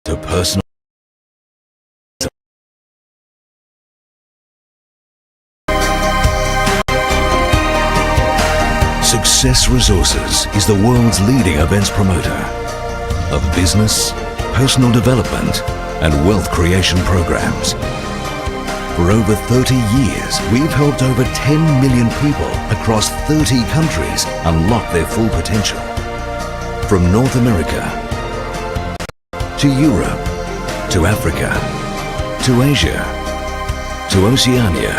to personal. Success Resources is the world's leading events promoter of business, personal development and wealth creation programs. For over 30 years, we've helped over 10 million people across 30 countries unlock their full potential. From North America to Europe to Africa to Asia to Oceania,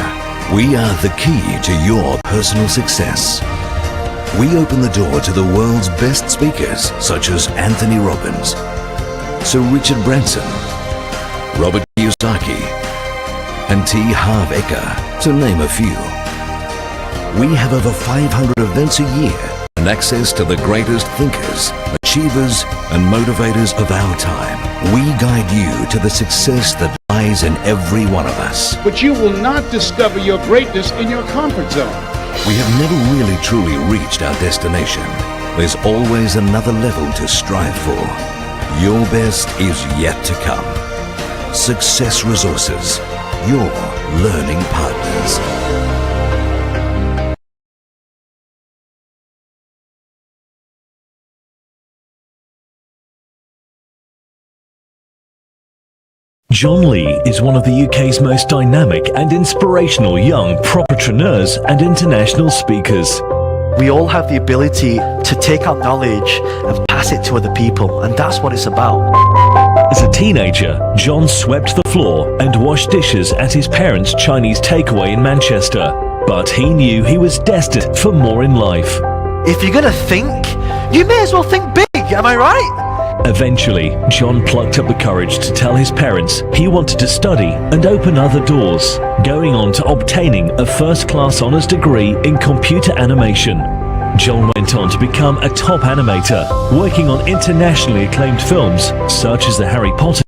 we are the key to your personal success. We open the door to the world's best speakers such as Anthony Robbins, Sir Richard Branson, Robert Kiyosaki and T. Harv Eker, to name a few. We have over 500 events a year and access to the greatest thinkers, achievers and motivators of our time. We guide you to the success that lies in every one of us. But you will not discover your greatness in your comfort zone. We have never really truly reached our destination. There's always another level to strive for. Your best is yet to come. Success Resources, your learning partners. John Lee is one of the UK's most dynamic and inspirational young propreneurs and international speakers. We all have the ability to take our knowledge and pass it to other people, and that's what it's about. As a teenager, John swept the floor and washed dishes at his parents' Chinese takeaway in Manchester. But he knew he was destined for more in life. If you're gonna think, you may as well think big, am I right? Eventually, John plucked up the courage to tell his parents he wanted to study and open other doors, going on to obtaining a first-class honours degree in computer animation. John went on to become a top animator, working on internationally acclaimed films such as the Harry Potter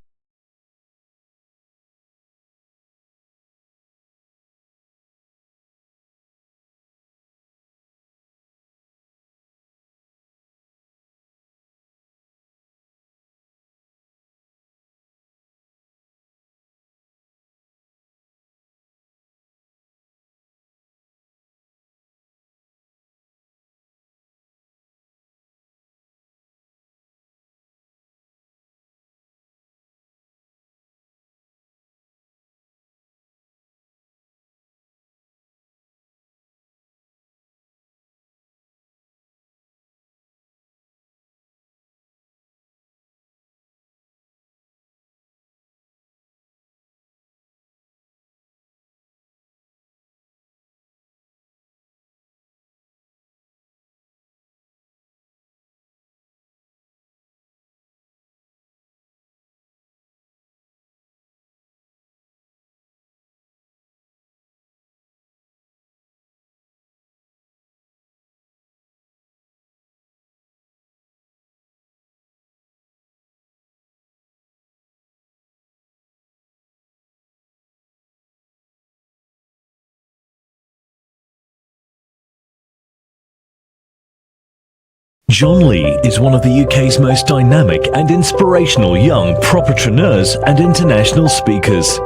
John Lee is one of the UK's most dynamic and inspirational young propreneurs and international speakers.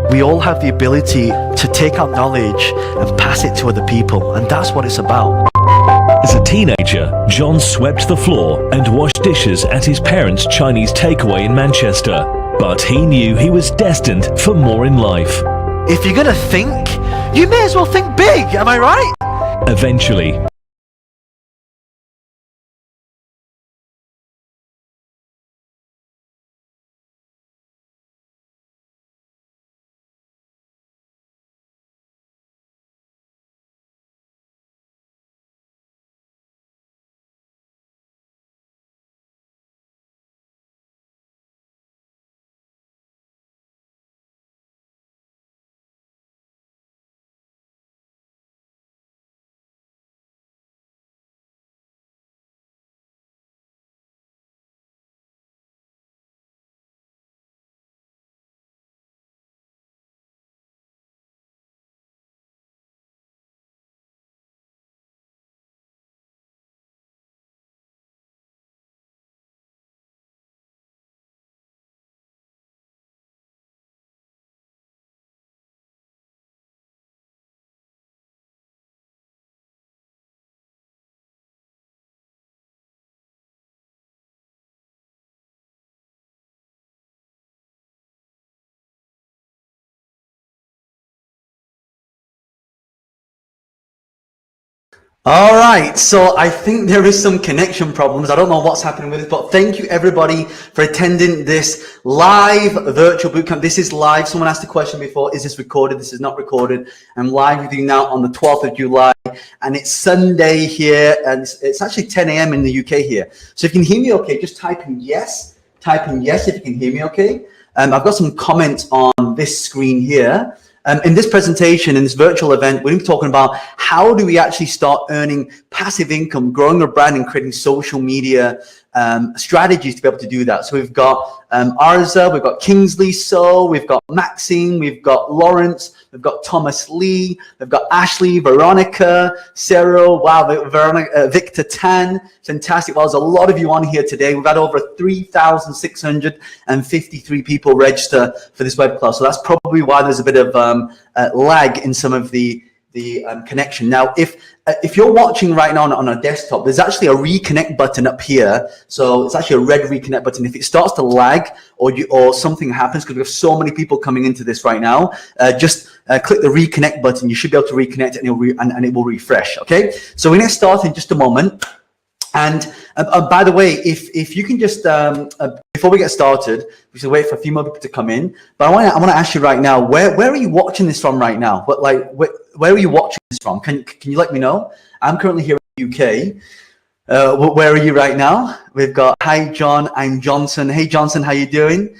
We all have the ability to take our knowledge and pass it to other people, and that's what it's about. As a teenager, John swept the floor and washed dishes at his parents' Chinese takeaway in Manchester. But he knew he was destined for more in life. If you're gonna think, you may as well think big, am I right? Eventually, All right, so I think there is some connection problems. I don't know what's happening with it, but thank you everybody for attending this live virtual bootcamp. This is live. Someone asked a question before, is this recorded? This is not recorded. I'm live with you now on the 12th of July, and it's Sunday here, and it's actually 10 a.m. in the UK here. So if you can hear me okay, just type in yes. Type in yes if you can hear me okay. I've got some comments on this screen here. In this presentation, in this virtual event, we're going to be talking about how do we actually start earning passive income, growing our brand and creating social media strategies to be able to do that. So we've got Arza, we've got Kingsley So, we've got Maxine, we've got Lawrence, we've got Thomas Lee, we've got Ashley, Veronica, Sarah, wow, Veronica, Victor Tan, fantastic. Well, there's a lot of you on here today. We've had over 3,653 people register for this web class. So that's probably why there's a bit of lag in some of the connection. Now, if you're watching right now on a desktop, there's actually a reconnect button up here. So it's actually a red reconnect button. If it starts to lag or something happens, because we have so many people coming into this right now, just click the reconnect button. You should be able to reconnect it and it will refresh. Okay, so we're going to start in just a moment. And by the way, if you can just before we get started, we should wait for a few more people to come in. But I want to ask you right now, where are you watching this from right now? Where are you watching this from? Can you let me know? I'm currently here in the UK. Where are you right now? We've got hi John, I'm Johnson. Hey Johnson, how you doing?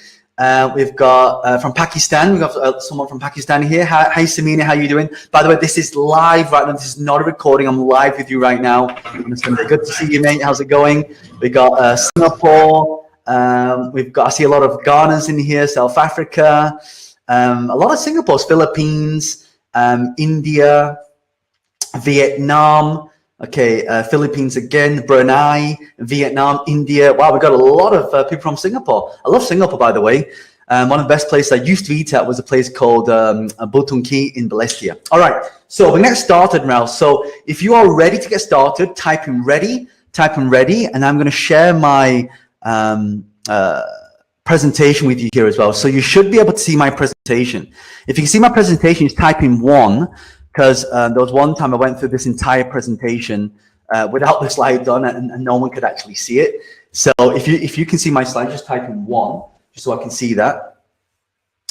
We've got from Pakistan. We've got someone from Pakistan here. Hi Samina, how you doing? By the way, this is live right now. This is not a recording. I'm live with you right now. It's going to be good to see you, mate. How's it going? We got Singapore. I see a lot of Ghanas in here. South Africa. A lot of Singapore's, Philippines, India, Vietnam. Okay, Philippines again, Brunei, Vietnam, India. Wow, we've got a lot of people from Singapore. I love Singapore, by the way. One of the best places I used to eat at was a place called Botong Ki in Balestier. All right, so we're going to get started now. So if you are ready to get started, type in ready, and I'm going to share my presentation with you here as well. So you should be able to see my presentation. If you can see my presentation, just type in 1. Because there was one time I went through this entire presentation without the slides on and no one could actually see it. So if you can see my slide, just type in 1, just so I can see that.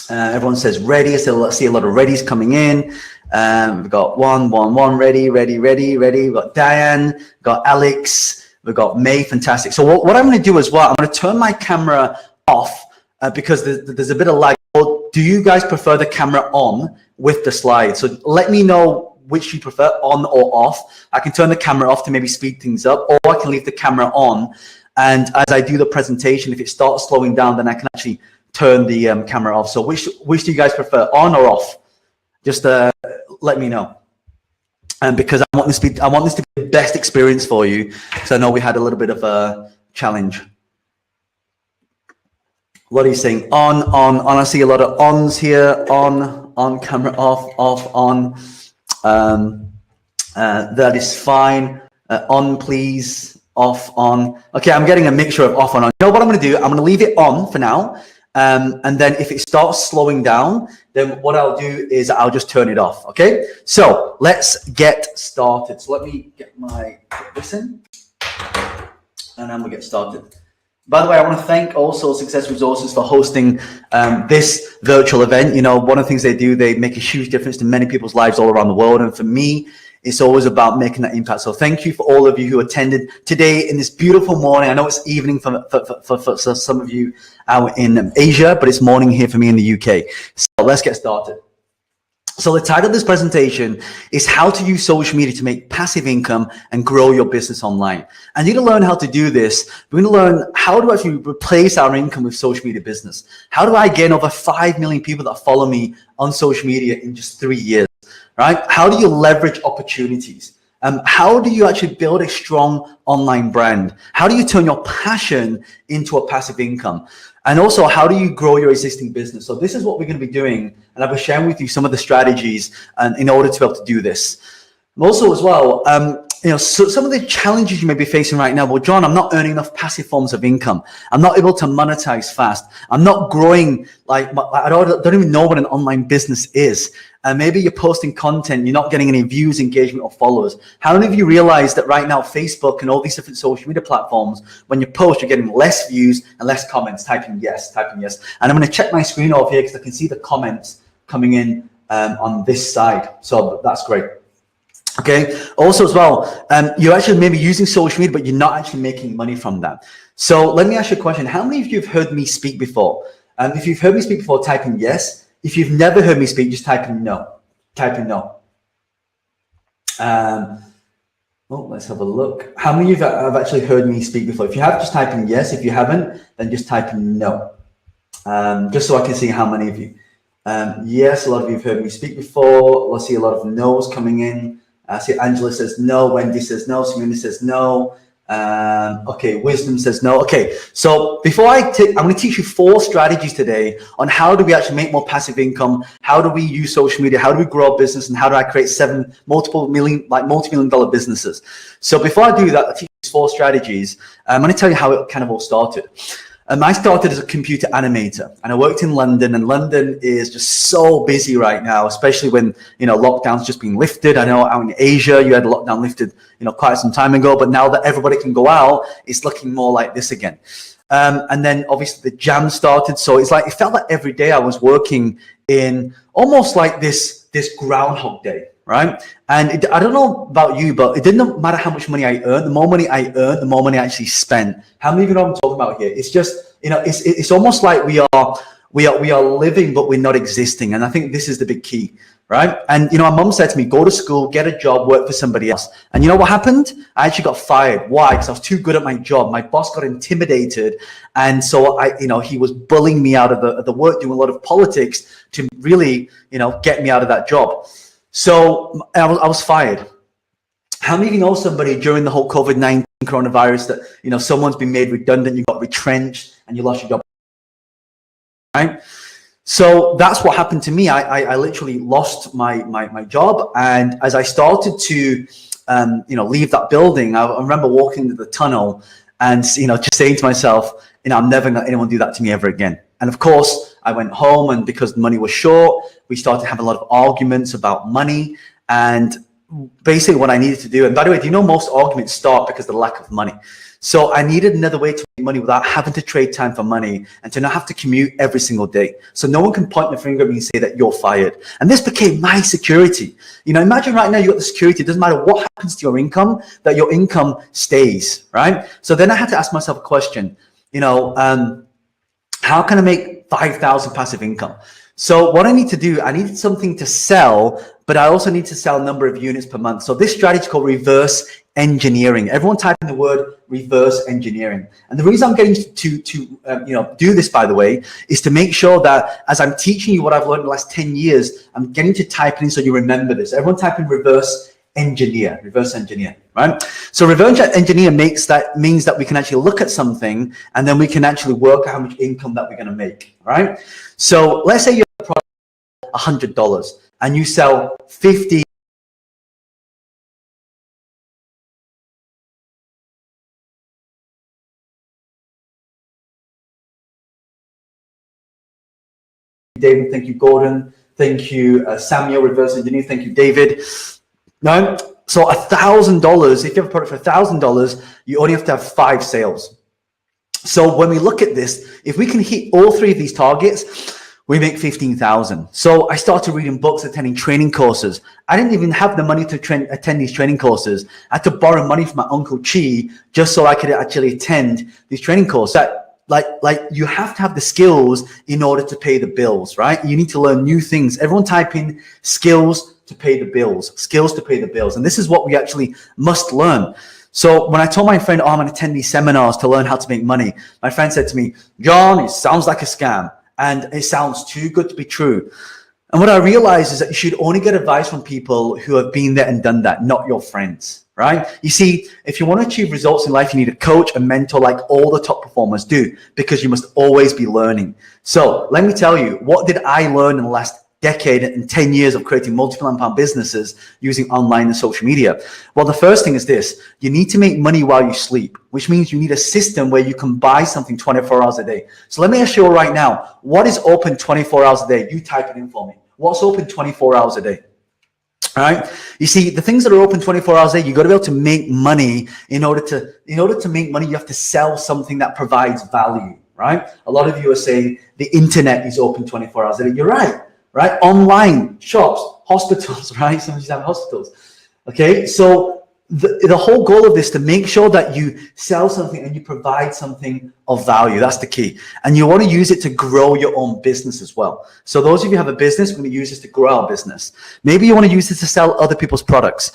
Everyone says ready, so let's see a lot of readies coming in. We've got 1, ready. We've got Diane, we've got Alex, we've got May, fantastic. So what I'm going to do as well, I'm going to turn my camera off because there's a bit of lag. Or do you guys prefer the camera on with the slide? So let me know which you prefer, on or off. I can turn the camera off to maybe speed things up, or I can leave the camera on. And as I do the presentation, if it starts slowing down, then I can actually turn the camera off. So which do you guys prefer, on or off? Just let me know. And because I want this to be the best experience for you, because I know we had a little bit of a challenge. What are you saying? On. I see a lot of ons here. On, camera off, on. That is fine. On, please. Off, on. Okay, I'm getting a mixture of off and on. You know what I'm going to do? I'm going to leave it on for now. And then if it starts slowing down, then what I'll do is I'll just turn it off. Okay? So let's get started. So let me get my this in. And then we'll get started. By the way, I want to thank also Success Resources for hosting this virtual event. You know, one of the things they do, they make a huge difference to many people's lives all around the world. And for me, it's always about making that impact. So thank you for all of you who attended today in this beautiful morning. I know it's evening for some of you out in Asia, but it's morning here for me in the UK. So let's get started. So the title of this presentation is how to use social media to make passive income and grow your business online. And you're going to learn how to do this. We're going to learn how to actually replace our income with social media business. How do I gain over 5 million people that follow me on social media in just 3 years, right? How do you leverage opportunities? How do you actually build a strong online brand? How do you turn your passion into a passive income? And also, how do you grow your existing business? So this is what we're going to be doing. And I'll be sharing with you some of the strategies in order to be able to do this. And also as well, so some of the challenges you may be facing right now. Well, John, I'm not earning enough passive forms of income. I'm not able to monetize fast. I'm not growing. I don't even know what an online business is. And maybe you're posting content, you're not getting any views, engagement, or followers. How many of you realize that right now, Facebook and all these different social media platforms, when you post, you're getting less views and less comments? Typing yes. And I'm going to check my screen over here because I can see the comments coming in on this side. So that's great. Okay. Also as well, you're actually maybe using social media, but you're not actually making money from that. So let me ask you a question. How many of you have heard me speak before? If you've heard me speak before, type in yes. If you've never heard me speak, just type in no. Type in no. Let's have a look. How many of you have actually heard me speak before? If you have, just type in yes. If you haven't, then just type in no. Just so I can see how many of you. Yes, a lot of you have heard me speak before. Let's see a lot of no's coming in. I see Angela says no. Wendy says no. Samina says no. Okay, Wisdom says no. Okay, so before I'm going to teach you 4 strategies today on how do we actually make more passive income, how do we use social media, how do we grow our business, and how do I create 7 multi-million dollar businesses. So before I do that, I'll teach you these 4 strategies. I'm going to tell you how it kind of all started. I started as a computer animator, and I worked in London, and London is just so busy right now, especially when, lockdown's just been lifted. I know out in Asia, you had a lockdown lifted, quite some time ago, but now that everybody can go out, it's looking more like this again. And then obviously the jam started. So it felt like every day I was working in almost like this Groundhog Day. Right. And I don't know about you, but it didn't matter how much money I earned. The more money I earned, the more money I actually spent. How many of you know what I'm talking about here? It's just, it's almost like we are living, but we're not existing. And I think this is the big key. Right. And, my mom said to me, go to school, get a job, work for somebody else. And you know what happened? I actually got fired. Why? Because I was too good at my job. My boss got intimidated. And so he was bullying me out of the work, doing a lot of politics to really, get me out of that job. So I was fired. How many of you know somebody during the whole COVID-19 coronavirus that, someone's been made redundant, you got retrenched, and you lost your job? Right? So that's what happened to me. I literally lost my job. And as I started to, leave that building, I remember walking into the tunnel and, just saying to myself, I'm never going to let anyone do that to me ever again. And of course, I went home, and because money was short, we started to have a lot of arguments about money and basically what I needed to do. And by the way, do you know most arguments start because of the lack of money? So I needed another way to make money without having to trade time for money and to not have to commute every single day. So no one can point their finger at me and say that you're fired. And this became my security. Imagine right now you got the security. It doesn't matter what happens to your income, that your income stays, right? So then I had to ask myself a question, how can I make 5,000 passive income? So what I need to do, I need something to sell, but I also need to sell a number of units per month. So this strategy is called reverse engineering. Everyone type in the word reverse engineering. And the reason I'm getting to do this, by the way, is to make sure that as I'm teaching you what I've learned in the last 10 years, I'm getting to type it in so you remember this. Everyone type in reverse engineer, right? So reverse engineer means that we can actually look at something and then we can actually work out how much income that we're going to make, right? So let's say you have a product $100 and you sell 50. David, thank you. Gordon, thank you. Samuel, reverse engineer, thank you. David. No, so $1,000. If you have a product for $1,000, you only have to have 5 sales. So when we look at this, if we can hit all 3 of these targets, we make 15,000. So I started reading books, attending training courses. I didn't even have the money to attend these training courses. I had to borrow money from my Uncle Chi just so I could actually attend these training courses. Like you have to have the skills in order to pay the bills, right? You need to learn new things. Everyone type in skills to pay the bills, skills to pay the bills. And this is what we actually must learn. So when I told my friend, I'm going to attend these seminars to learn how to make money, my friend said to me, John, it sounds like a scam and it sounds too good to be true. And what I realized is that you should only get advice from people who have been there and done that, not your friends. Right? You see, if you want to achieve results in life, you need a coach, a mentor, like all the top performers do, because you must always be learning. So let me tell you, what did I learn in the last decade and 10 years of creating multi-million-pound businesses using online and social media? Well, the first thing is this. You need to make money while you sleep, which means you need a system where you can buy something 24 hours a day. So let me ask you right now, what is open 24 hours a day? You type it in for me. What's open 24 hours a day? All right. You see, the things that are open 24 hours a day, you got to be able to make money. In order to make money, you have to sell something that provides value, right? A lot of you are saying the internet is open 24 hours a day. You're right, right? Online, shops, hospitals, right? Some of you have hospitals. Okay. So the whole goal of this is to make sure that you sell something and you provide something of value. That's the key. And you want to use it to grow your own business as well. So those of you who have a business, we're going to use this to grow our business. Maybe you want to use this to sell other people's products.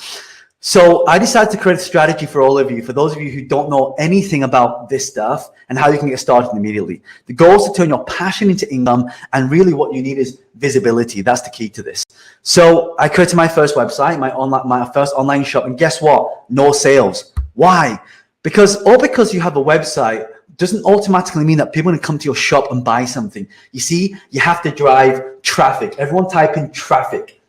So I decided to create a strategy for all of you, for those of you who don't know anything about this stuff and how you can get started immediately. The goal is to turn your passion into income, and really what you need is visibility. That's the key to this. So I created my first website, my first online shop, and guess what? No sales. Why? Because you have a website doesn't automatically mean that people are going to come to your shop and buy something. You see, you have to drive traffic. Everyone type in traffic,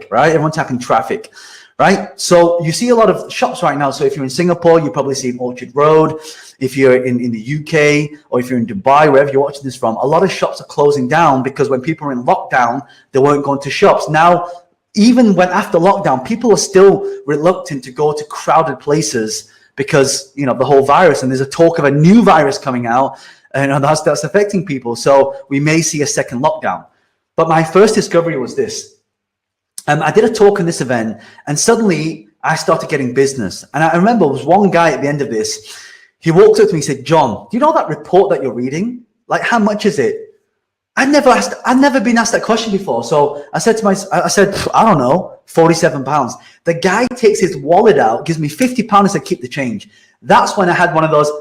right? Everyone type in traffic. Right? So you see a lot of shops right now. So if you're in Singapore, you probably see Orchard Road. If you're in the UK, or if you're in Dubai, wherever you're watching this from, a lot of shops are closing down because when people are in lockdown, they weren't going to shops. Now, even when after lockdown, people are still reluctant to go to crowded places because, you know, the whole virus, and there's a talk of a new virus coming out, and that's affecting people. So we may see a second lockdown. But my first discovery was this. I did a talk in this event, and suddenly I started getting business. And I remember there was one guy at the end of this. He walked up to me and said, "John, do you know that report that you're reading? Like, how much is it?" I'd never been asked that question before. So I said, I don't know, £47. The guy takes his wallet out, gives me £50 and said, "Keep the change." That's when I had one of those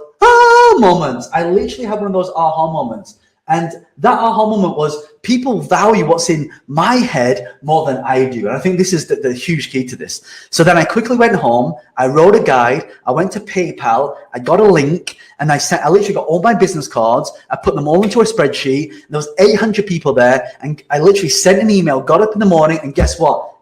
moments. I literally had one of those aha moments. And that aha moment was people value what's in my head more than I do. And I think this is the huge key to this. So then I quickly went home. I wrote a guide. I went to PayPal. I got a link, and I literally got all my business cards. I put them all into a spreadsheet. There was 800 people there. And I literally sent an email, got up in the morning, and guess what?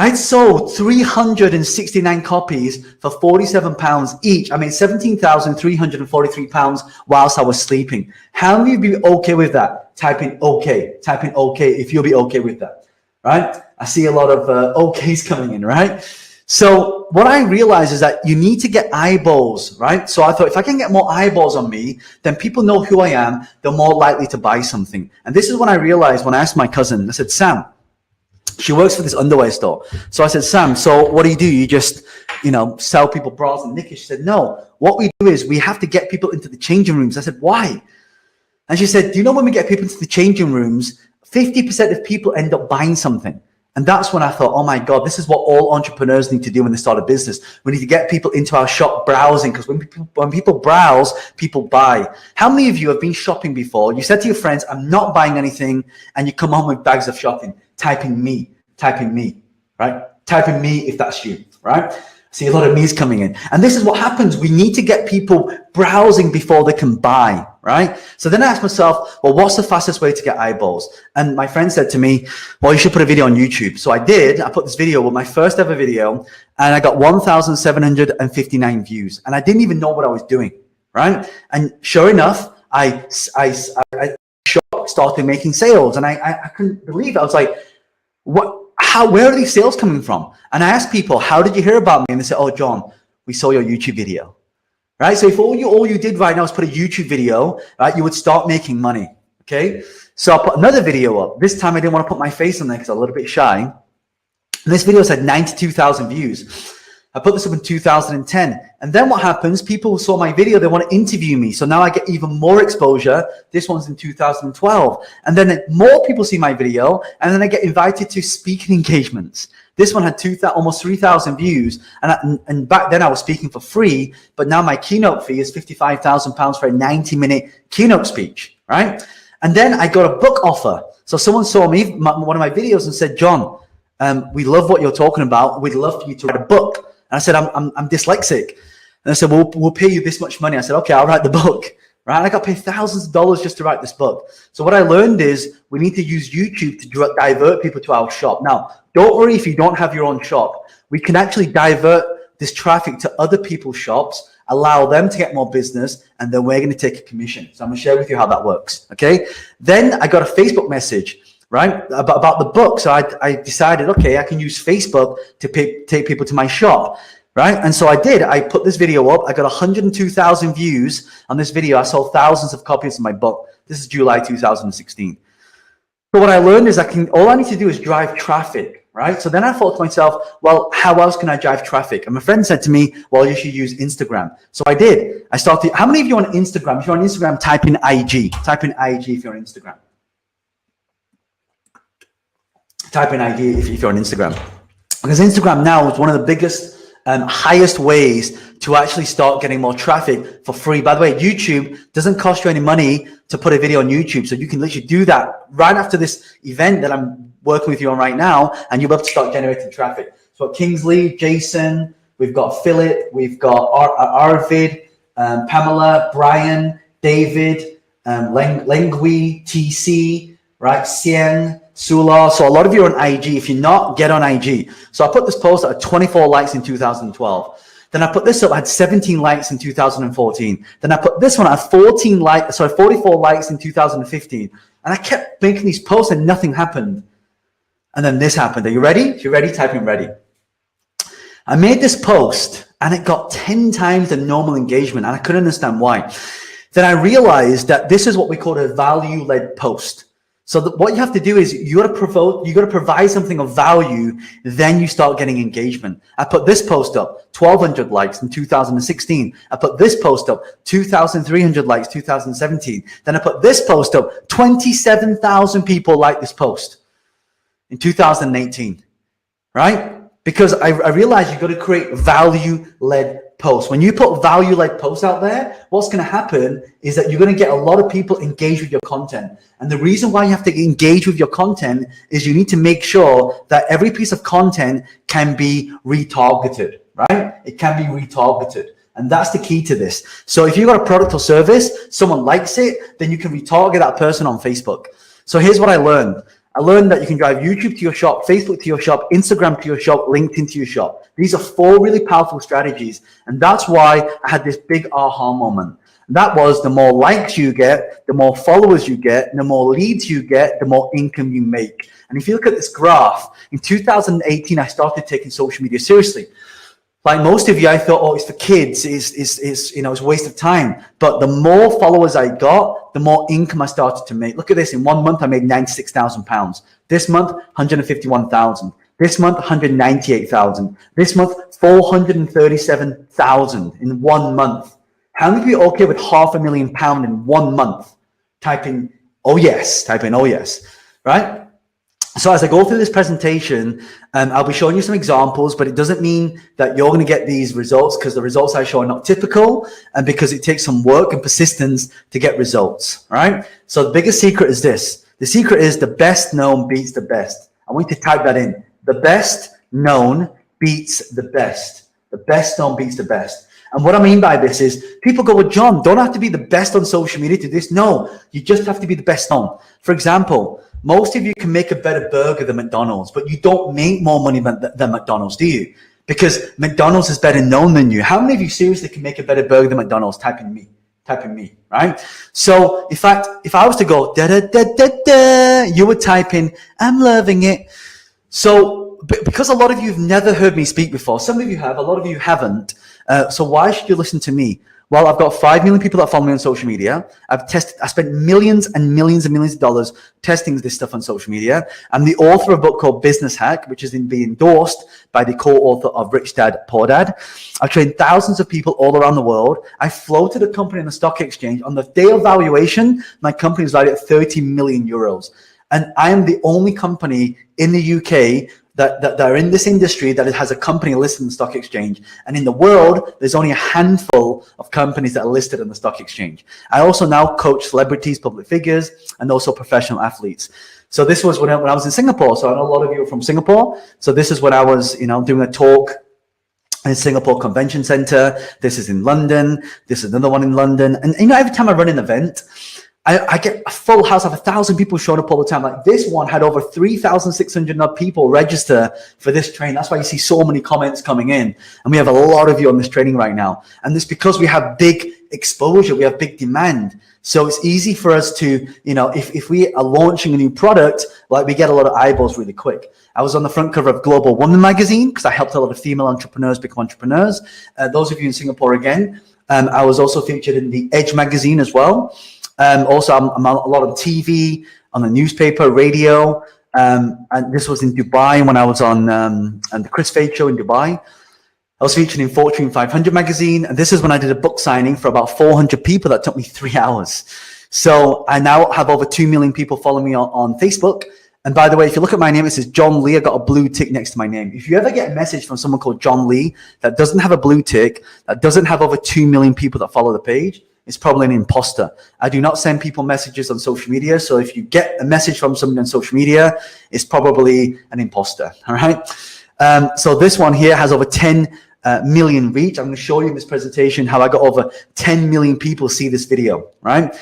I'd sold 369 copies for £47 each. I made £17,343 whilst I was sleeping. How many of you be okay with that? Type in okay. Type in okay if you'll be okay with that, right? I see a lot of okays coming in, right? So what I realized is that you need to get eyeballs, right? So I thought if I can get more eyeballs on me, then people know who I am. They're more likely to buy something. And this is when I realized when I asked my cousin, I said, "Sam," she works for this underwear store. So I said, "Sam, so what do? You just, sell people bras and knickers?" She said, "No, what we do is we have to get people into the changing rooms." I said, "Why?" And she said, "Do you know when we get people into the changing rooms, 50% of people end up buying something?" And that's when I thought, oh my God, this is what all entrepreneurs need to do when they start a business. We need to get people into our shop browsing, because when people browse, people buy. How many of you have been shopping before? You said to your friends, "I'm not buying anything," and you come home with bags of shopping. Typing me, right? Typing me if that's you, right? See a lot of me's coming in. And this is what happens. We need to get people browsing before they can buy, right? So then I asked myself, well, what's the fastest way to get eyeballs? And my friend said to me, well, you should put a video on YouTube. So I did. I put this video with my first ever video, and I got 1,759 views. And I didn't even know what I was doing, right? And sure enough, I started making sales, and I couldn't believe it. I was like, where are these sales coming from? And I asked people, how did you hear about me? And they said, "Oh, John, we saw your YouTube video," right? So if all you did right now is put a YouTube video, right, you would start making money, okay? So I put another video up. This time I didn't want to put my face on there because I'm a little bit shy. And this video had 92,000 views. I put this up in 2010. And then what happens? People saw my video. They want to interview me. So now I get even more exposure. This one's in 2012. And then more people see my video. And then I get invited to speaking engagements. This one had almost 3,000 views. And back then I was speaking for free. But now my keynote fee is £55,000 for a 90-minute keynote speech, right? And then I got a book offer. So someone saw me, one of my videos, and said, "John, we love what you're talking about. We'd love for you to write a book." And I said, I'm dyslexic. And I said, we'll pay you this much money. I said, okay, I'll write the book, right? I got paid thousands of dollars just to write this book. So what I learned is we need to use YouTube to divert people to our shop. Now, don't worry if you don't have your own shop. We can actually divert this traffic to other people's shops, allow them to get more business, and then we're going to take a commission. So I'm going to share with you how that works, okay? Then I got a Facebook message, right, about the book. So I decided, okay, I can use Facebook to take people to my shop, right? And so I did. I put this video up. I got 102,000 views on this video. I sold thousands of copies of my book. This is July 2016. So what I learned is all I need to do is drive traffic, right? So then I thought to myself, well, how else can I drive traffic? And my friend said to me, well, you should use Instagram. So I did. I started. How many of you on Instagram? If you're on Instagram, type in IG. Type in IG if you're on Instagram. Type in IG if you're on Instagram. Because Instagram now is one of the biggest and highest ways to actually start getting more traffic for free. By the way, YouTube doesn't cost you any money to put a video on YouTube. So you can literally do that right after this event that I'm working with you on right now, and you'll be able to start generating traffic. So Kingsley, Jason, we've got Philip, we've got Arvid, Pamela, Brian, David, Lengui, TC, right, Sien, Sula. So a lot of you are on IG. If you're not, get on IG. So I put this post at 24 likes in 2012. Then I put this up, I had 17 likes in 2014. Then I put this one at 44 likes in 2015. And I kept making these posts and nothing happened. And then this happened. Are you ready? If you're ready, type in ready. I made this post and it got 10 times the normal engagement, and I couldn't understand why. Then I realized that this is what we call a value-led post. So what you have to do is you got to provide something of value, then you start getting engagement. I put this post up, 1,200 likes in 2016. I put this post up, 2,300 likes, 2017. Then I put this post up, 27,000 people liked this post in 2018, right? Because I realized you got to create value-led posts. When you put value-led posts out there, what's going to happen is that you're going to get a lot of people engaged with your content. And the reason why you have to engage with your content is you need to make sure that every piece of content can be retargeted, right? It can be retargeted. And that's the key to this. So if you've got a product or service, someone likes it, then you can retarget that person on Facebook. So here's what I learned. I learned that you can drive YouTube to your shop, Facebook to your shop, Instagram to your shop, LinkedIn to your shop. These are 4 really powerful strategies. And that's why I had this big aha moment. That was the more likes you get, the more followers you get, the more leads you get, the more income you make. And if you look at this graph, in 2018, I started taking social media seriously. Like most of you, I thought, oh, it's for kids, it's a waste of time. But the more followers I got, the more income I started to make. Look at this. In 1 month, I made £96,000. This month, 151,000. This month, 198,000. This month, 437,000 in 1 month. How many people are okay with £500,000 in 1 month? Type in, oh yes. Type in, oh yes. Right? So as I go through this presentation, I'll be showing you some examples, but it doesn't mean that you're going to get these results, because the results I show are not typical, and because it takes some work and persistence to get results, right? So the biggest secret is this. The secret is the best known beats the best. I want you to type that in. The best known beats the best. The best known beats the best. And what I mean by this is people go, well, John, don't have to be the best on social media to do this. No, you just have to be the best known. For example, most of you can make a better burger than McDonald's, but you don't make more money than McDonald's, do you? Because McDonald's is better known than you. How many of you seriously can make a better burger than McDonald's? Type in me. Type in me, right? So, in fact, if I was to go, da-da-da-da-da, you would type in, I'm loving it. So, because a lot of you have never heard me speak before, some of you have, a lot of you haven't. So why should you listen to me? Well, I've got 5 million people that follow me on social media. I spent millions and millions and millions of dollars testing this stuff on social media. I'm the author of a book called Business Hack, which is being endorsed by the co-author of Rich Dad, Poor Dad. I've trained thousands of people all around the world. I floated a company on the stock exchange. On the day of valuation, my company is valued at 30 million euros. And I am the only company in the UK that are in this industry that has a company listed in the stock exchange. And in the world, there's only a handful of companies that are listed on the stock exchange. I also now coach celebrities, public figures, and also professional athletes. So this was when I was in Singapore. So I know a lot of you are from Singapore. So this is when I was, doing a talk in Singapore Convention Center. This is in London. This is another one in London. And every time I run an event, I get a full house of 1,000 people showing up all the time. Like this one had over 3,600 people register for this training. That's why you see so many comments coming in. And we have a lot of you on this training right now. And it's because we have big exposure, we have big demand. So it's easy for us to, if we are launching a new product, like we get a lot of eyeballs really quick. I was on the front cover of Global Woman magazine because I helped a lot of female entrepreneurs become entrepreneurs. Those of you in Singapore again, I was also featured in the Edge magazine as well. Also, I'm a lot on TV, on the newspaper, radio, and this was in Dubai when I was on the Chris Fade show in Dubai. I was featured in Fortune 500 magazine, and this is when I did a book signing for about 400 people that took me 3 hours. So I now have over 2 million people following me on Facebook. And by the way, if you look at my name, it says John Lee. I got a blue tick next to my name. If you ever get a message from someone called John Lee that doesn't have a blue tick, that doesn't have over 2 million people that follow the page, it's probably an imposter. I do not send people messages on social media. So if you get a message from someone on social media, it's probably an imposter. All right. So this one here has over 10 million reach. I'm going to show you in this presentation how I got over 10 million people see this video, right?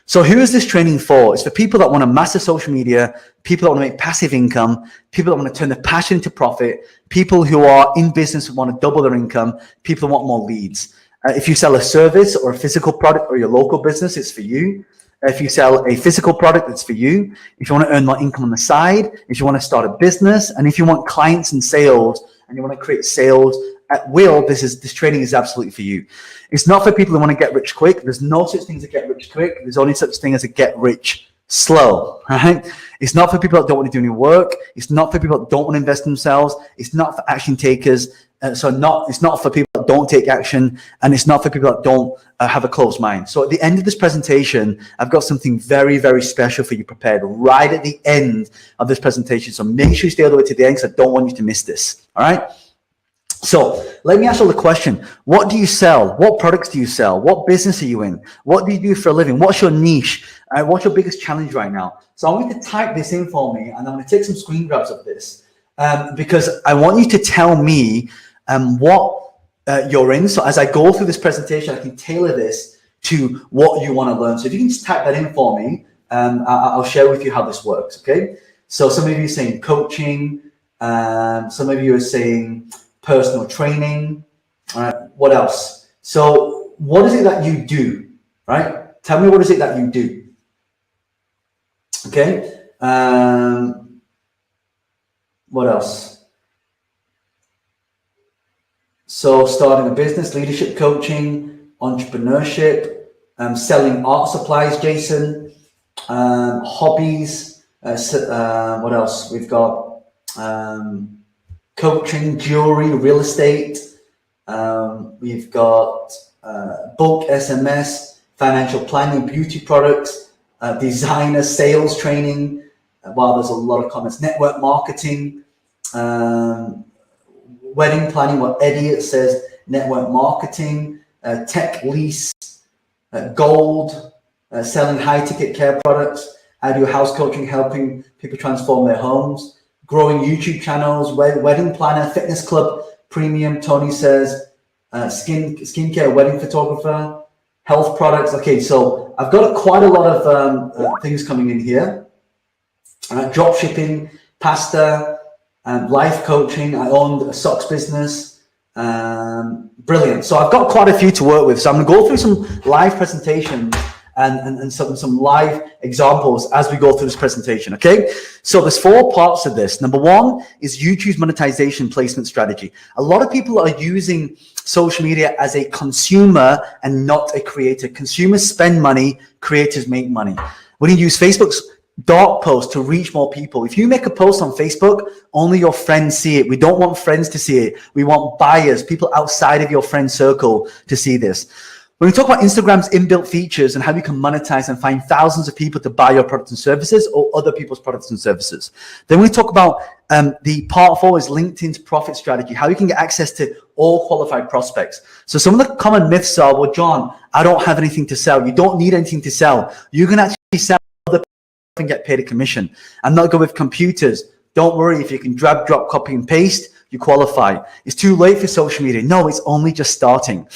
So who is this training for? It's for people that want to master social media, people that want to make passive income, people that want to turn their passion into profit, people who are in business and want to double their income, people that want more leads. If you sell a service or a physical product or your local business, it's for you. If you sell a physical product, it's for you. If you want to earn more income on the side, if you want to start a business, and if you want clients and sales, and you want to create sales at will, this training is absolutely for you. It's not for people who want to get rich quick. There's no such thing as a get rich quick. There's only such thing as a get rich slow, right? It's not for people that don't want to do any work. It's not for people that don't want to invest in themselves. It's not for action takers. It's not for people that don't take action, and it's not for people that don't have a closed mind. So at the end of this presentation, I've got something very, very special for you prepared right at the end of this presentation. So make sure you stay all the way to the end because I don't want you to miss this. All right. So let me ask you the question. What do you sell? What products do you sell? What business are you in? What do you do for a living? What's your niche? What's your biggest challenge right now? So I want you to type this in for me, and I'm going to take some screen grabs of this because I want you to tell me what you're in. So as I go through this presentation, I can tailor this to what you want to learn. So if you can just type that in for me, I'll share with you how this works. Okay. So some of you are saying coaching. Some of you are saying personal training. What else? So what is it that you do? Right? Tell me, what is it that you do? Okay. What else? So starting a business, leadership coaching, entrepreneurship, selling art supplies, Jason, hobbies. What else? We've got coaching, jewelry, real estate. We've got bulk SMS, financial planning, beauty products, designer, sales training. Wow, there's a lot of comments. Network marketing, wedding planning. What Eddie says, network marketing, tech lease, gold, selling high ticket care products. I do house coaching, helping people transform their homes. Growing YouTube channels, wedding planner, fitness club, premium. Tony says, skincare, wedding photographer, health products. Okay, so I've got quite a lot of things coming in here. Drop shipping, pasta, life coaching. I owned a socks business. Brilliant. So I've got quite a few to work with. So I'm going to go through some live presentations and some live examples as we go through this presentation. Okay, so there's 4 parts of this. Number 1 is YouTube's monetization placement strategy. A lot of people are using social media as a consumer and not a creator. Consumers spend money, creators make money. When you use Facebook's dark post to reach more people, if you make a post on Facebook, only your friends see it. We don't want friends to see it. We want buyers, people outside of your friend circle to see this. When we talk about Instagram's inbuilt features and how you can monetize and find thousands of people to buy your products and services or other people's products and services. Then we talk about the part 4 is LinkedIn's profit strategy, how you can get access to all qualified prospects. So some of the common myths are, well, John, I don't have anything to sell. You don't need anything to sell. You can actually sell other people and get paid a commission. I'm not good with computers. Don't worry, if you can drag, drop, copy, and paste, you qualify. It's too late for social media. No, it's only just starting.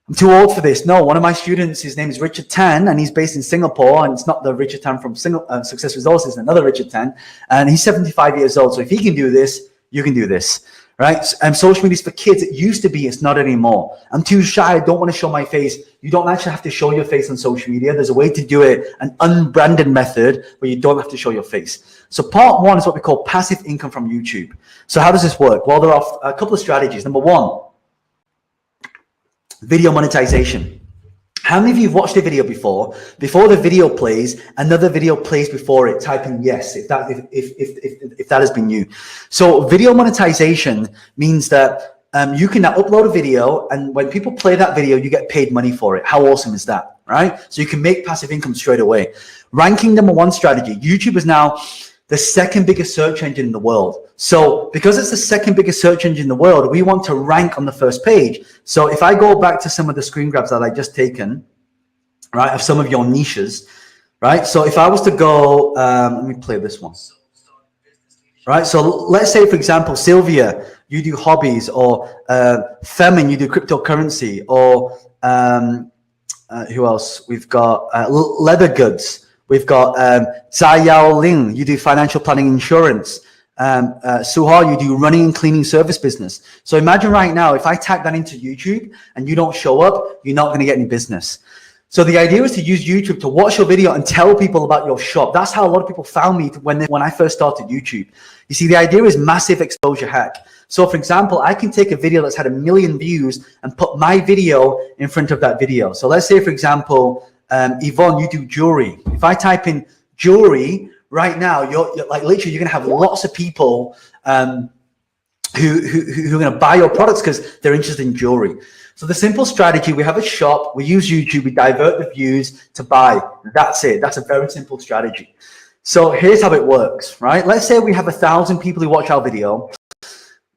I'm too old for this. No, one of my students, his name is Richard Tan, and he's based in Singapore, and it's not the Richard Tan from Success Resources, another Richard Tan, and he's 75 years old. So if he can do this, you can do this, right? And social media is for kids. It used to be, it's not anymore. I'm too shy. I don't want to show my face. You don't actually have to show your face on social media. There's a way to do it, an unbranded method where you don't have to show your face. So part one is what we call passive income from YouTube. So how does this work? Well, there are a couple of strategies. Number one, video monetization. How many of you have watched a video before the video plays, another video plays before it? Type in yes if that has been you. So video monetization means that you can now upload a video, and when people play that video, you get paid money for it. How awesome is that, right? So you can make passive income straight away. Ranking number one strategy. YouTube is now the second biggest search engine in the world. So because it's the second biggest search engine in the world, we want to rank on the first page. So if I go back to some of the screen grabs that I just taken, right, of some of your niches, right? So if I was to go, let me play this one. Right, so let's say, for example, Sylvia, you do hobbies, or Femin, you do cryptocurrency, or who else? We've got leather goods. We've got Zai Yao Ling, you do financial planning insurance. Suha, you do running and cleaning service business. So imagine right now, if I type that into YouTube and you don't show up, you're not going to get any business. So the idea is to use YouTube to watch your video and tell people about your shop. That's how a lot of people found me when I first started YouTube. You see, the idea is massive exposure hack. So for example, I can take a video that's had 1 million views and put my video in front of that video. So let's say, for example, Yvonne, you do jewelry. If I type in jewelry right now, you're like literally you're gonna have lots of people who are gonna buy your products because they're interested in jewelry. So the simple strategy: we have a shop, we use YouTube, we divert the views to buy. That's it. That's a very simple strategy. So here's how it works, right? Let's say we have 1,000 people who watch our video.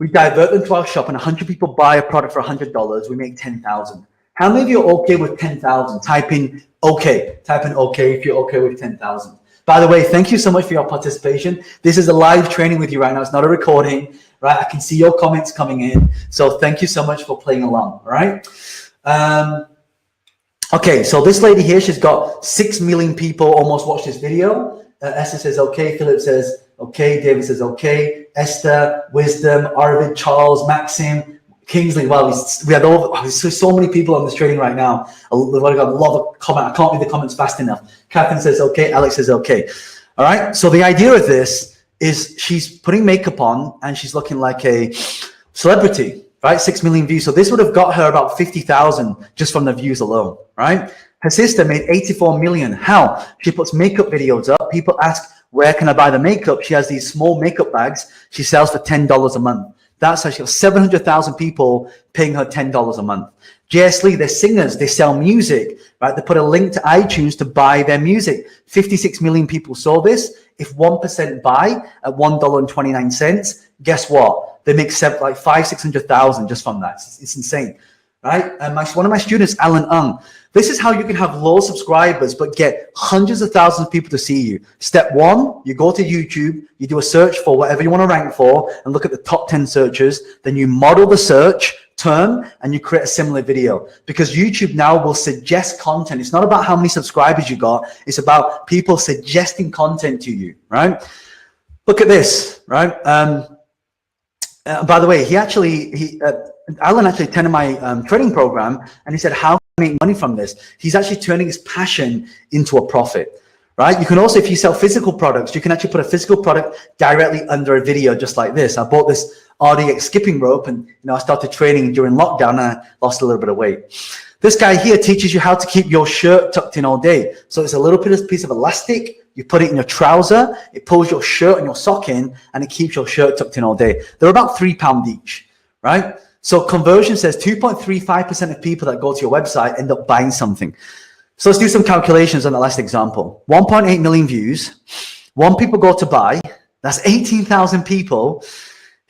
We divert them to our shop, and 100 people buy a product for $100. We make 10,000. How many of you are okay with 10,000? Type in okay. Type in okay if you're okay with 10,000. By the way, thank you so much for your participation. This is a live training with you right now. It's not a recording, right? I can see your comments coming in. So thank you so much for playing along, all right? Okay, so this lady here, she's got 6 million people almost watch this video. Esther says okay. Philip says okay. David says okay. Esther, Wisdom, Arvid, Charles, Maxim, Kingsley. Wow, we had so many people on this training right now. We've got a lot of comments. I can't read the comments fast enough. Catherine says okay. Alex says okay. All right. So the idea of this is she's putting makeup on and she's looking like a celebrity, right? 6 million views. So this would have got her about 50,000 just from the views alone, right? Her sister made 84 million. How? She puts makeup videos up. People ask, where can I buy the makeup? She has these small makeup bags. She sells for $10 a month. That's how she has 700,000 people paying her $10 a month. JS Lee, they're singers, they sell music, right? They put a link to iTunes to buy their music. 56 million people saw this. If 1% buy at $1.29, guess what? They make like 500,000-600,000 just from that. It's insane, right? And one of my students, Alan Ung, this is how you can have low subscribers but get hundreds of thousands of people to see you. Step one, you go to YouTube, you do a search for whatever you want to rank for and look at the top 10 searches. Then you model the search term and you create a similar video, because YouTube now will suggest content. It's not about how many subscribers you got. It's about people suggesting content to you, right? Look at this, right? By the way, Alan actually attended my training program, and he said, how can I make money from this? He's actually turning his passion into a profit, right? You can also, if you sell physical products, you can actually put a physical product directly under a video just like this. I bought this RDX skipping rope, and I started training during lockdown and I lost a little bit of weight. This guy here teaches you how to keep your shirt tucked in all day. So it's a little piece of elastic. You put it in your trouser, it pulls your shirt and your sock in, and it keeps your shirt tucked in all day. They're about £3 each, right? So conversion says 2.35% of people that go to your website end up buying something. So let's do some calculations on the last example. 1.8 million views, 1 people go to buy. That's 18,000 people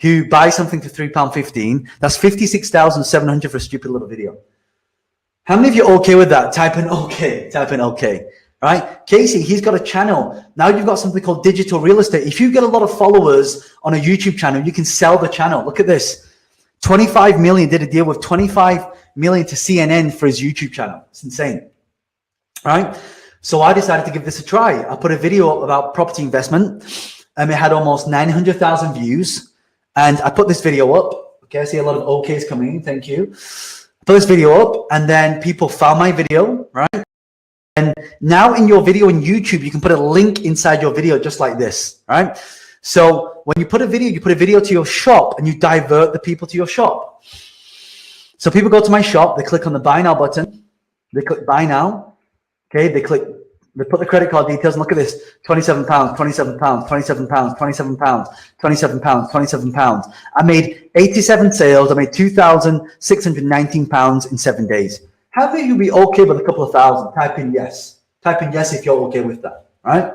who buy something for £3.15. That's 56,700 for a stupid little video. How many of you are okay with that? Type in okay. Type in okay. right? Casey, he's got a channel. Now you've got something called digital real estate. If you get a lot of followers on a YouTube channel, you can sell the channel. Look at this. 25 million, did a deal with 25 million to CNN for his YouTube channel. It's insane, right? So I decided to give this a try. I put a video up about property investment, and it had almost 900,000 views. And I put this video up. Okay, I see a lot of OKs coming in. Thank you. I put this video up, and then people found my video, right? And now in your video on YouTube, you can put a link inside your video just like this, right? So when you put a video to your shop, and you divert the people to your shop. So people go to my shop, they click on the buy now button, they click buy now, okay, they put the credit card details, and look at this, £27, £27, £27, £27, £27, £27. I made 87 sales, I made £2,619 in 7 days. How many of you be okay with a couple of thousand? Type in yes. Type in yes if you're okay with that, right?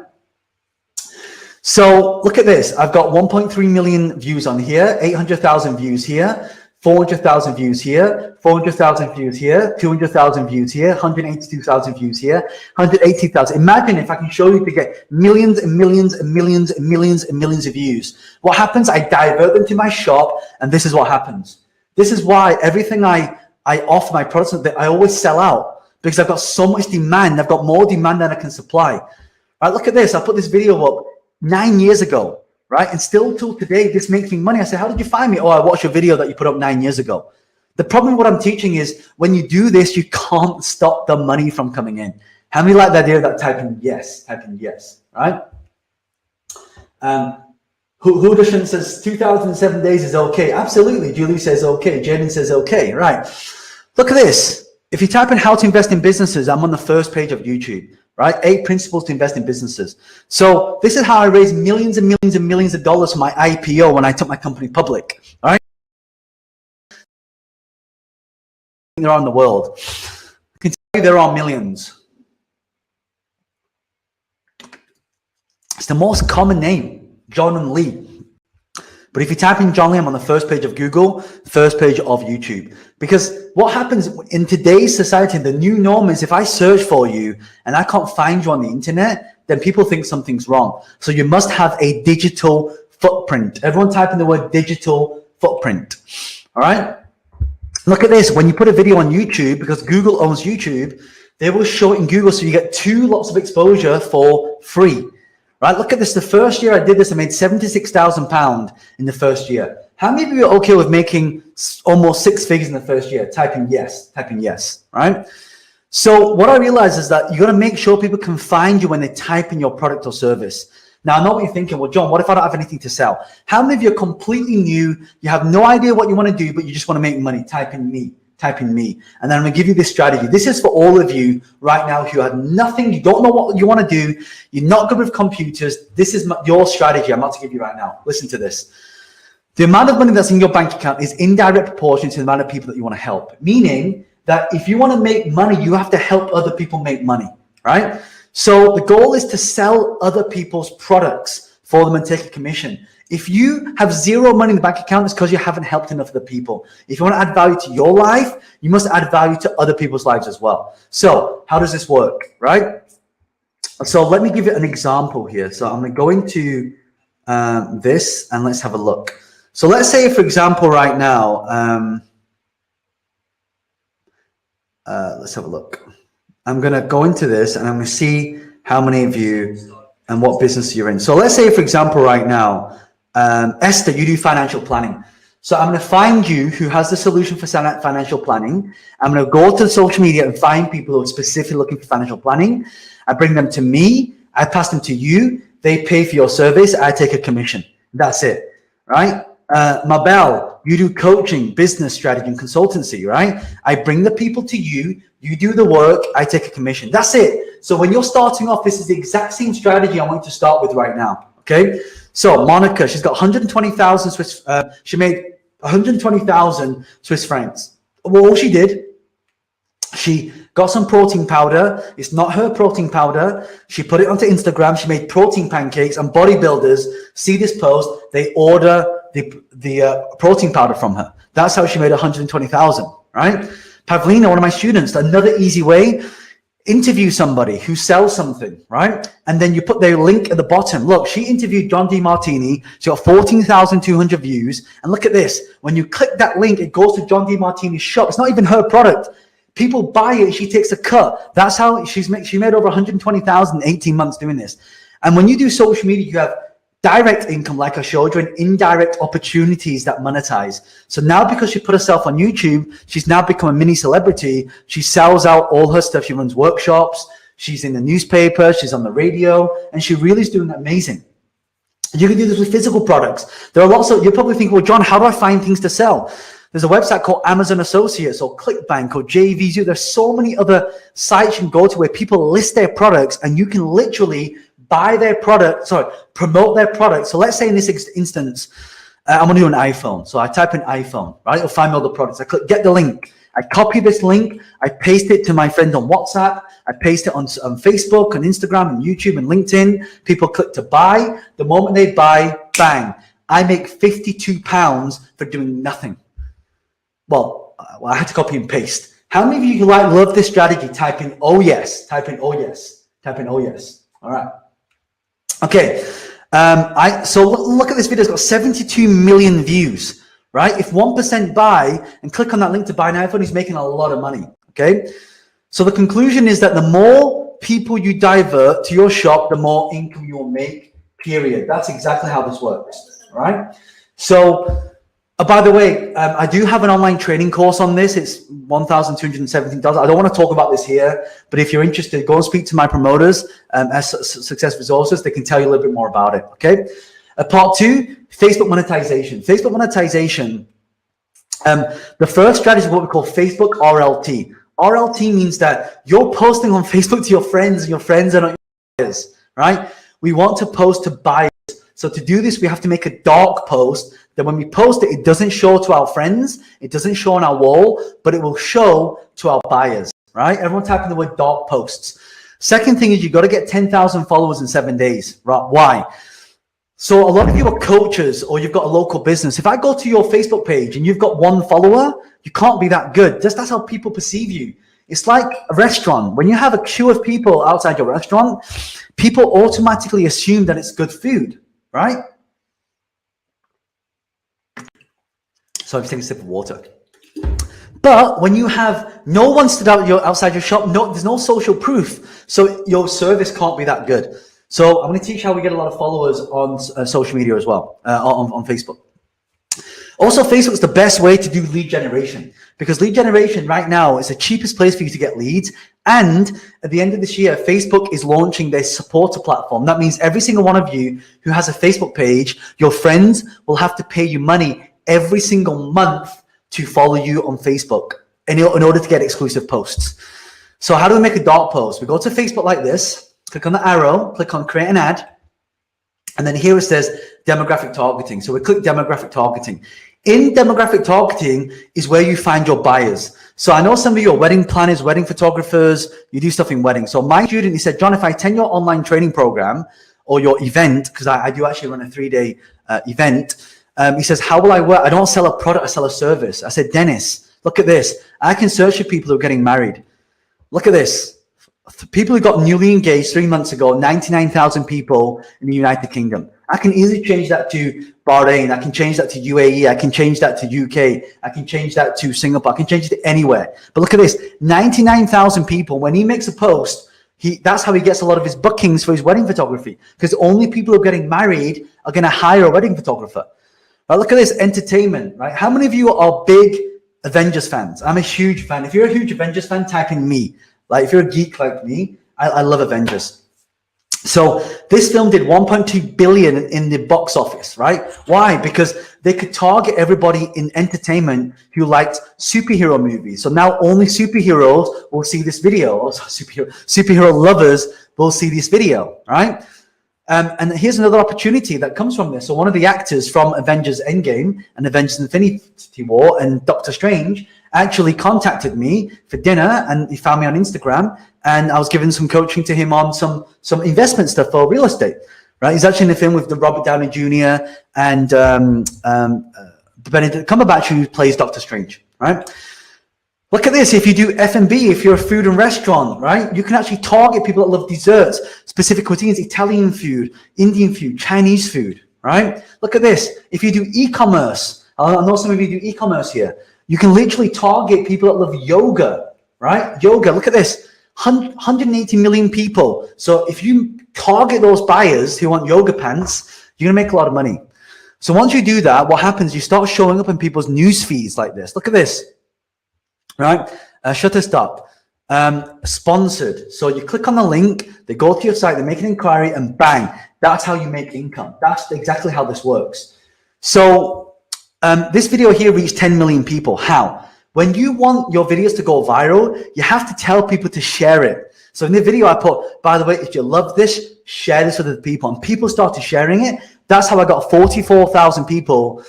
So look at this. I've got 1.3 million views on here, 800,000 views here, 400,000 views here, 400,000 views here, 200,000 views here, 182,000 views here, 180,000. Imagine if I can show you to get millions and millions and millions and millions and millions of views. What happens? I divert them to my shop, and this is what happens. This is why everything I offer my products, I always sell out, because I've got so much demand. I've got more demand than I can supply. Right? Look at this. I put this video up 9 years ago, right? And still till today, this makes me money. I say, how did you find me? Oh, I watched a video that you put up 9 years ago. The problem with what I'm teaching is when you do this, you can't stop the money from coming in. How many like the idea of that? Type in yes, right? Hudashan says 2007 days is okay. Absolutely. Julie says okay. Jaden says okay. Right. Look at this. If you type in how to invest in businesses, I'm on the first page of YouTube, right? 8 principles to invest in businesses. So this is how I raised millions and millions and millions of dollars for my IPO when I took my company public, all right? Around the world. I can tell you there are millions. It's the most common name, John and Lee. But if you type in John Lee, I'm on the first page of Google, first page of YouTube. Because what happens in today's society, the new norm is if I search for you and I can't find you on the internet, then people think something's wrong. So you must have a digital footprint. Everyone type in the word digital footprint. All right? Look at this. When you put a video on YouTube, because Google owns YouTube, they will show it in Google so you get 2 lots of exposure for free. Right, look at this. The first year I did this, I made £76,000 in the first year. How many of you are okay with making almost 6 figures in the first year? Type in yes, right? So what I realized is that you got to make sure people can find you when they type in your product or service. Now, I know what you're thinking. Well, John, what if I don't have anything to sell? How many of you are completely new? You have no idea what you want to do, but you just want to make money. Type in me. And then I'm going to give you this strategy. This is for all of you right now who have nothing. You don't know what you want to do. You're not good with computers. This is your strategy I'm about to give you right now. Listen to this. The amount of money that's in your bank account is in direct proportion to the amount of people that you want to help. Meaning that if you want to make money, you have to help other people make money, right? So the goal is to sell other people's products for them and take a commission. If you have 0 money in the bank account, it's because you haven't helped enough of the people. If you want to add value to your life, you must add value to other people's lives as well. So how does this work, right? So let me give you an example here. So I'm going to go into this and let's have a look. So let's say, for example, right now, let's have a look. I'm going to go into this and I'm going to see how many of you and what business you're in. So let's say, for example, right now, Esther, you do financial planning. So I'm going to find you who has the solution for financial planning. I'm going to go to social media and find people who are specifically looking for financial planning. I bring them to me. I pass them to you. They pay for your service. I take a commission. That's it, right? Mabel, you do coaching, business strategy, and consultancy, right? I bring the people to you. You do the work. I take a commission. That's it. So when you're starting off, this is the exact same strategy I want you to start with right now, okay? So Monica, she's got 120,000 she made 120,000 Swiss francs. Well, all she did, she got some protein powder. It's not her protein powder. She put it onto Instagram. She made protein pancakes, and bodybuilders see this post. They order the protein powder from her. That's how she made 120,000, right? Pavlina, one of my students, another easy way. interview somebody who sells something, right? And then you put their link at the bottom. Look, she interviewed John DeMartini. She got 14,200 views. And look at this. When you click that link, it goes to John DeMartini's shop. It's not even her product. People buy it. She takes a cut. That's how she made over 120,000 in 18 months doing this. And when you do social media, you have direct income, like I showed you, and indirect opportunities that monetize. So now, because she put herself on YouTube, she's now become a mini celebrity. She sells out all her stuff. She runs workshops. She's in the newspaper. She's on the radio, and she really is doing amazing. You can do this with physical products. There are lots of, you're probably thinking, well, John, how do I find things to sell? There's a website called Amazon Associates or ClickBank or JVZoo. There's so many other sites you can go to where people list their products, and you can literally buy their product, promote their product. So let's say in this instance, I'm going to do an iPhone. So I type in iPhone, right? It'll find me all the products. I click get the link. I copy this link. I paste it to my friend on WhatsApp. I paste it on Facebook, on Instagram, and YouTube, and LinkedIn. People click to buy. The moment they buy, bang. I make £52 for doing nothing. Well, I had to copy and paste. How many of you love this strategy? Type in, oh yes. Type in, oh yes. Type in, oh yes. All right. Okay, so look at this video. It's got 72 million views, right? If 1% buy and click on that link to buy an iPhone, he's making a lot of money, okay? So the conclusion is that the more people you divert to your shop, the more income you will make, period. That's exactly how this works, all right? So, by the way, I do have an online training course on this. It's $1,217. I don't want to talk about this here, but if you're interested, go and speak to my promoters at Success Resources. They can tell you a little bit more about it, okay? Part 2, Facebook monetization. Facebook monetization, the first strategy is what we call Facebook RLT. RLT means that you're posting on Facebook to your friends, and your friends are not your buyers, right? We want to post to buyers. So to do this, we have to make a dark post that when we post it, it doesn't show to our friends, it doesn't show on our wall, but it will show to our buyers, right? Everyone type in the word dark posts. Second thing is you got to get 10,000 followers in 7 days, right? Why? So a lot of you are coaches or you've got a local business. If I go to your Facebook page and you've got 1 follower, you can't be that good. That's how people perceive you. It's like a restaurant. When you have a queue of people outside your restaurant, people automatically assume that it's good food, right? So I'm just taking a sip of water. But when you have no one stood out outside your shop, there's no social proof. So your service can't be that good. So I'm going to teach how we get a lot of followers on social media as well, on Facebook. Also, Facebook's the best way to do lead generation, because lead generation right now is the cheapest place for you to get leads. And at the end of this year, Facebook is launching their supporter platform. That means every single one of you who has a Facebook page, your friends will have to pay you money every single month to follow you on Facebook in order to get exclusive posts. So how do we make a dark post? We go to Facebook like this, click on the arrow, click on create an ad, and then here it says demographic targeting. So we click demographic targeting. In demographic targeting is where you find your buyers. So I know some of you are wedding planners, wedding photographers, you do stuff in weddings. So my student, he said, John, if I attend your online training program or your event, because I do actually run a 3-day event, he says, how will I work? I don't sell a product, I sell a service. I said, Dennis, look at this. I can search for people who are getting married. Look at this. People who got newly engaged 3 months ago, 99,000 people in the United Kingdom. I can easily change that to Bahrain. I can change that to UAE. I can change that to UK. I can change that to Singapore. I can change it to anywhere. But look at this, 99,000 people. When he makes a post, that's how he gets a lot of his bookings for his wedding photography, because only people who are getting married are going to hire a wedding photographer. Right, look at this, entertainment, right? How many of you are big Avengers fans? I'm a huge fan. If you're a huge Avengers fan, type in me. Like if you're a geek like me, I love Avengers. So this film did 1.2 billion in the box office, right? Why? Because they could target everybody in entertainment who liked superhero movies. So now only superheroes will see this video. Or superhero lovers will see this video, right? And here's another opportunity that comes from this. So one of the actors from Avengers Endgame and Avengers Infinity War and Doctor Strange actually contacted me for dinner, and he found me on Instagram, and I was giving some coaching to him on some investment stuff for real estate, right? He's actually in the film with the Robert Downey Jr. and Benedict Cumberbatch, who plays Doctor Strange, right? Look at this. If you do F&B, if you're a food and restaurant, right, you can actually target people that love desserts, specific cuisines, Italian food, Indian food, Chinese food, right? Look at this. If you do e-commerce, I know some of you do e-commerce here. You can literally target people that love yoga, right? Yoga, look at this. 180 million people. So if you target those buyers who want yoga pants, you're going to make a lot of money. So once you do that, what happens, you start showing up in people's news feeds like this. Look at this. Right? Shutter stop. Sponsored. So you click on the link, they go to your site, they make an inquiry, and bang, that's how you make income. That's exactly how this works. So this video here reached 10 million people. How? When you want your videos to go viral, you have to tell people to share it. So in the video I put, by the way, if you love this, share this with other people. And people started sharing it. That's how I got 44,000 people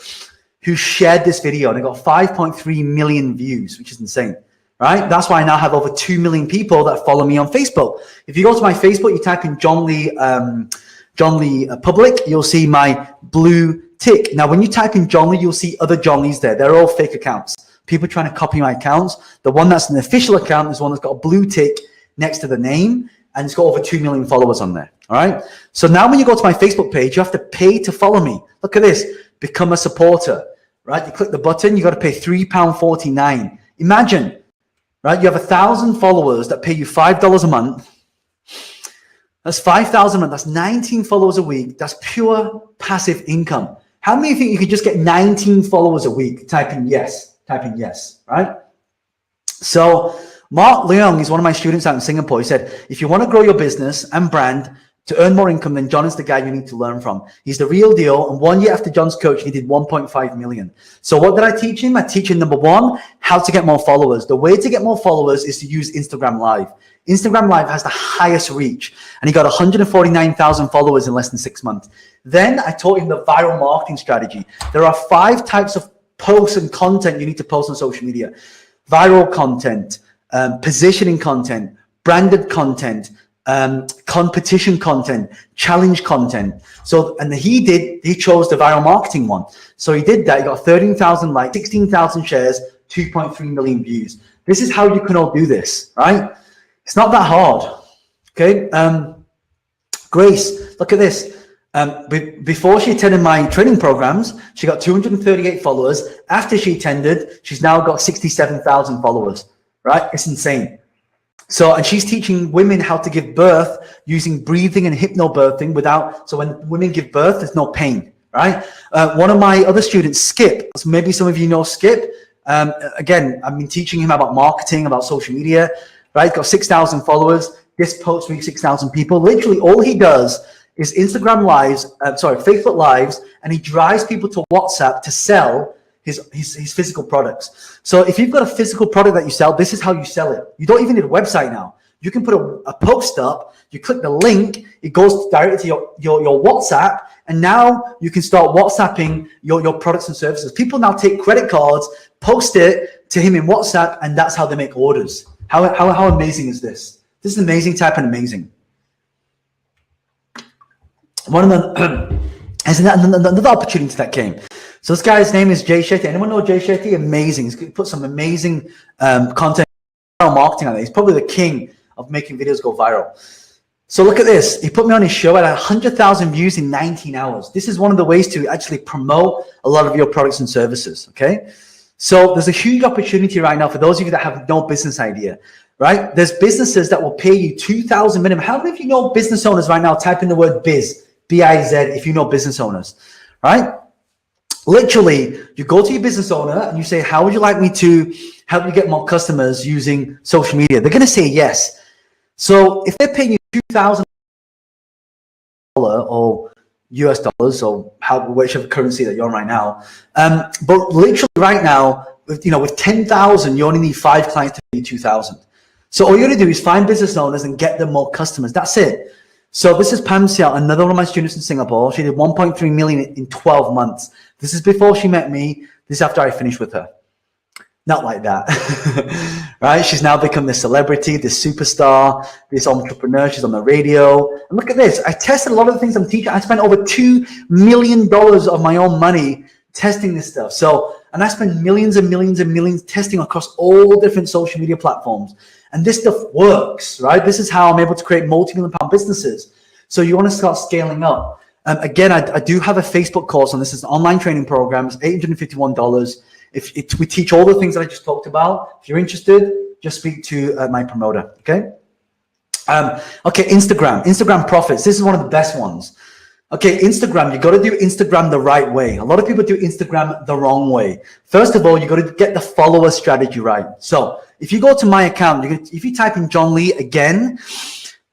who shared this video, and I got 5.3 million views, which is insane, right? That's why I now have over 2 million people that follow me on Facebook. If you go to my Facebook, you type in John Lee Public, you'll see my blue tick. Now, when you type in John Lee, you'll see other John Lees there. They're all fake accounts. People trying to copy my accounts. The one that's an official account is one that's got a blue tick next to the name, and it's got over 2 million followers on there, all right? So now when you go to my Facebook page, you have to pay to follow me. Look at this, become a supporter. Right, you click the button, you got to pay £3.49. Imagine, right, you have 1,000 followers that pay you $5 a month. That's 5,000 a month. That's 19 followers a week. That's pure passive income. How many of you think you could just get 19 followers a week? Type in yes, right? So Mark Leong is one of my students out in Singapore. He said, if you want to grow your business and brand, to earn more income, then John is the guy you need to learn from. He's the real deal. And 1 year after John's coaching, he did 1.5 million. So what did I teach him? I teach him, number one, how to get more followers. The way to get more followers is to use Instagram Live. Instagram Live has the highest reach, and he got 149,000 followers in less than 6 months. Then I taught him the viral marketing strategy. There are 5 types of posts and content you need to post on social media. Viral content, positioning content, branded content, competition content, challenge content. So, and he chose the viral marketing one. So he did that. He got 13,000 likes, 16,000 shares, 2.3 million views. This is how you can all do this, right? It's not that hard. Okay. Grace, look at this. Before she attended my training programs, she got 238 followers. After she attended, she's now got 67,000 followers, right? It's insane. So, and she's teaching women how to give birth using breathing and hypnobirthing so when women give birth, there's no pain, right? One of my other students, Skip, maybe some of you know Skip. Again, I've been teaching him about marketing, about social media, right? Got 6,000 followers. This post reached 6,000 people. Literally all he does is Instagram lives, Facebook lives, and he drives people to WhatsApp to sell his physical products. So if you've got a physical product that you sell, this is how you sell it. You don't even need a website now. You can put a post up, you click the link, it goes directly to your WhatsApp, and now you can start WhatsApping your products and services. People now take credit cards, post it to him in WhatsApp, and that's how they make orders. How amazing is this? This is amazing type and amazing. One of the another opportunity that came. So this guy's name is Jay Shetty. Anyone know Jay Shetty? Amazing. He's put some amazing content marketing on it. He's probably the king of making videos go viral. So look at this. He put me on his show at 100,000 views in 19 hours. This is one of the ways to actually promote a lot of your products and services. Okay. So there's a huge opportunity right now for those of you that have no business idea, right? There's businesses that will pay you 2,000 minimum. How many of you know business owners right now? Type in the word biz, B-I-Z, if you know business owners, right? Literally, you go to your business owner and you say, how would you like me to help you get more customers using social media? They're going to say yes. So if they're paying you $2,000 or US dollars or whichever currency that you're on right now, but literally right now, with 10,000, you only need 5 clients to pay you 2,000. So all you got to do is find business owners and get them more customers. That's it. So this is Pam Siao, another one of my students in Singapore. She did 1.3 million in 12 months. This is before she met me. This is after I finished with her. Not like that, right? She's now become this celebrity, this superstar, this entrepreneur. She's on the radio. And look at this. I tested a lot of the things I'm teaching. I spent over $2 million of my own money testing this stuff. So, and I spend millions and millions and millions testing across all different social media platforms. And this stuff works, right? This is how I'm able to create multi-million-pound businesses. So you want to start scaling up. Again, I do have a Facebook course on this. It's an online training program. It's $851. We teach all the things that I just talked about. If you're interested, just speak to my promoter, okay? Okay, Instagram profits. This is one of the best ones. Okay, Instagram, you got to do Instagram the right way. A lot of people do Instagram the wrong way. First of all, you got to get the follower strategy right. So if you go to my account, if you type in John Lee again,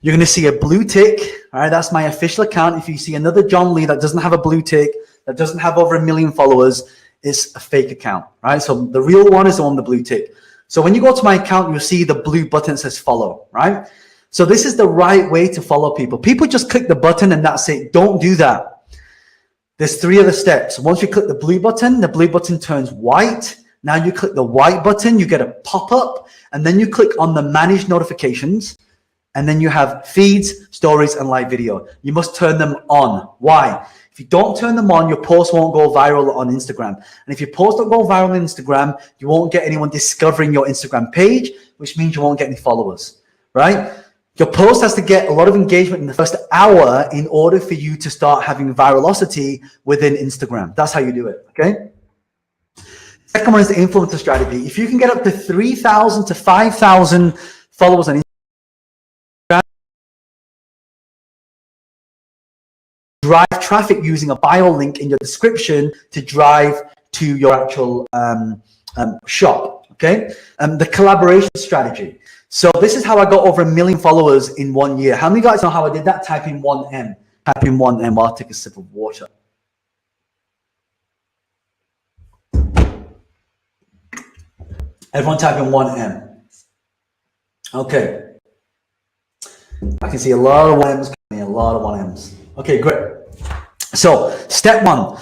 you're going to see a blue tick. All right, that's my official account. If you see another John Lee that doesn't have a blue tick, that doesn't have over 1 million followers, it's a fake account, right? So the real one is the one with the blue tick. So when you go to my account, you'll see the blue button that says follow, right? So this is the right way to follow people. People just click the button and that's it. Don't do that. There's 3 other steps. Once you click the blue button turns white. Now you click the white button, you get a pop-up, and then you click on the manage notifications, and then you have feeds, stories, and live video. You must turn them on. Why? If you don't turn them on, your post won't go viral on Instagram. And if your post don't go viral on Instagram, you won't get anyone discovering your Instagram page, which means you won't get any followers, right? Your post has to get a lot of engagement in the first hour in order for you to start having virality within Instagram. That's how you do it, okay? Second one is the influencer strategy. If you can get up to 3,000 to 5,000 followers on Instagram, drive traffic using a bio link in your description to drive to your actual shop, okay? The collaboration strategy. So this is how I got over 1 million followers in 1 year. How many guys know how I did that? Type in 1M. Type in 1M while I take a sip of water. Everyone type in 1M. Okay. I can see a lot of 1Ms coming, a lot of 1Ms. Okay, great. So step 1,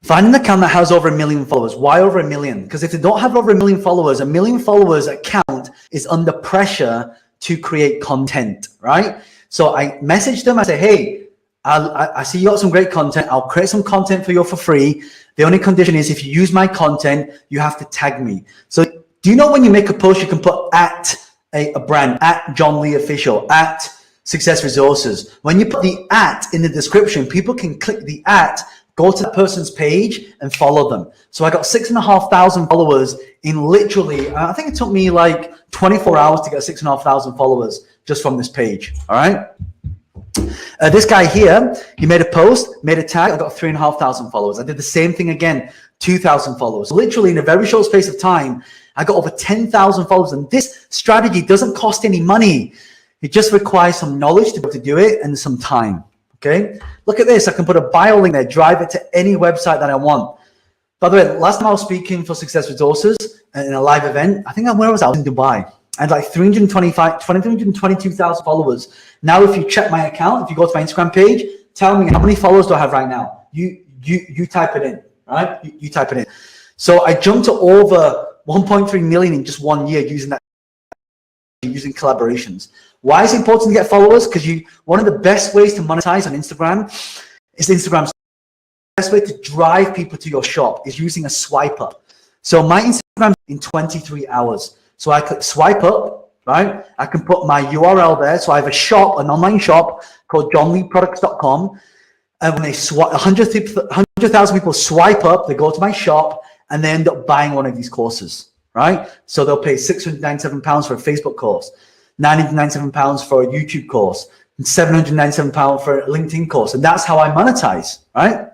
find an account that has over 1 million followers. Why over 1 million? Because if they don't have over 1 million followers, 1 million followers account is under pressure to create content, right? So I message them, I say, hey, I see you got some great content. I'll create some content for you for free. The only condition is if you use my content, you have to tag me. So do you know when you make a post, you can put at a brand, at John Lee Official, at Success Resources. When you put the at in the description, people can click the at, go to that person's page and follow them. So I got 6,500 followers in literally, I think it took me like 24 hours to get 6,500 followers just from this page. All right. This guy here, he made a post, made a tag. I got 3,500 followers. I did the same thing again, 2,000 followers. Literally in a very short space of time, I got over 10,000 followers. And this strategy doesn't cost any money. It just requires some knowledge to be able to do it and some time. Okay, look at this. I can put a bio link there, drive it to any website that I want. By the way, last time I was speaking for Success Resources in a live event, I think where was I? I was in Dubai. I had like 322,000 followers. Now, if you check my account, if you go to my Instagram page, tell me how many followers do I have right now? You type it in, right? You type it in. So I jumped to over 1.3 million in just 1 year using collaborations. Why is it important to get followers? Because one of the best ways to monetize on Instagram is Instagram. The best way to drive people to your shop is using a swipe up. So my Instagram in 23 hours. So I click swipe up, right? I can put my URL there. So I have a shop, an online shop called johnleeproducts.com. And when they 100,000 people swipe up, they go to my shop and they end up buying one of these courses, right? So they'll pay £697 for a Facebook course, £997 for a YouTube course, and £797 for a LinkedIn course. And that's how I monetize, right?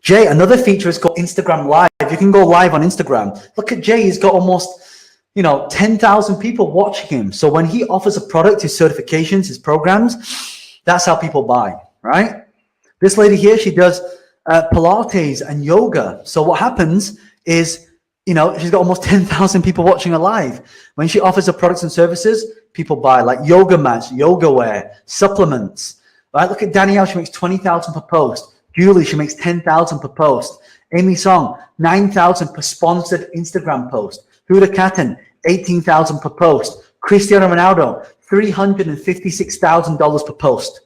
Jay, another feature is called Instagram Live. You can go live on Instagram. Look at Jay, he's got almost 10,000 people watching him. So when he offers a product, his certifications, his programs, that's how people buy, right? This lady here, she does Pilates and yoga. So what happens is, she's got almost 10,000 people watching her live. When she offers her products and services, people buy like yoga mats, yoga wear, supplements, right? Look at Danielle, she makes 20,000 per post. Julie, she makes 10,000 per post. Amy Song, 9,000 per sponsored Instagram post. Huda Katan, 18,000 per post. Cristiano Ronaldo, $356,000 per post.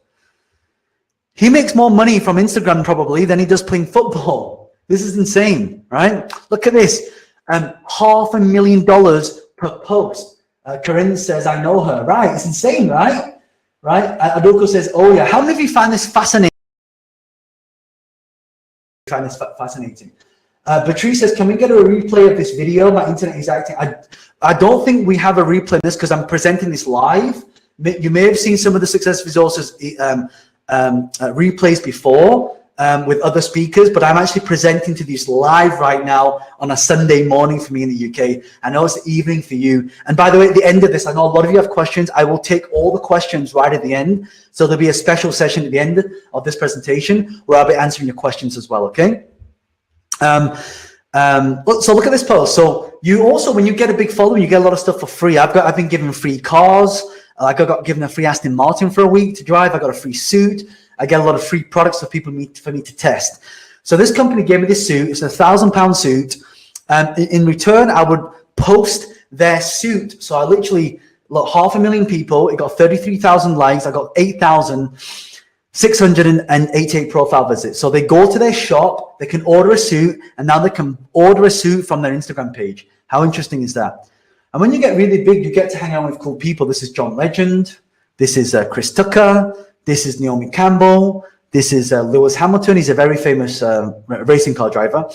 He makes more money from Instagram probably than he does playing football. This is insane, right? Look at this. $500,000 per post. Corinne says, I know her. Right, it's insane, right? Right? Adoko says, oh yeah. How many of you find this fascinating? Patrice says, can we get a replay of this video? My internet is acting. I don't think we have a replay of this because I'm presenting this live. You may have seen some of the Success Resources replays before with other speakers, but I'm actually presenting to these live right now on a Sunday morning for me in the UK. I know it's the evening for you. And by the way, at the end of this, I know a lot of you have questions. I will take all the questions right at the end. So there'll be a special session at the end of this presentation where I'll be answering your questions as well, okay? So look at this post. So you also, when you get a big following, you get a lot of stuff for free. I've been given free cars. I got given a free Aston Martin for a week to drive. I got a free suit. I get a lot of free products for people for me to test. So this company gave me this suit. It's a £1,000 suit. In return, I would post their suit. So I literally, look, 500,000 people. It got 33,000 likes. I got 8,688 profile visits. So they go to their shop, they can order a suit, and now they can order a suit from their Instagram page. How interesting is that? And when you get really big, you get to hang out with cool people. This is John Legend. This is Chris Tucker. This is Naomi Campbell. This is Lewis Hamilton. He's a very famous racing car driver.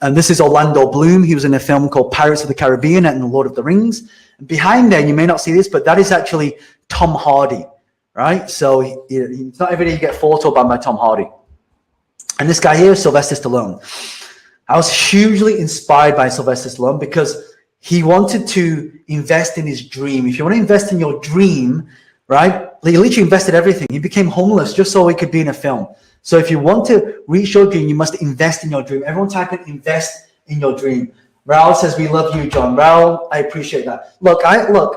And this is Orlando Bloom. He was in a film called Pirates of the Caribbean and The Lord of the Rings. And behind there, you may not see this, but that is actually Tom Hardy, right? So it's not every day you get photoed by Tom Hardy. And this guy here is Sylvester Stallone. I was hugely inspired by Sylvester Stallone because he wanted to invest in his dream. If you want to invest in your dream, right? He literally invested everything. He became homeless just so he could be in a film. So if you want to reach your dream, you must invest in your dream. Everyone type in invest in your dream. Raul says, we love you, John. Raul, I appreciate that. Look,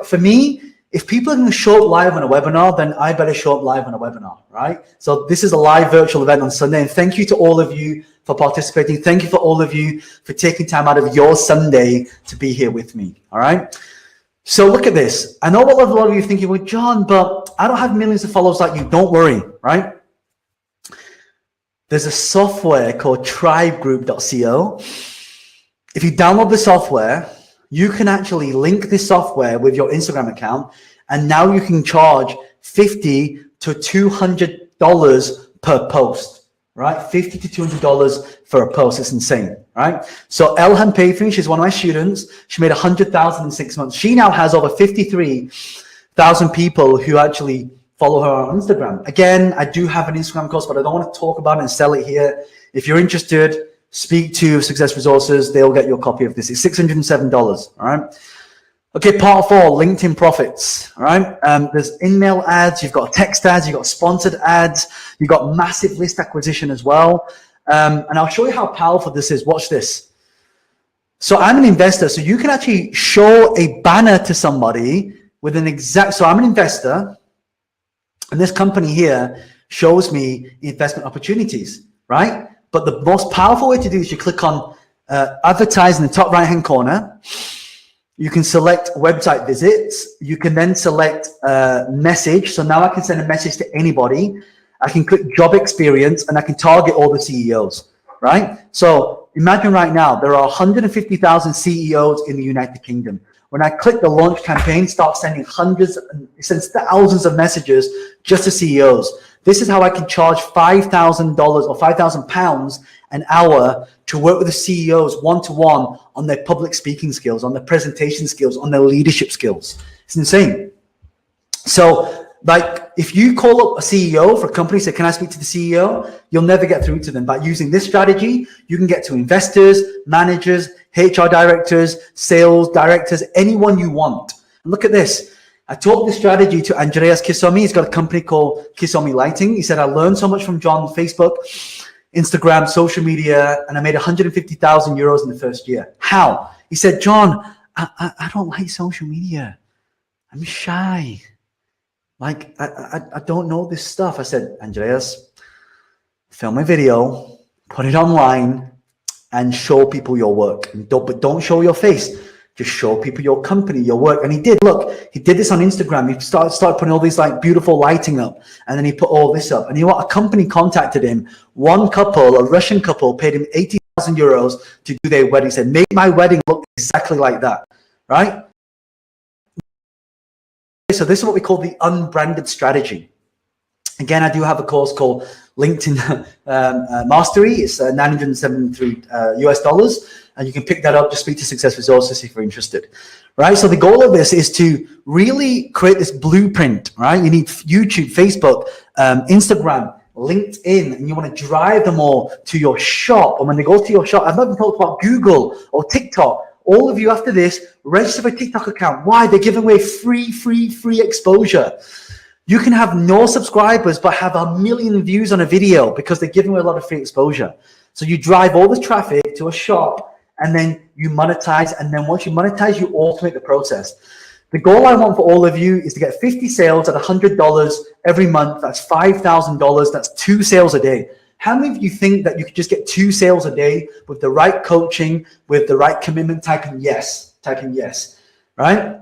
for me, if people are going to show up live on a webinar, then I better show up live on a webinar, right? So this is a live virtual event on Sunday. And thank you to all of you for participating. Thank you for all of you for taking time out of your Sunday to be here with me, all right? So look at this. I know what a lot of you are thinking, well, John, but I don't have millions of followers like you. Don't worry, right? There's a software called tribegroup.co. If you download the software, you can actually link this software with your Instagram account, and now you can charge $50 to $200 per post, right? $50 to $200 for a post. It's insane, right? So Elhan Payfin, she's one of my students. She made 100,000 in 6 months. She now has over 53,000 people who actually follow her on Instagram. Again, I do have an Instagram course, but I don't want to talk about it and sell it here. If you're interested, speak to Success Resources. They'll get you a copy of this. It's $607, all right? Okay, part 4, LinkedIn profits, all right? There's in-mail ads, you've got text ads, you've got sponsored ads, you've got massive list acquisition as well. And I'll show you how powerful this is. Watch this. So I'm an investor, so you can actually show a banner to somebody with an exact, so I'm an investor, and this company here shows me investment opportunities, right? But the most powerful way to do this, you click on advertise in the top right-hand corner. You can select website visits. You can then select message. So now I can send a message to anybody. I can click job experience, and I can target all the CEOs, right? So imagine right now, there are 150,000 CEOs in the United Kingdom. When I click the launch campaign, start sending it sends thousands of messages just to CEOs. This is how I can charge $5,000 or £5,000 an hour to work with the CEOs one-to-one on their public speaking skills, on their presentation skills, on their leadership skills. It's insane. So, like, if you call up a CEO for a company, say, can I speak to the CEO? You'll never get through to them. But using this strategy, you can get to investors, managers, HR directors, sales directors, anyone you want. And look at this. I taught this strategy to Andreas Kisomi. He's got a company called Kisomi Lighting. He said, I learned so much from John, Facebook, Instagram, social media, and I made 150,000 euros in the first year. How? He said, John, I don't like social media. I'm shy. Like, I don't know this stuff. I said, Andreas, film a video, put it online, and show people your work. But don't show your face. Just show people your company, your work. And he did. Look, he did this on Instagram. He started putting all these like beautiful lighting up, and then he put all this up. And you know what? A company contacted him. One couple, a Russian couple, paid him $80,000 €5,000 to do their wedding. Said, make my wedding look exactly like that, right? So this is what we call the unbranded strategy. Again, I do have a course called LinkedIn Mastery. It's $973 US, and you can pick that up. Just speak to Success Resources if you're interested, right? So the goal of this is to really create this blueprint, right? You need YouTube, Facebook, Instagram, LinkedIn, and you want to drive them all to your shop. And when they go to your shop, I've not even talked about Google or TikTok. All of you after this, register for a TikTok account. Why? They're giving away free exposure. You can have no subscribers, but have 1 million views on a video because they're giving away a lot of free exposure. So you drive all the traffic to a shop, and then you monetize. And then once you monetize, you automate the process. The goal I want for all of you is to get 50 sales at $100 every month. That's $5,000. That's 2 sales a day. How many of you think that you could just get 2 sales a day with the right coaching, with the right commitment? Typing yes, right?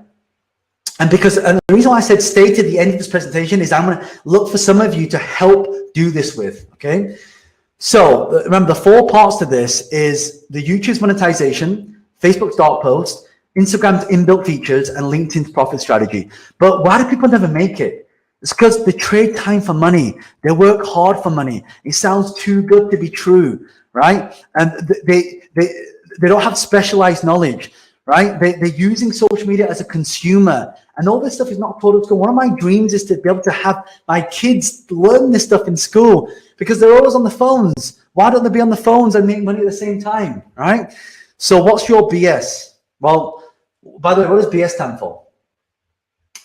And the reason why I said stay to the end of this presentation is I'm going to look for some of you to help do this with, okay? So remember, the 4 parts to this is the YouTube's monetization, Facebook's dark post, Instagram's inbuilt features, and LinkedIn's profit strategy. But why do people never make it? It's because they trade time for money. They work hard for money. It sounds too good to be true, right? And they don't have specialized knowledge, right? They're using social media as a consumer, and all this stuff is not taught at school. One of my dreams is to be able to have my kids learn this stuff in school because they're always on the phones. Why don't they be on the phones and make money at the same time, right? So what's your BS? Well, by the way, what does BS stand for?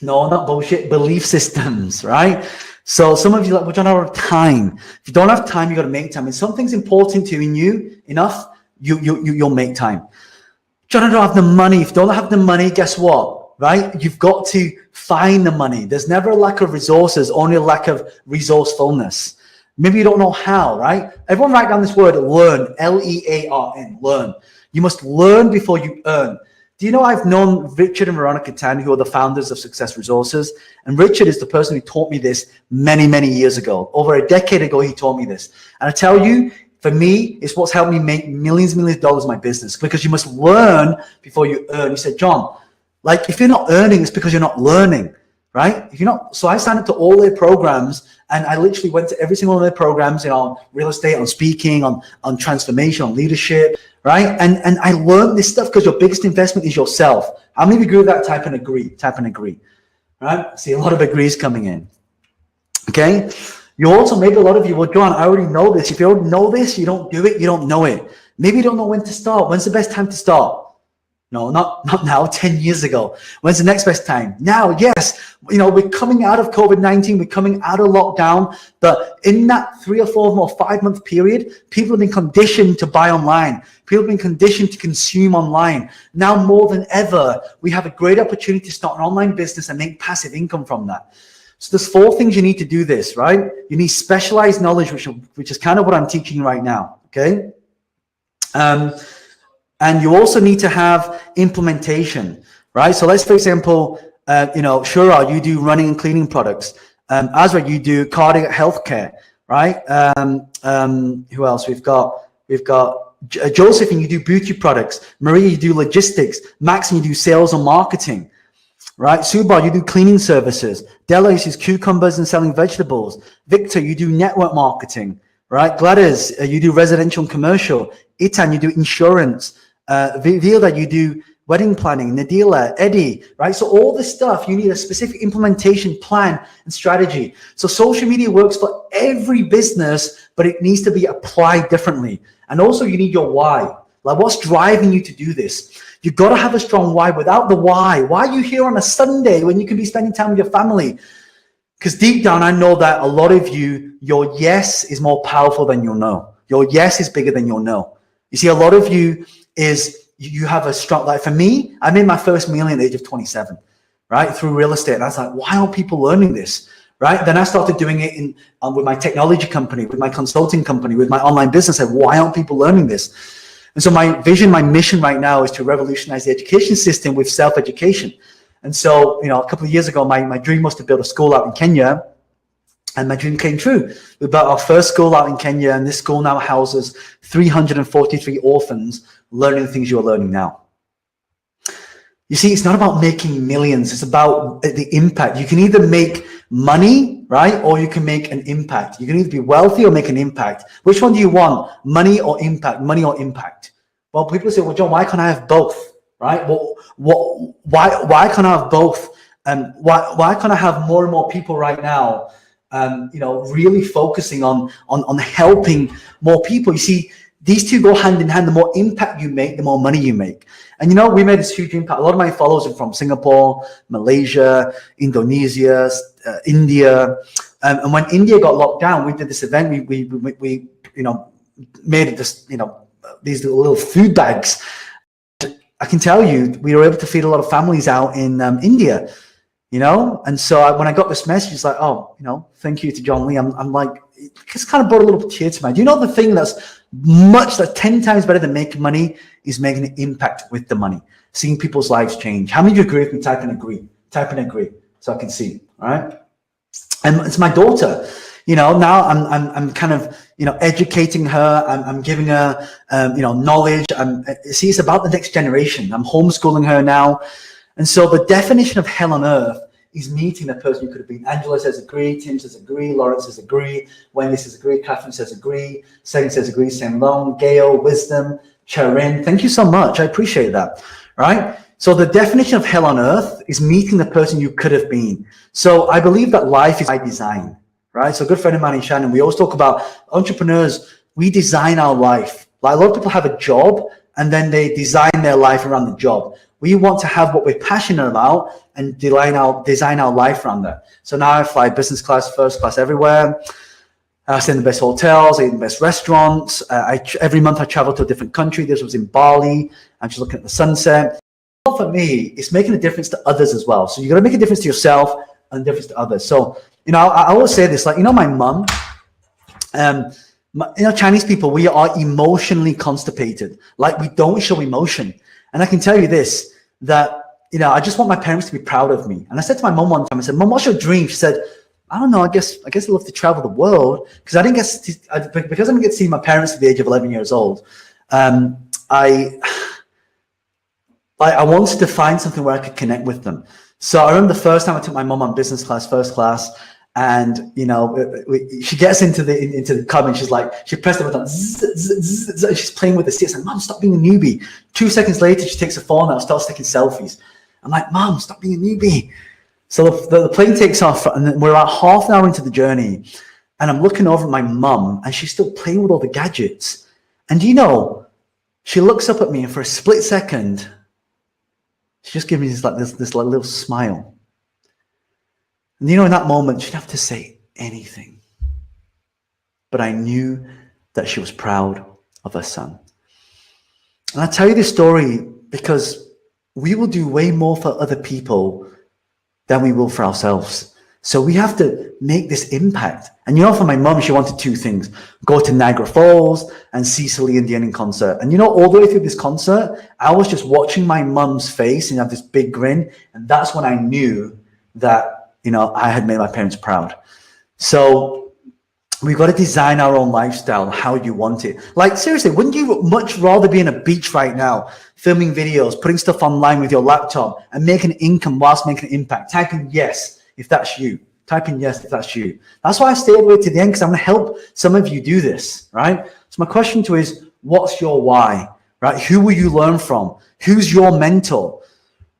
No, not bullshit, belief systems, right? So some of you are like, we don't have time. If you don't have time, you got to make time. If something's important to you enough, you'll make time. You don't have the money. If you don't have the money, guess what? Right? You've got to find the money. There's never a lack of resources, only a lack of resourcefulness. Maybe you don't know how, right? Everyone write down this word, learn, L-E-A-R-N, learn. You must learn before you earn. Do you know I've known Richard and Veronica Tan, who are the founders of Success Resources? And Richard is the person who taught me this many, many years ago. Over a decade ago, he taught me this. And I tell you, for me, it's what's helped me make millions of dollars in my business, because you must learn before you earn. You said, John, like if you're not earning, it's because you're not learning, right? If you're not, so I signed up to all their programs, and I literally went to every single one of their programs, you know, on real estate, on speaking, on transformation, on leadership, right? And I learned this stuff because your biggest investment is yourself. How many of you agree with that? Type and agree, right? See a lot of agrees coming in, okay? You also, maybe a lot of you, well, John, I already know this. If you don't know this, you don't do it, you don't know it. Maybe you don't know when to start. When's the best time to start? No, not now, 10 years ago. When's the next best time? Now, yes. You know, we're coming out of COVID-19, we're coming out of lockdown, but in that 3 or 4 or 5 month period, people have been conditioned to buy online. People have been conditioned to consume online. Now more than ever, we have a great opportunity to start an online business and make passive income from that. So there's 4 things you need to do this, right? You need specialized knowledge, which is kind of what I'm teaching right now, okay? And you also need to have implementation, right? So let's, for example, you know, Shura, you do running and cleaning products. Azra, you do cardiac healthcare, right? Who else? We've got Joseph, and you do beauty products. Maria, you do logistics. Max, and you do sales and marketing, right? Subar, you do cleaning services. Della uses cucumbers and selling vegetables. Victor, you do network marketing, right? Gladys, you do residential and commercial. Itan, you do insurance. Vilda, you do wedding planning. Nadila, Eddie, right? So all this stuff, you need a specific implementation plan and strategy. So social media works for every business, but it needs to be applied differently. And also you need your why. Like, what's driving you to do this? You've got to have a strong why. Without the why are you here on a Sunday when you can be spending time with your family? Because deep down, I know that a lot of you, your yes is more powerful than your no. Your yes is bigger than your no. You see, a lot of you you have a strong, like for me, I made my first million at the age of 27, right? Through real estate. And I was like, why aren't people learning this? Right? Then I started doing it with my technology company, with my consulting company, with my online business. I said, why aren't people learning this? And so my vision, my mission right now is to revolutionize the education system with self-education. And so, you know, a couple of years ago, my dream was to build a school out in Kenya. And my dream came true. We built our first school out in Kenya, and this school now houses 343 orphans learning the things you're learning now. You see, it's not about making millions. It's about the impact. You can either make money, right? Or you can make an impact. You can either be wealthy or make an impact. Which one do you want? Money or impact? Money or impact? Well, people say, well, John, why can't I have both? Right? Why can't I have both? Why can't I have more and more people right now, really focusing on helping more people? You see, these two go hand in hand. The more impact you make, the more money you make. And we made this huge impact. A lot of my followers are from Singapore, Malaysia, Indonesia, India. And when India got locked down, we did this event. We made this, these little food bags. I can tell you, we were able to feed a lot of families out in India. And so when I got this message, it's like, thank you to John Lee. I'm like, it just kind of brought a little tear to my eye. Do you know the thing that's 10 times better than making money is making an impact with the money, seeing people's lives change? How many of you agree with me? Type in agree. Type in agree so I can see. All right. And it's my daughter. Now I'm kind of, educating her. I'm giving her, knowledge. See, it's about the next generation. I'm homeschooling her now. And so the definition of hell on earth is meeting the person you could have been. Angela says agree, Tim says agree, Lawrence says agree, Wendy says agree, Catherine says agree, Seng says agree, Sam Long, Gail, Wisdom, Charin. Thank you so much. I appreciate that. Right? So the definition of hell on earth is meeting the person you could have been. So I believe that life is by design. Right? So a good friend of mine in Shannon, we always talk about entrepreneurs, we design our life. Like a lot of people have a job and then they design their life around the job. We want to have what we're passionate about and design our life around that. So now I fly business class, first class everywhere. I stay in the best hotels, I eat in the best restaurants. Every month I travel to a different country. This was in Bali. I'm just looking at the sunset. For me, it's making a difference to others as well. So you got to make a difference to yourself and a difference to others. So, I always say this, like, my mom, Chinese people, we are emotionally constipated. Like, we don't show emotion. And I can tell you this, that, I just want my parents to be proud of me. And I said to my mom one time, I said, Mom, what's your dream? She said, I don't know, I guess I'd love to travel the world. Because I didn't get to see my parents at the age of 11 years old. I wanted to find something where I could connect with them. So I remember the first time I took my mom on business class, first class, and she gets into the cabin. She's like, she pressed the button, she's playing with the seats. I'm like, Mom, stop being a newbie. 2 seconds later, she takes a phone out, starts taking selfies. I'm like, Mom, stop being a newbie. So the plane takes off, and then we're about half an hour into the journey, and I'm looking over at my mum, and she's still playing with all the gadgets. And she looks up at me, and for a split second, she just gives me this little smile. And in that moment, she didn't have to say anything. But I knew that she was proud of her son. And I tell you this story because we will do way more for other people than we will for ourselves. So we have to make this impact. And for my mom, she wanted two things: go to Niagara Falls and see Celine Dion in concert. And all the way through this concert, I was just watching my mom's face and have this big grin. And that's when I knew that, I had made my parents proud. So we've got to design our own lifestyle, how you want it. Like, seriously, wouldn't you much rather be on a beach right now, filming videos, putting stuff online with your laptop and making income whilst making an impact? Type in yes if that's you. Type in yes if that's you. That's why I stayed away to the end, because I'm going to help some of you do this, right? So my question to you is, what's your why, right? Who will you learn from? Who's your mentor?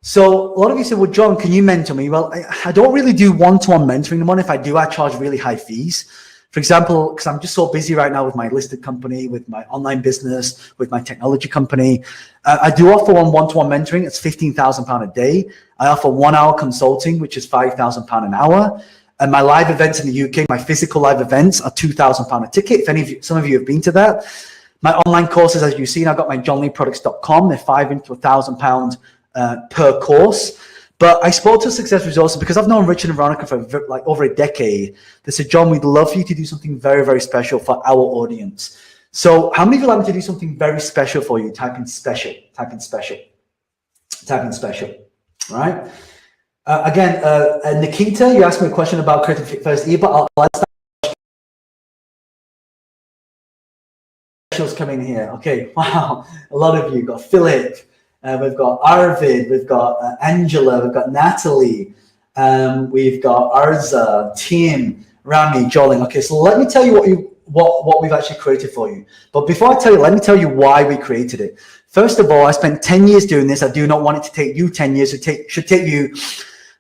So a lot of you say, well, John, can you mentor me? Well, I don't really do one-to-one mentoring anymore. If I do, I charge really high fees. For example, because I'm just so busy right now with my listed company, with my online business, with my technology company. I do offer one-to-one mentoring. It's £15,000 a day. I offer 1 hour consulting, which is £5,000 an hour. And my live events in the UK, my physical live events are £2,000 a ticket. If some of you have been to that. My online courses, as you've seen, I've got my johnleeproducts.com. They're £500 to £1,000 per course. But I spoke to Success Resources because I've known Richard and Veronica for like over a decade. They said, John, we'd love for you to do something very, very special for our audience. So how many of you like me to do something very special for you? Type in special, type in special, type in special, all right? Again, Nikita, you asked me a question about creating first ebook. I'll coming here. Okay, wow, a lot of you. We've got Philip, we've got Arvid, we've got Angela, we've got Natalie, we've got Arza, Tim, Rami, Joling. Okay, so let me tell you what we've actually created for you. But before I tell you, let me tell you why we created it. First of all, I spent 10 years doing this. I do not want it to take you 10 years. It should take you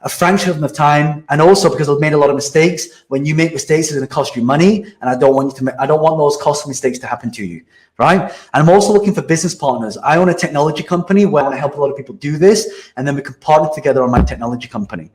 a fraction of time, and also because I've made a lot of mistakes. When you make mistakes, it's going to cost you money, and I don't want those costly mistakes to happen to you, right? And I'm also looking for business partners. I own a technology company where I want to help a lot of people do this, and then we can partner together on my technology company.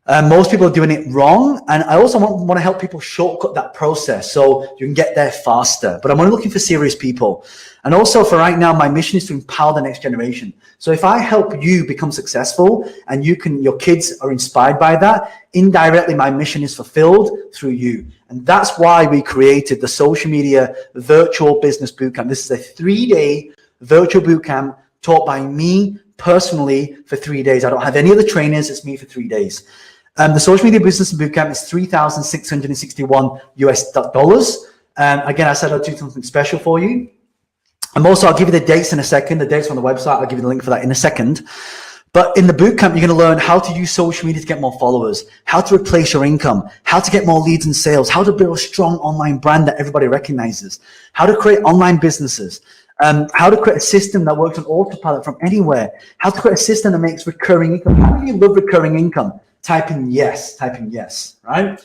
Most people are doing it wrong, and I also want to help people shortcut that process so you can get there faster. But I'm only looking for serious people. And also for right now, my mission is to empower the next generation. So if I help you become successful and your kids are inspired by that, indirectly my mission is fulfilled through you. And that's why we created the Social Media Virtual Business Bootcamp. This is a 3-day virtual bootcamp taught by me personally for 3 days. I don't have any other trainers. It's me for 3 days. The Social Media Business Bootcamp is $3,661 US dollars. Again, I said I'll do something special for you. I'll give you the dates in a second. The dates are on the website. I'll give you the link for that in a second. But in the bootcamp, you're going to learn how to use social media to get more followers, how to replace your income, how to get more leads and sales, how to build a strong online brand that everybody recognizes, how to create online businesses, how to create a system that works on autopilot from anywhere, how to create a system that makes recurring income. How many of you love recurring income? Type in yes, right?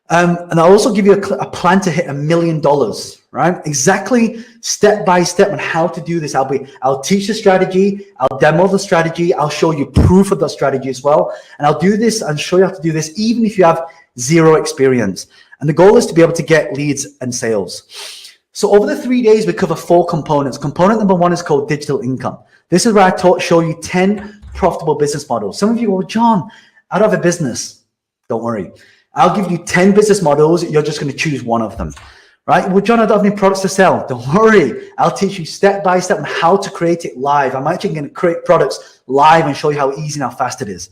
And I'll also give you a plan to hit $1 million, right? Exactly step by step on how to do this. I'll teach the strategy, I'll demo the strategy, I'll show you proof of the strategy as well. And I'll do this and show you how to do this even if you have zero experience. And the goal is to be able to get leads and sales. So over the 3 days, we cover 4 components. Component number 1 is called digital income. This is where I show you 10 profitable business models. Some of you go, John, I don't have a business. Don't worry. I'll give you 10 business models. You're just going to choose one of them, right? Well, John, I don't have any products to sell. Don't worry. I'll teach you step by step on how to create it live. I'm actually going to create products live and show you how easy and how fast it is.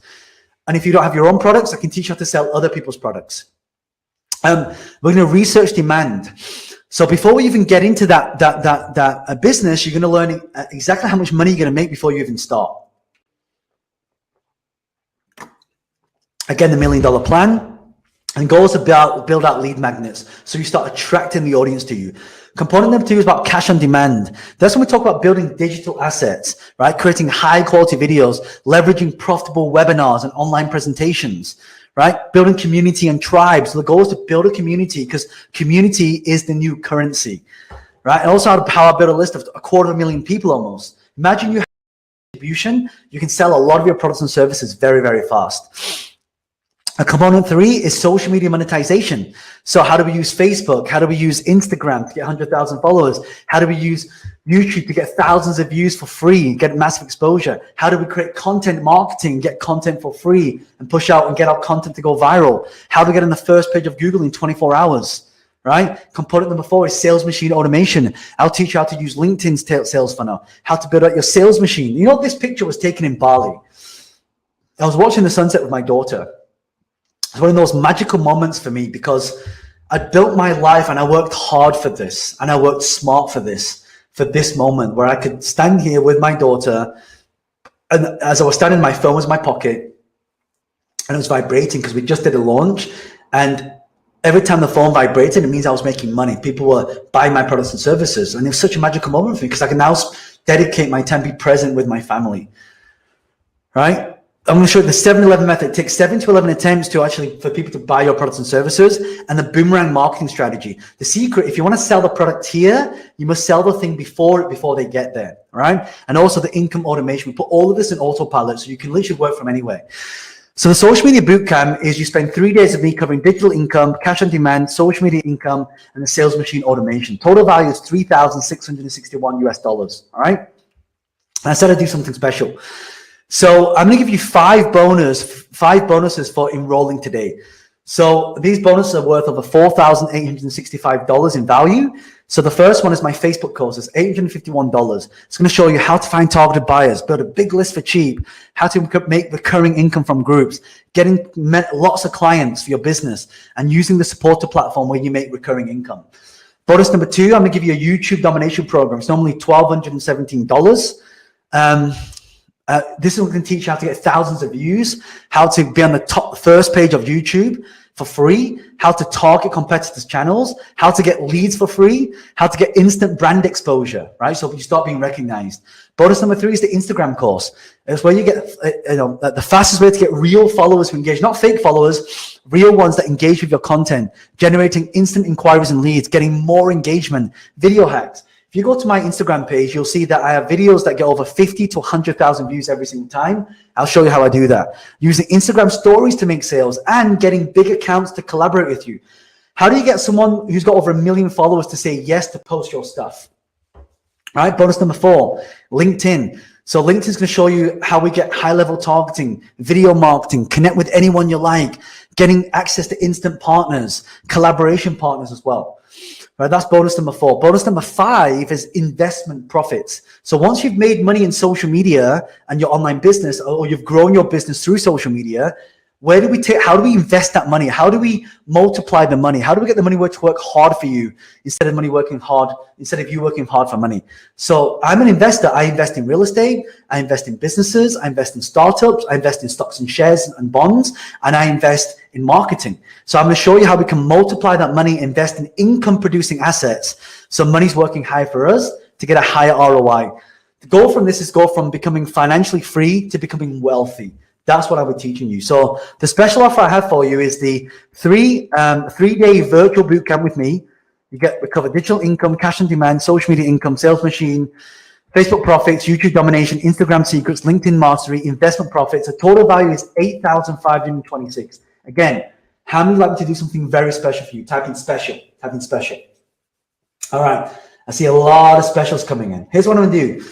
And if you don't have your own products, I can teach you how to sell other people's products. We're going to research demand. So before we even get into that business, you're going to learn exactly how much money you're going to make before you even start. Again, the $1 million plan. And goals to build out lead magnets so you start attracting the audience to you. Component number 2 is about cash on demand. That's when we talk about building digital assets, right? Creating high quality videos, leveraging profitable webinars and online presentations, right? Building community and tribes. So the goal is to build a community because community is the new currency, right? And also how I build a list of 250,000 people almost. Imagine you have distribution. You can sell a lot of your products and services very, very fast. Component 3 is social media monetization. So how do we use Facebook? How do we use Instagram to get 100,000 followers? How do we use YouTube to get thousands of views for free, get massive exposure? How do we create content marketing, get content for free and push out and get our content to go viral? How do we get on the first page of Google in 24 hours, right? Component number 4 is sales machine automation. I'll teach you how to use LinkedIn's sales funnel, how to build out your sales machine. You know, this picture was taken in Bali. I was watching the sunset with my daughter. It's one of those magical moments for me because I built my life and I worked hard for this and I worked smart for this moment where I could stand here with my daughter, and as I was standing, my phone was in my pocket and it was vibrating because we just did a launch, and every time the phone vibrated, it means I was making money. People were buying my products and services, and it was such a magical moment for me because I can now dedicate my time, be present with my family, right? I'm going to show you the 7-11 method. It takes 7 to 11 attempts for people to buy your products and services, and the boomerang marketing strategy. The secret, if you want to sell the product here, you must sell the thing before they get there, right? And also the income automation. We put all of this in autopilot so you can literally work from anywhere. So the social media bootcamp is you spend 3 days of me covering digital income, cash on demand, social media income, and the sales machine automation. Total value is $3,661 US dollars, all right? And I said I'd do something special. So I'm going to give you 5 bonuses for enrolling today. So these bonuses are worth over $4,865 in value. So the first one is my Facebook course. It's $851. It's going to show you how to find targeted buyers, build a big list for cheap, how to make recurring income from groups, getting lots of clients for your business, and using the supporter platform where you make recurring income. Bonus number 2, I'm going to give you a YouTube domination program. It's normally $1,217. This is going to teach you how to get thousands of views, how to be on the top first page of YouTube for free, how to target competitors' channels, how to get leads for free, how to get instant brand exposure, right? So you start being recognized. Bonus number 3 is the Instagram course. It's where you get the fastest way to get real followers who engage, not fake followers, real ones that engage with your content, generating instant inquiries and leads, getting more engagement, video hacks. If you go to my Instagram page, you'll see that I have videos that get over 50 to 100,000 views every single time. I'll show you how I do that. Using Instagram stories to make sales and getting big accounts to collaborate with you. How do you get someone who's got over 1 million followers to say yes to post your stuff? All right, bonus number 4, LinkedIn. So LinkedIn is going to show you how we get high-level targeting, video marketing, connect with anyone you like, getting access to instant partners, collaboration partners as well. Right, that's bonus number 4. Bonus number 5 is investment profits. So once you've made money in social media and your online business, or you've grown your business through social media, how do we invest that money? How do we multiply the money? How do we get the money to work hard for you instead of you working hard for money? So I'm an investor. I invest in real estate. I invest in businesses. I invest in startups. I invest in stocks and shares and bonds. And I invest in marketing. So I'm going to show you how we can multiply that money, invest in income producing assets. So money's working high for us to get a higher ROI. The goal from this is go from becoming financially free to becoming wealthy. That's what I was teaching you. So the special offer I have for you is the three-day virtual bootcamp with me. You recover digital income, cash on demand, social media income, sales machine, Facebook profits, YouTube domination, Instagram secrets, LinkedIn mastery, investment profits. The total value is $8,526. Again, how many like to do something very special for you? Type in special. Type in special. All right. I see a lot of specials coming in. Here's what I'm going to do.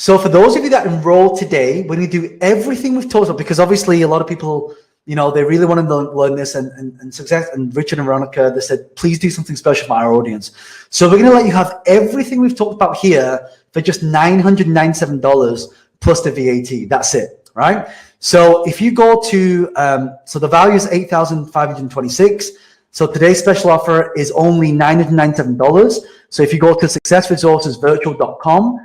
So for those of you that enrolled today, we're going to do everything we've talked about, because obviously a lot of people, they really wanted to learn this, and Success and Richard and Veronica, they said, please do something special for our audience. So we're going to let you have everything we've talked about here for just $997 plus the VAT. That's it, right? So if you go to, so the value is $8,526. So today's special offer is only $997. So if you go to successresourcesvirtual.com,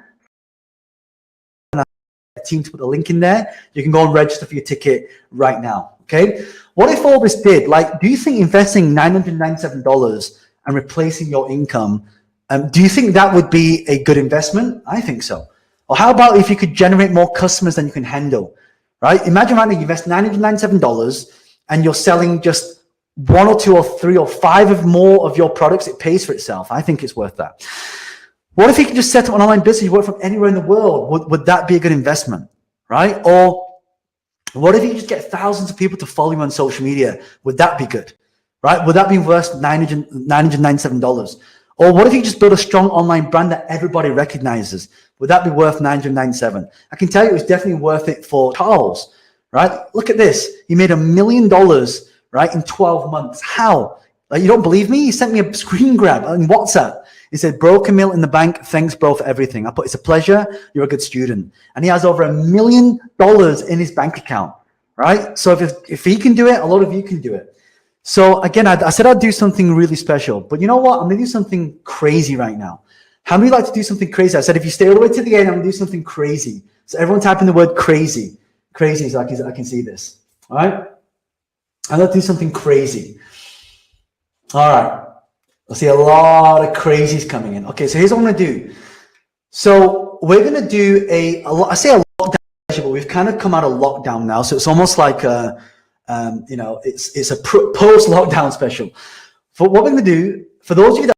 team to put the link in there, you can go and register for your ticket right now. Okay, what if all this did, do you think investing $997 and replacing your income, do you think that would be a good investment? I think so. Or how about if you could generate more customers than you can handle, right? Imagine right now you invest $997 and you're selling just 1 or 2 or 3 or 5 of more of your products. It pays for itself. I think it's worth that. What if you can just set up an online business, you work from anywhere in the world? Would that be a good investment, right? Or what if you just get thousands of people to follow you on social media? Would that be good, right? Would that be worth $997? Or what if you just build a strong online brand that everybody recognizes? Would that be worth $997? I can tell you it was definitely worth it for Charles, right? Look at this. He made $1 million, right, in 12 months. How? You don't believe me? He sent me a screen grab on WhatsApp. He said, bro, Camille in the bank. Thanks, bro, for everything. I put, it's a pleasure. You're a good student. And he has over $1 million in his bank account, right? So if he can do it, a lot of you can do it. So again, I said I'd do something really special. But you know what? I'm going to do something crazy right now. How many like to do something crazy? I said, if you stay all the way to the end, I'm going to do something crazy. So everyone type in the word crazy. Crazy so I can see this. All right? I'm going to do something crazy. All right. I see a lot of crazies coming in. Okay, so here's what I'm going to do. So we're going to do I say a lockdown, but we've kind of come out of lockdown now. So it's almost like it's a post-lockdown special. For what we're going to do, for those of you that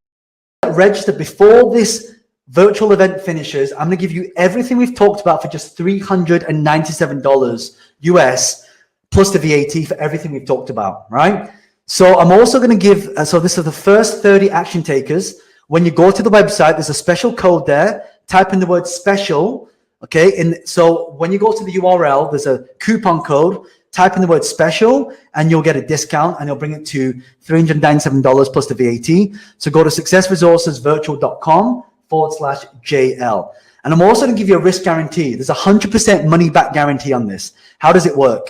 register before this virtual event finishes, I'm going to give you everything we've talked about for just $397 US plus the VAT for everything we've talked about, right? So I'm also going to give, so this is the first 30 action takers. When you go to the website, there's a special code there. Type in the word special, okay? And so when you go to the URL, there's a coupon code. Type in the word special and you'll get a discount and it'll bring it to $397 plus the VAT. So go to successresourcesvirtual.com/JL. And I'm also going to give you a risk guarantee. There's a 100% money back guarantee on this. How does it work?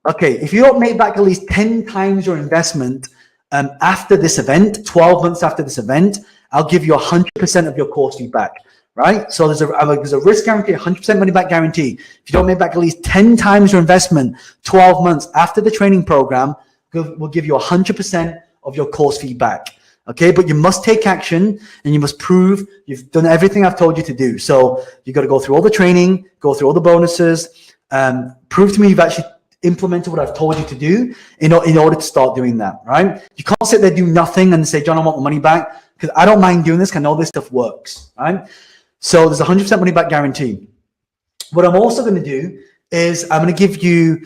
Okay, if you don't make back at least 10 times your investment after this event, 12 months after this event, I'll give you 100% of your course fee back, right? So there's a risk guarantee, 100% money back guarantee. If you don't make back at least 10 times your investment, 12 months after the training program, we'll give you 100% of your course fee back. Okay, but you must take action and you must prove you've done everything I've told you to do. So you got to go through all the training, go through all the bonuses, prove to me you've actually implemented what I've told you to do in order to start doing that, right? You can't sit there, do nothing and say, John, I want my money back, because I don't mind doing this, because I know this stuff works, right? So there's a 100% money back guarantee. What I'm also going to do is I'm going to give you,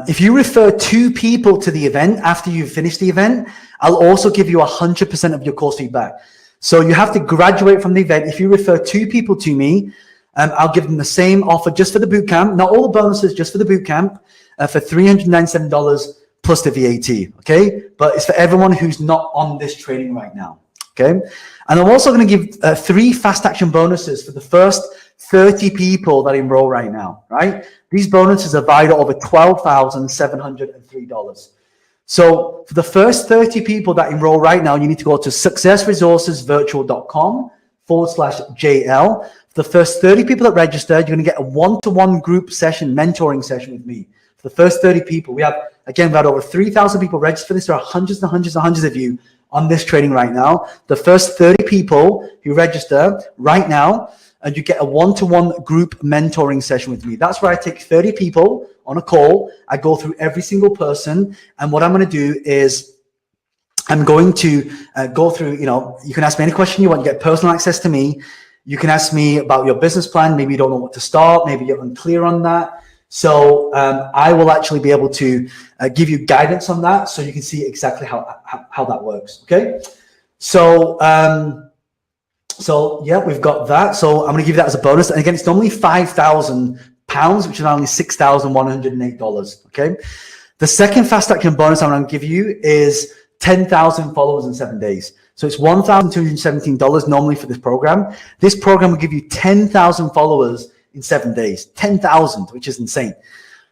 if you refer 2 people to the event after you've finished the event, I'll also give you 100% of your course fee back. So you have to graduate from the event. If you refer 2 people to me, I'll give them the same offer just for the boot camp. Not all the bonuses, just for the boot camp, for $397 plus the VAT. Okay, but it's for everyone who's not on this training right now. Okay, and I'm also going to give 3 fast action bonuses for the first 30 people that enroll right now. Right, these bonuses are valued at over $12,703. So for the first 30 people that enroll right now, you need to go to successresourcesvirtual.com/JL. For the first 30 people that registered, you're going to get a one-to-one group session, mentoring session with me. For the first 30 people, we had over 3,000 people registered for this. There are hundreds and hundreds and hundreds of you on this training right now. The first 30 people who register right now, and you get a one-to-one group mentoring session with me. That's where I take 30 people on a call. I go through every single person. And what I'm going to do is I'm going to go through, you can ask me any question you want. You get personal access to me. You can ask me about your business plan. Maybe you don't know what to start. Maybe you're unclear on that. So I will actually be able to give you guidance on that, so you can see exactly how that works. Okay. So yeah, we've got that. So I'm going to give you that as a bonus. And again, it's normally £5,000, which is only $6,108. Okay. The second fast action bonus I'm going to give you is 10,000 followers in 7 days. So it's $1,217 normally for this program. This program will give you 10,000 followers in 7 days. 10,000, which is insane.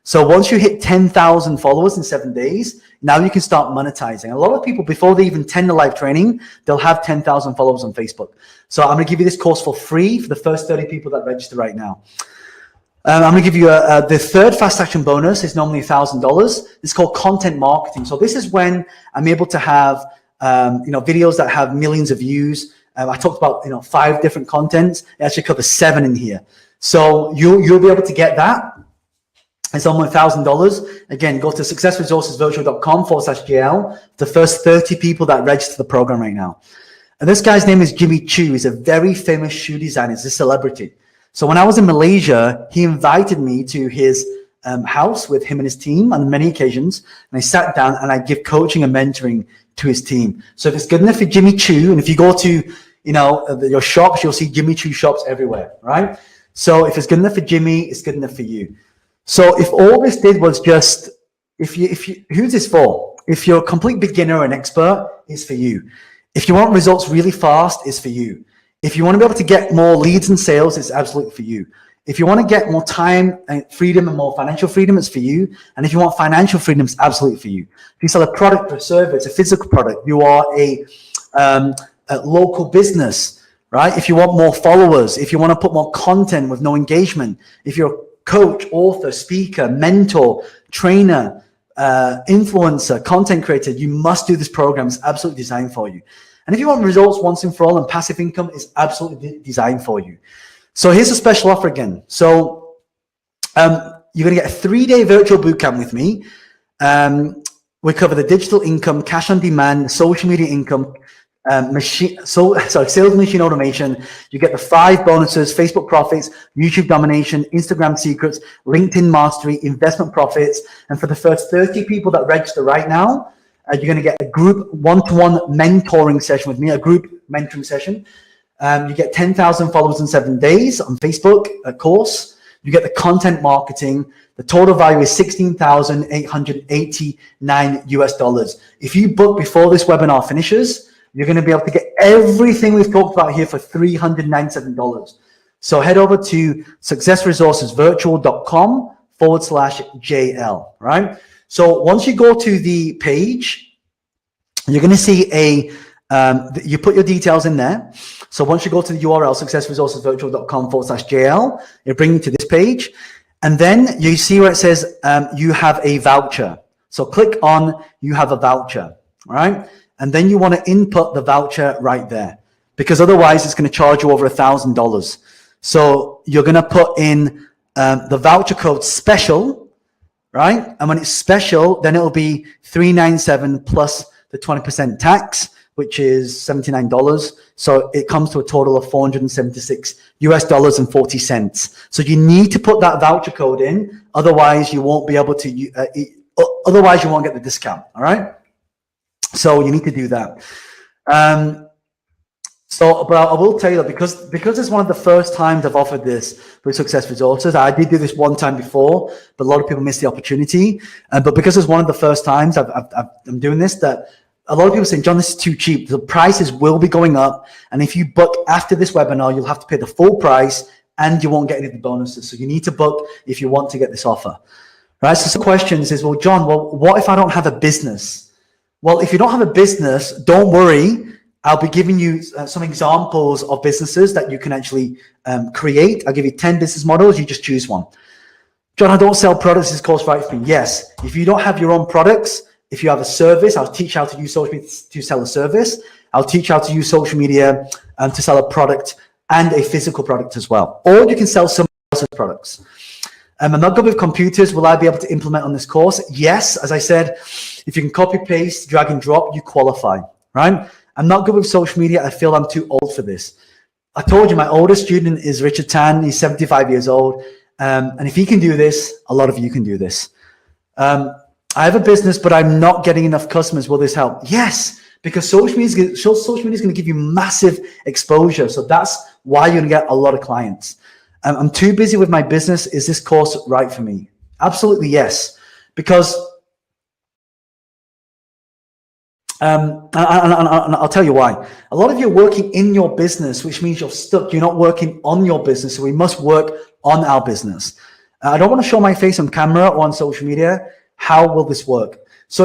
So once you hit 10,000 followers in 7 days, now you can start monetizing. A lot of people, before they even attend the live training, they'll have 10,000 followers on Facebook. So I'm going to give you this course for free for the first 30 people that register right now. I'm going to give you the third fast action bonus is normally $1,000. It's called content marketing. So this is when I'm able to have videos that have millions of views. I talked about 5 different contents. It actually covers 7 in here. So you'll be able to get that. It's only $1,000. Again, go to successresourcesvirtual.com/JL. The first 30 people that register the program right now. And this guy's name is Jimmy Choo. He's a very famous shoe designer. He's a celebrity. So when I was in Malaysia, he invited me to his house with him and his team on many occasions. And I sat down and I give coaching and mentoring to his team. So if it's good enough for Jimmy Choo, and if you go to your shops, you'll see Jimmy Choo shops everywhere, right? So if it's good enough for Jimmy, it's good enough for you. So if all this did was just, who's this for? If you're a complete beginner or an expert, it's for you. If you want results really fast, it's for you. If you want to be able to get more leads and sales, it's absolutely for you. If you want to get more time and freedom and more financial freedom, it's for you. And if you want financial freedom, it's absolutely for you. If you sell a product or a service, a physical product, you are a local business, right? If you want more followers, if you want to put more content with no engagement, if you're a coach, author, speaker, mentor, trainer, influencer, content creator, you must do this program. It's absolutely designed for you. And if you want results once and for all and passive income, it's absolutely designed for you. So here's a special offer again. So you're going to get a 3-day virtual bootcamp with me. We cover the digital income, cash on demand, social media income, sales machine automation. You get the 5 bonuses: Facebook profits, YouTube domination, Instagram secrets, LinkedIn mastery, investment profits. And for the first 30 people that register right now, you're going to get a group one-to-one mentoring session with me, a group mentoring session. You get 10,000 followers in 7 days on Facebook, a course. You get the content marketing. The total value is $16,889 US. If you book before this webinar finishes, you're going to be able to get everything we've talked about here for $397. So head over to successresourcesvirtual.com/JL, right? So once you go to the page, you're going to see you put your details in there. So once you go to the URL, successresourcesvirtual.com/JL, it'll bring you to this page. And then you see where it says you have a voucher. So click on you have a voucher, right? And then you want to input the voucher right there, because otherwise it's going to charge you over $1,000. So you're going to put in the voucher code special, right? And when it's special, then it'll be $397 plus the 20% tax, which is $79. So it comes to a total of $476 and 40 cents. So you need to put that voucher code in, otherwise you won't be able to. Otherwise you won't get the discount. All right. So you need to do that. But I will tell you that because it's one of the first times I've offered this with Success Resources. I did do this one time before, but a lot of people missed the opportunity. But because it's one of the first times I'm doing this, that a lot of people are saying, John, this is too cheap. The prices will be going up. And if you book after this webinar, you'll have to pay the full price and you won't get any of the bonuses. So you need to book if you want to get this offer. Right? So some questions is, well, John, what if I don't have a business? Well, if you don't have a business, don't worry. I'll be giving you some examples of businesses that you can actually create. I'll give you 10 business models. You just choose one. John, I don't sell products. This course right for me. Yes. If you don't have your own products, if you have a service, I'll teach how to use social media to sell a service. I'll teach how to use social media to sell a product and a physical product as well. Or you can sell somebody else's products. I'm not good with computers. Will I be able to implement on this course? Yes. As I said, if you can copy, paste, drag and drop, you qualify, right? I'm not good with social media. I feel I'm too old for this. I told you my oldest student is Richard Tan. He's 75 years old. And if he can do this, a lot of you can do this. I have a business, but I'm not getting enough customers. Will this help? Yes, because social media is going to give you massive exposure. So that's why you're going to get a lot of clients. I'm too busy with my business. Is this course right for me? Absolutely yes. Because and I'll tell you why. A lot of you are working in your business, which means you're stuck. You're not working on your business. So we must work on our business. I don't want to show my face on camera or on social media. How will this work? So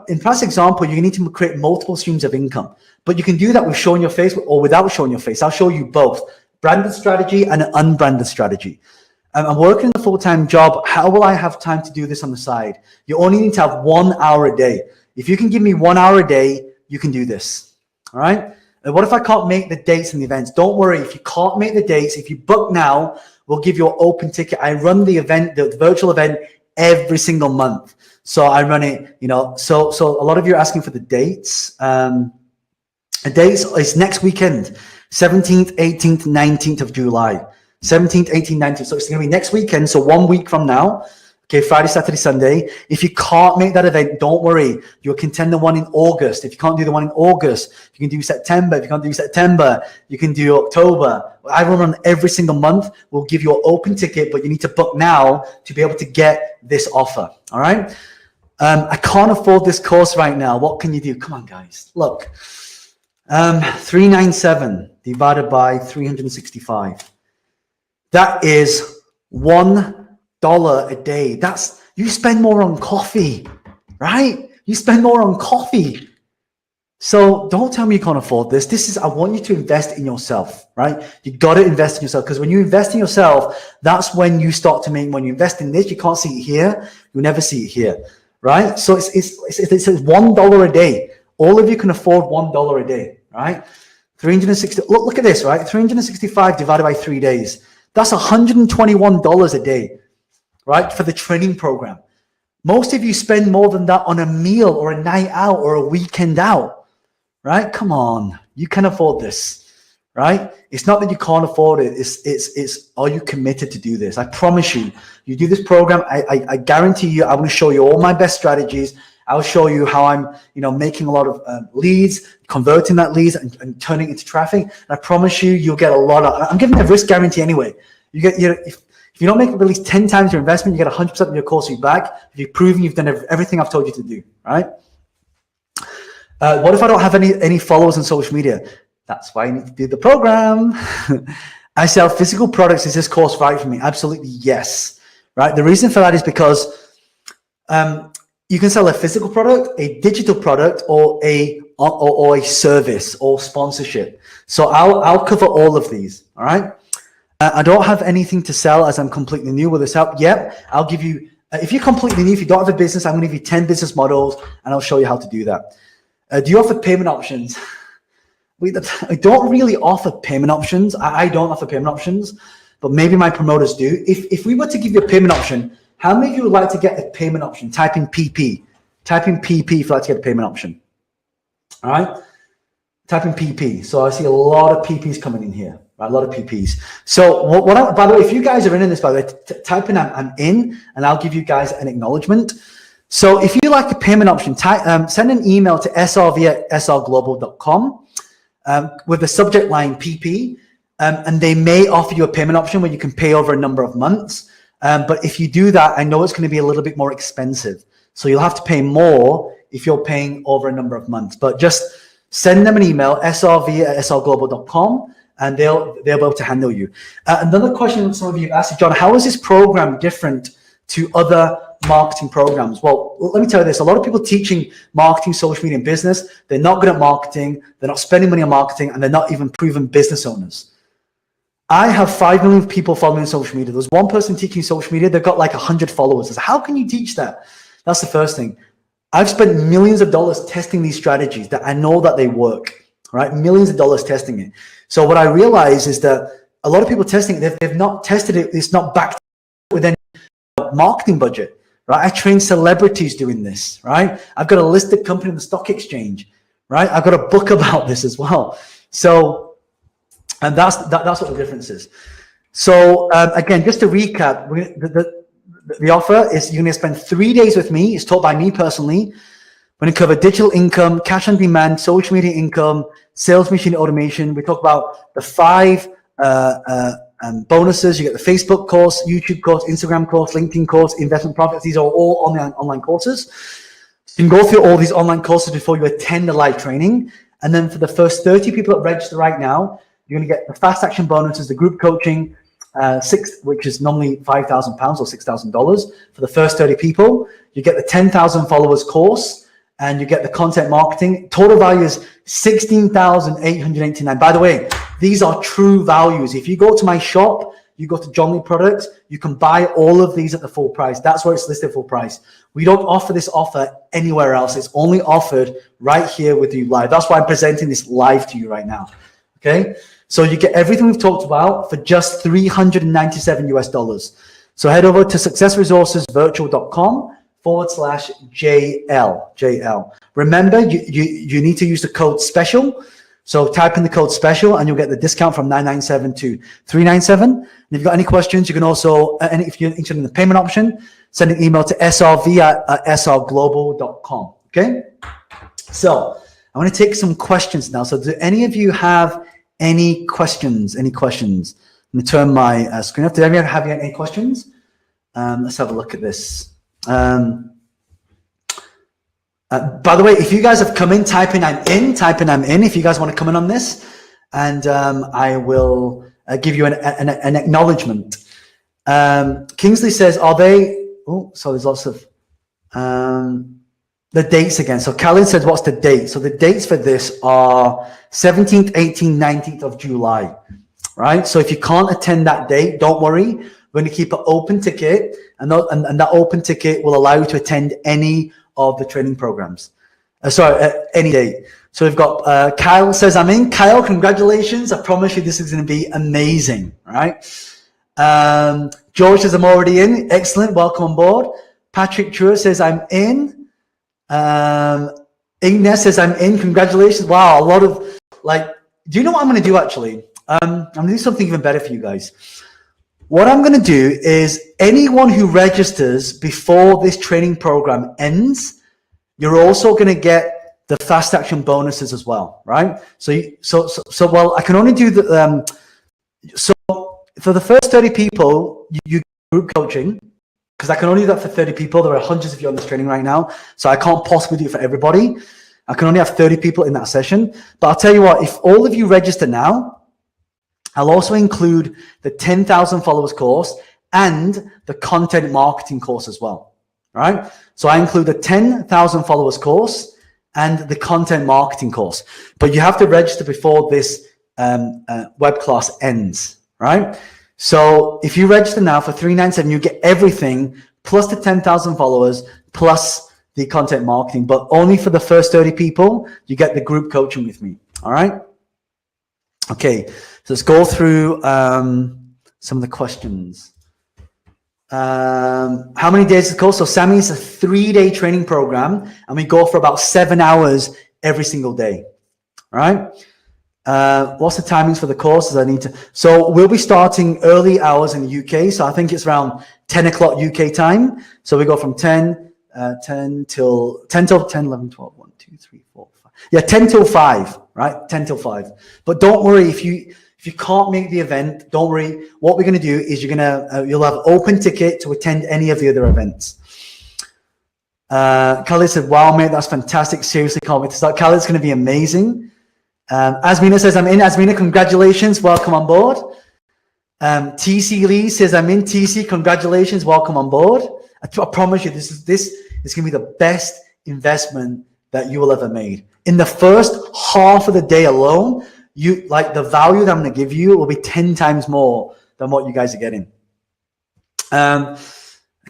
in past example, you need to create multiple streams of income, but you can do that with showing your face or without showing your face. I'll show you both. Branded strategy and an unbranded strategy. I'm working a full-time job. How will I have time to do this on the side? You only need to have 1 hour a day. If you can give me 1 hour a day, you can do this. All right. And what if I can't make the dates and the events? Don't worry. If you can't make the dates, if you book now, we'll give you an open ticket. I run the event, the virtual event every single month. So I run it, so a lot of you are asking for the dates. The dates is next weekend. 17th, 18th, 19th of July. 17th, 18th, 19th. So it's going to be next weekend. So 1 week from now. Okay, Friday, Saturday, Sunday. If you can't make that event, don't worry. You can attend the one in August. If you can't do the one in August, you can do September. If you can't do September, you can do October. I will run every single month. We'll give you an open ticket, but you need to book now to be able to get this offer. All right? I can't afford this course right now. What can you do? Come on, guys. Look. 397 divided by 365. That is $1 a day. You spend more on coffee, right? You spend more on coffee. So don't tell me you can't afford this. I want you to invest in yourself, right? You got to invest in yourself, because when you invest in yourself, that's when you start to make. When you invest in this, you can't see it here. You'll never see it here, right? So it's $1 a day. All of you can afford $1 a day, right? 360. Look at this, right? 365 divided by 3 days. That's $121 a day, right? For the training program. Most of you spend more than that on a meal or a night out or a weekend out, right? Come on, you can afford this, right? It's not that you can't afford it. It's are you committed to do this? I promise you, you do this program. I guarantee you, I want to show you all my best strategies. I'll show you how I'm, making a lot of leads, converting that leads and turning it into traffic. And I promise you, you'll get a lot of. I'm giving a risk guarantee anyway. You get, if you don't make at least 10 times your investment, you get 100% of your course back. If you've proven you've done everything I've told you to do, right? What if I don't have any followers on social media? That's why I need to do the program. I sell physical products. Is this course right for me? Absolutely yes, right? The reason for that is because you can sell a physical product, a digital product, or a or a service or sponsorship. So I'll cover all of these. All right. I don't have anything to sell as I'm completely new. Will this help? Yep. I'll give you, if you're completely new, if you don't have a business, I'm going to give you 10 business models and I'll show you how to do that. Do you offer payment options? I don't really offer payment options. I don't offer payment options, but maybe my promoters do. If we were to give you a payment option, how many of you would like to get a payment option? Type in PP. Type in PP if you'd like to get a payment option. All right. Type in PP. So I see a lot of PPs coming in here. Right? A lot of PPs. So by the way, if you guys are in this, by the way, type in I'm in, and I'll give you guys an acknowledgement. So if you like a payment option, send an email to srv@srglobal.com with the subject line PP, and they may offer you a payment option where you can pay over a number of months. But if you do that, I know it's going to be a little bit more expensive. So you'll have to pay more if you're paying over a number of months. But just send them an email, srv@srglobal.com, and they'll be able to handle you. Another question some of you asked, John, how is this program different to other marketing programs? Well, let me tell you this. A lot of people teaching marketing, social media, and business, they're not good at marketing, they're not spending money on marketing, and they're not even proven business owners. I have 5 million people following social media. There's one person teaching social media, they've got like 100 followers. How can you teach that? That's the first thing. I've spent millions of dollars testing these strategies that I know that they work, right? Millions of dollars testing it. So what I realize is that a lot of people testing it, they've not tested it. It's not backed with any marketing budget, right? I train celebrities doing this, right? I've got a listed company in the stock exchange, right? I've got a book about this as well. So, and that's what the difference is. So again, just to recap, the offer is you're going to spend 3 days with me. It's taught by me personally. We're going to cover digital income, cash on demand, social media income, sales machine automation. We talk about the 5 bonuses. You get the Facebook course, YouTube course, Instagram course, LinkedIn course, investment profits. These are all online courses. You can go through all these online courses before you attend the live training. And then for the first 30 people that register right now, you're going to get the fast action bonuses, the group coaching, which is normally £5,000 or $6,000 for the first 30 people. You get the 10,000 followers course, and you get the content marketing. Total value is $16,889. By the way, these are true values. If you go to my shop, you go to John Lee Products, you can buy all of these at the full price. That's where it's listed full price. We don't offer this offer anywhere else. It's only offered right here with you live. That's why I'm presenting this live to you right now. Okay. So you get everything we've talked about for just $397 US. So head over to successresourcesvirtual.com/JL. Remember, you need to use the code special. So type in the code special and you'll get the discount from $997 to $397. And if you've got any questions, you can also, and if you're interested in the payment option, send an email to srv@srglobal.com. Okay. So I want to take some questions now. So do any of you have any questions? Any questions? I'm going to turn my screen up. Did any of you have any questions? Let's have a look at this. By the way, if you guys have come in, type in I'm in. If you guys want to come in on this, and I will give you an acknowledgement. Kingsley says, are they, oh, so there's lots of, the dates again. So Callan said, what's the date? So the dates for this are 17th, 18th, 19th of July, right? So if you can't attend that date, don't worry. We're going to keep an open ticket, and that open ticket will allow you to attend any of the training programs. Any date. So we've got Kyle says, I'm in. Kyle, congratulations. I promise you this is going to be amazing, right? George says, I'm already in. Excellent. Welcome on board. Patrick True says, I'm in. Ignace says, I'm in. Congratulations. Wow, a lot of, do you know what I'm going to do actually? I'm going to do something even better for you guys. What I'm going to do is anyone who registers before this training program ends, you're also going to get the fast action bonuses as well, right? So well, I can only do the, so for the first 30 people, you group coaching, because I can only do that for 30 people. There are hundreds of you on this training right now, so I can't possibly do it for everybody. I can only have 30 people in that session. But I'll tell you what, if all of you register now, I'll also include the 10,000 followers course and the content marketing course as well. All right. So I include the 10,000 followers course and the content marketing course. But you have to register before this web class ends, right? So if you register now for $397, you get everything plus the 10,000 followers plus the content marketing. But only for the first 30 people, you get the group coaching with me. All right. Okay. So let's go through some of the questions. How many days is the course? So Sammy, is a 3-day training program, and we go for about 7 hours every single day. All right. What's the timings for the courses? So we'll be starting early hours in the UK. So I think it's around 10 o'clock UK time. So we go from 10 till 10, 11, 12, 1, 2, 3, 4, 5. Yeah, 10 till 5, right? 10 till 5. But don't worry if you can't make the event, don't worry. What we're going to do is you'll have open ticket to attend any of the other events. Khalid said, wow, mate, that's fantastic. Seriously, can't wait to start. Khalid's going to be amazing. Asmina says, I'm in. Asmina, congratulations. Welcome on board. TC Lee says, I'm in. TC, congratulations. Welcome on board. I promise you, this is going to be the best investment that you will ever made. In the first half of the day alone, the value that I'm going to give you will be 10 times more than what you guys are getting.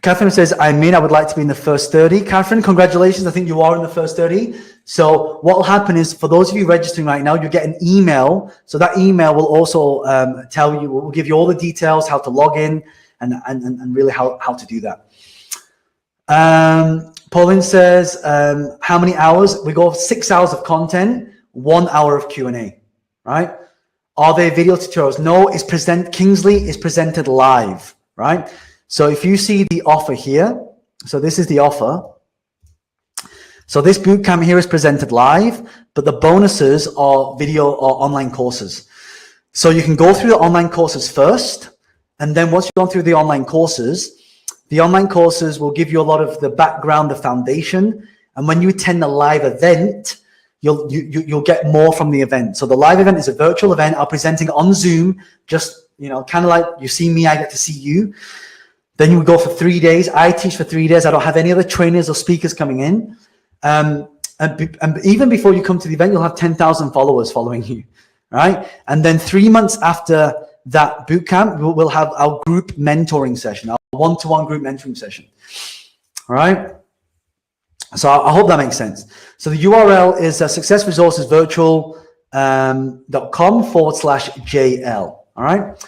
Catherine says, I'm in. I would like to be in the first 30. Catherine, congratulations. I think you are in the first 30. So what will happen is, for those of you registering right now, you get an email. So that email will also will give you all the details, how to log in, and really how to do that. Pauline says, how many hours? We go 6 hours of content, 1 hour of Q&A, right? Are there video tutorials? No, Kingsley is presented live, right? So if you see the offer here, so this is the offer. So this bootcamp here is presented live, but the bonuses are video or online courses. So you can go through the online courses first, and then once you've gone through the online courses will give you a lot of the background, the foundation, and when you attend the live event, you'll get more from the event. So the live event is a virtual event. I'm presenting on Zoom, just kind of like you see me, I get to see you. Then you would go for 3 days. I teach for 3 days. I don't have any other trainers or speakers coming in. And even before you come to the event, you'll have 10,000 followers following you, right? And then 3 months after that bootcamp, we'll have our group mentoring session, our one-to-one group mentoring session, all right? So I hope that makes sense. So the URL is successresourcesvirtual.com/JL, all right?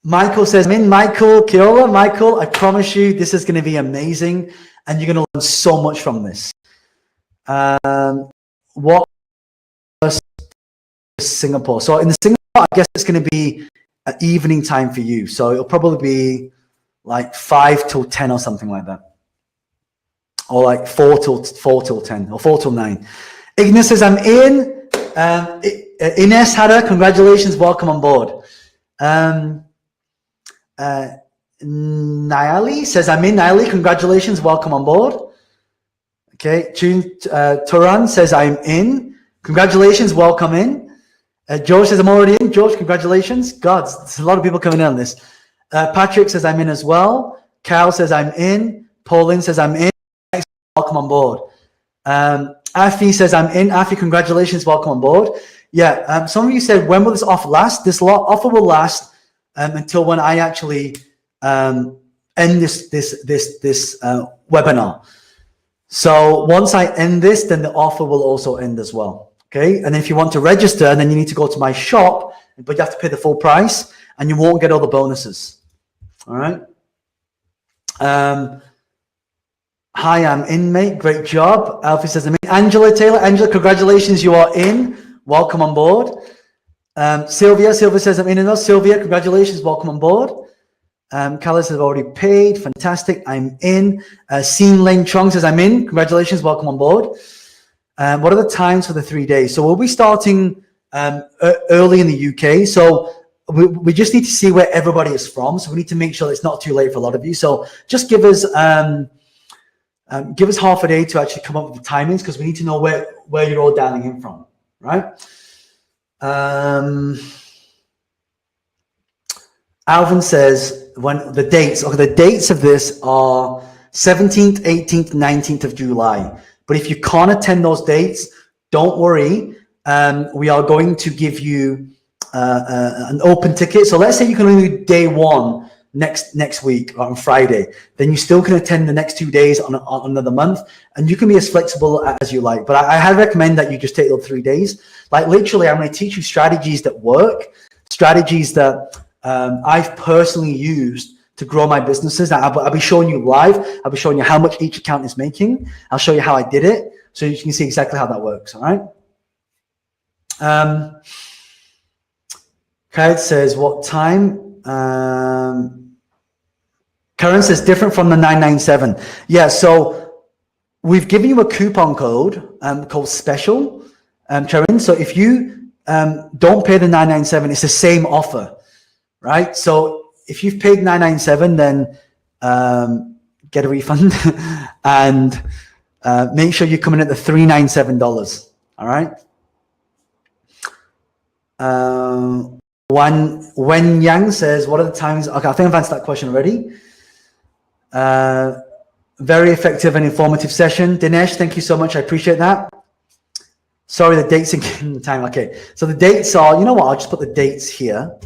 Michael says, I'm in. Michael, Kiola, Michael, I promise you this is going to be amazing, and you're going to learn so much from this. What Singapore? So in the Singapore, I guess it's going to be an evening time for you. So it'll probably be like 5 till 10 or something like that. Or like 4 till 10 or 4 till 9. Ignis says, I'm in. Ines Hada, congratulations. Welcome on board. Nayali says, I'm in. Nayali, congratulations. Welcome on board. Okay. Turan says, I'm in. Congratulations. Welcome in. George says, I'm already in. George, congratulations. God, there's a lot of people coming in on this. Patrick says, I'm in as well. Kyle says, I'm in. Pauline says, I'm in. Welcome on board. Afi says, I'm in. Afi, congratulations. Welcome on board. Yeah. Some of you said, when will this offer last? This offer will last until when I actually end this webinar. So once I end this, then the offer will also end as well. Okay. And if you want to register, then you need to go to my shop, but you have to pay the full price and you won't get all the bonuses. All right. Hi, I'm in, mate. Great job. Alfie says, I'm in. Angela Taylor. Angela, congratulations. You are in. Welcome on board. Sylvia says, I'm in and out. Sylvia, congratulations. Welcome on board. Callis has already paid. Fantastic. I'm in. Sean Lane Chong says, I'm in. Congratulations. Welcome on board. What are the times for the 3 days? So we'll be starting early in the UK. So we just need to see where everybody is from. So we need to make sure it's not too late for a lot of you. So just give us half a day to actually come up with the timings, because we need to know where you're all dialing in from, right? Alvin says, when the dates of this are 17th, 18th, 19th of July. But if you can't attend those dates, don't worry. We are going to give you an open ticket. So let's say you can only do day one next week on Friday, then you still can attend the next 2 days on another month, and you can be as flexible as you like. But I highly recommend that you just take those 3 days. Like literally, I'm going to teach you strategies that work, strategies that I've personally used to grow my businesses. I'll be showing you live. I'll be showing you how much each account is making. I'll show you how I did it, so you can see exactly how that works. All right. Kyle says, what time? Karen says, different from the 997. Yeah, so we've given you a coupon code called special, Karen. So if you don't pay the 997, it's the same offer, right? So if you've paid 997, then get a refund and make sure you're coming at the $397. All right. When Yang says, what are the times? Okay, I think I've answered that question already. Very effective and informative session. Dinesh, thank you so much. I appreciate that. Sorry, the dates in time. Okay, so the dates are, you know what? I'll just put the dates here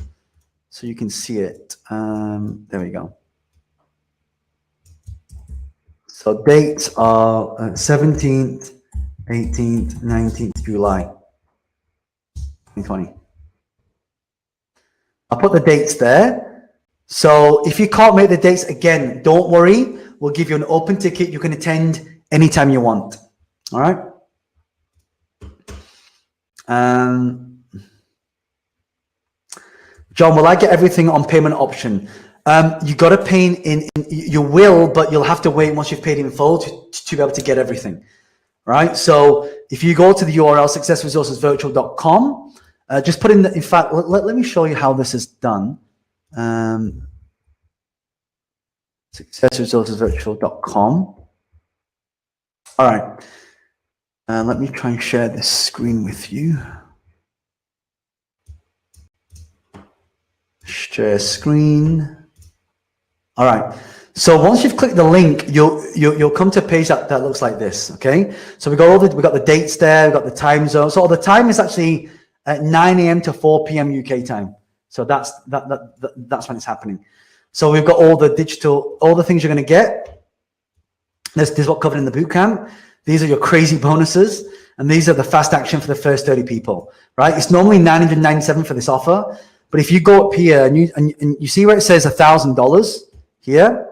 so you can see it. There we go. So dates are 17th, 18th, 19th July 2020. I'll put the dates there. So if you can't make the dates, again, don't worry. We'll give you an open ticket. You can attend anytime you want. All right. John, will I get everything on payment option? You got to pay in, you will, but you'll have to wait once you've paid in full to be able to get everything. Right. So if you go to the URL successresourcesvirtual.com, just put in the, in fact, let me show you how this is done. Successresourcesvirtual.com. All right. Let me try and share this screen with you. Share screen. All right. So once you've clicked the link, you'll come to a page that looks like this. Okay. So we got the dates there. We've got the time zone. So the time is actually at 9 a.m. to 4 p.m. UK time. So that's when it's happening. So we've got all the things you're going to get. This is what covered in the bootcamp. These are your crazy bonuses, and these are the fast action for the first 30 people, right? It's normally $997 for this offer, but if you go up here and you see where it says $1,000 here,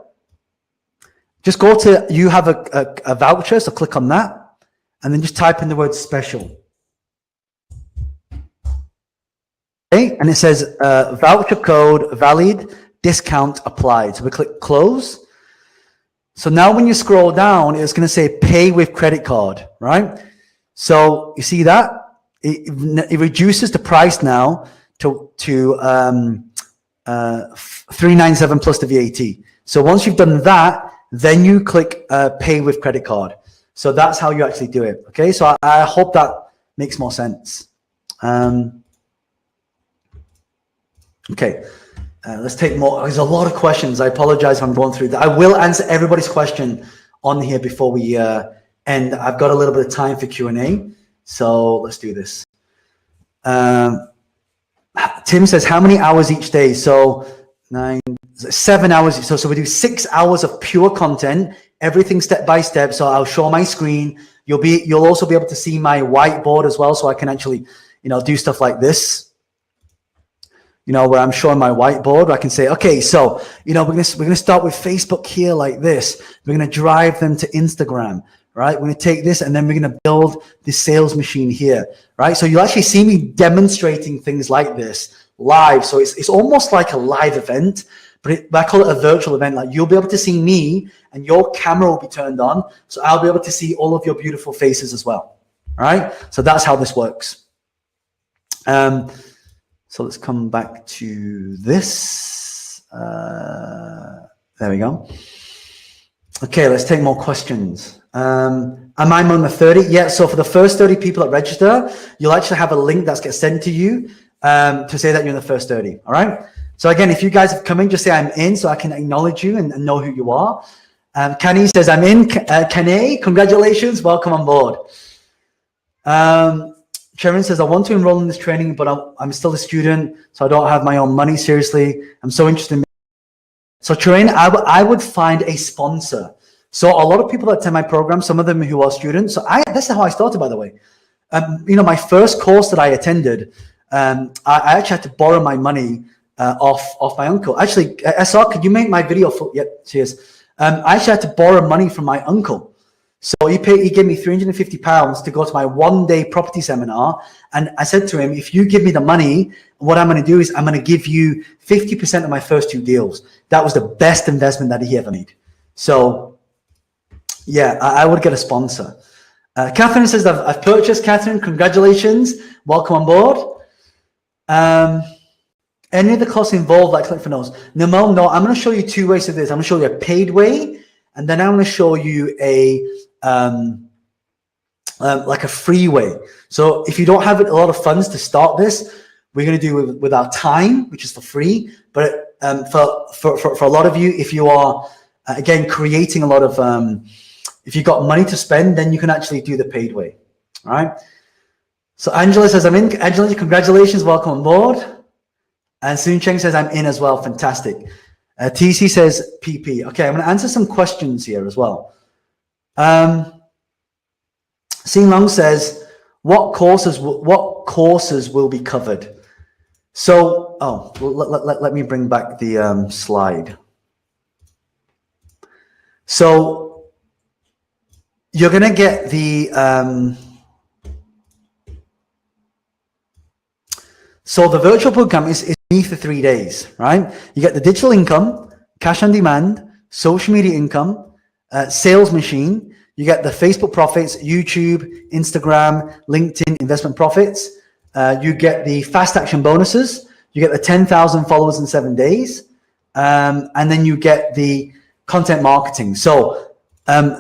just go to, you have a voucher, so click on that, and then just type in the word special. Okay, and it says voucher code valid, discount applied. So we click close. So now when you scroll down, it's going to say pay with credit card, right? So you see that? It reduces the price now to $397 plus the VAT. So once you've done that, then you click pay with credit card. So that's how you actually do it. Okay, so I hope that makes more sense. Okay. Let's take more. There's a lot of questions. I apologize if I'm going through that. I will answer everybody's question on here before we end. I've got a little bit of time for Q&A, so let's do this. Tim says, how many hours each day? So 7 hours. So we do 6 hours of pure content, everything step by step. So I'll show my screen. You'll also be able to see my whiteboard as well, so I can actually, do stuff like this. Where I'm showing my whiteboard, I can say, okay, so, we're going to start with Facebook here like this. We're going to drive them to Instagram, right? We're going to take this and then we're going to build this sales machine here, right? So you'll actually see me demonstrating things like this live. So it's almost like a live event, but I call it a virtual event. Like you'll be able to see me and your camera will be turned on. So I'll be able to see all of your beautiful faces as well. All right. So that's how this works. So let's come back to this. There we go. Okay, let's take more questions. Am I among the 30? Yeah, so for the first 30 people that register, you'll actually have a link that gets sent to you to say that you're in the first 30, all right? So again, if you guys have come in, just say I'm in so I can acknowledge you and know who you are. Kenny says, I'm in. Kenny, congratulations. Welcome on board. Sharon says, I want to enroll in this training, but I'm still a student, so I don't have my own money. Seriously, I'm so interested in. So Sharon, I would find a sponsor. So a lot of people that attend my program, some of them who are students. So this is how I started, by the way. My first course that I attended, I actually had to borrow my money off my uncle. Actually, SR, could you make my video full? Yep, cheers. I actually had to borrow money from my uncle. So he gave me £350 to go to my one-day property seminar. And I said to him, if you give me the money, what I'm going to do is I'm going to give you 50% of my first 2 deals. That was the best investment that he ever made. So yeah, I would get a sponsor. Catherine says, I've purchased. Catherine, congratulations. Welcome on board. Any of the costs involved, like click for notes? No, I'm going to show you 2 ways to do this. I'm going to show you a paid way, and then I'm going to show you a like a free way. So if you don't have a lot of funds to start this, we're going to do it with our time, which is for free. But for a lot of you, if you are again creating a lot of if you've got money to spend, then you can actually do the paid way. All right. So Angela says, I'm in. Angela, congratulations. Welcome on board. And Soon Cheng says, I'm in as well. Fantastic. TC says, PP. Okay, I'm going to answer some questions here as well. Sing Long says, what courses will be covered? So, let me bring back the slide. So, you're going to get the... So the virtual bootcamp is me for 3 days, right? You get the digital income, cash on demand, social media income, sales machine. You get the Facebook profits, YouTube, Instagram, LinkedIn investment profits. You get the fast action bonuses. You get the 10,000 followers in 7 days. And then you get the content marketing. So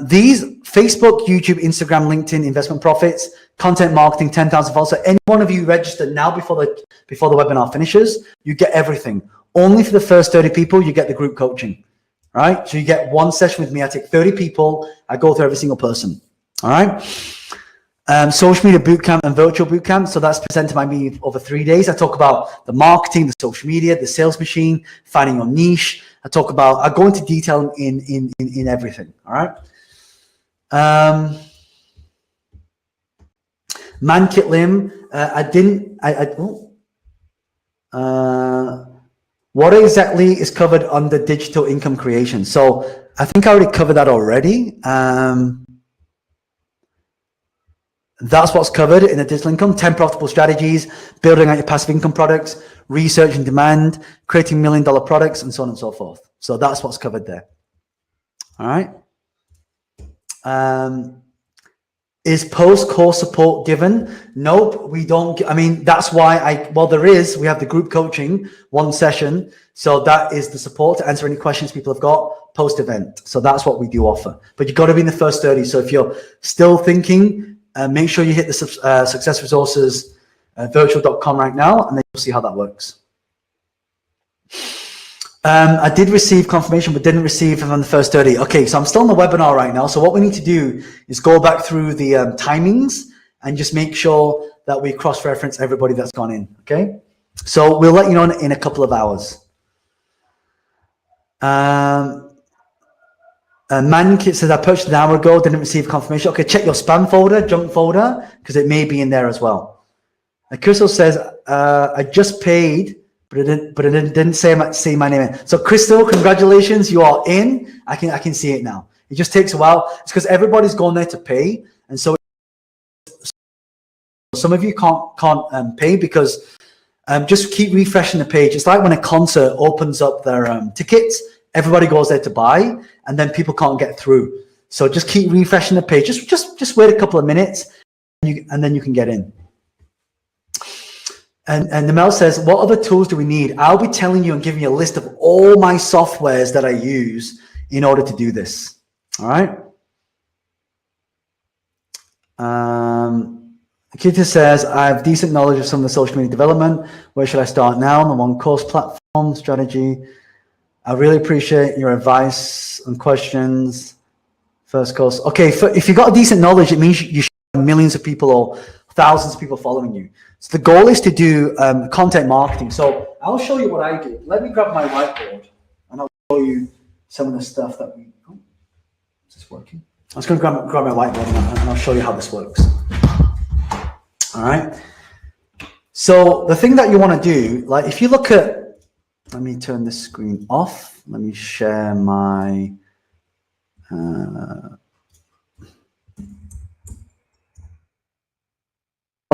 these Facebook, YouTube, Instagram, LinkedIn investment profits, content marketing, 10,000 followers. So any one of you register now before the webinar finishes, you get everything. Only for the first 30 people, you get the group coaching, right? So you get 1 session with me. I take 30 people. I go through every single person, all right? Social media bootcamp and virtual bootcamp. So that's presented by me over 3 days. I talk about the marketing, the social media, the sales machine, finding your niche. I go into detail in everything, all right? Man Kit Lim, what exactly is covered under digital income creation? So I think I already covered that already. That's what's covered in the digital income: 10 profitable strategies, building out your passive income products, research and demand, creating $1 million products, and so on and so forth. So that's what's covered there. All right. Is post-course support given? Nope, we don't. I mean, that's why there is. We have the group coaching, 1 session. So that is the support to answer any questions people have got post-event. So that's what we do offer. But you've got to be in the first 30. So if you're still thinking, make sure you hit the Success Resources virtual.com right now, and then you'll see how that works. I did receive confirmation, but didn't receive from the first 30. Okay, so I'm still on the webinar right now. So what we need to do is go back through the timings and just make sure that we cross-reference everybody that's gone in, okay? So we'll let you know in a couple of hours. Mankit says, I purchased an hour ago, didn't receive confirmation. Okay, check your spam folder, junk folder, because it may be in there as well. And Crystal says, I just paid, but it didn't say my name in. So Crystal, congratulations, you are in. I can see it now. It just takes a while. It's because everybody's gone there to pay, and so some of you can't pay because just keep refreshing the page. It's like when a concert opens up their tickets, everybody goes there to buy, and then people can't get through. So just keep refreshing the page. Just wait a couple of minutes, and then you can get in. And Namel says, what other tools do we need? I'll be telling you and giving you a list of all my softwares that I use in order to do this. All right. Kita says, I have decent knowledge of some of the social media development. Where should I start now? On the one course platform strategy. I really appreciate your advice and questions. First course. Okay, if you've got a decent knowledge, it means you should have millions of people or thousands of people following you. So the goal is to do content marketing. So I'll show you what I do. Let me grab my whiteboard and I'll show you some of the stuff that we... Oh, is this working? I'm just going to grab my whiteboard and I'll show you how this works. All right. So the thing that you want to do, like if you look at... Let me turn this screen off. Let me share my...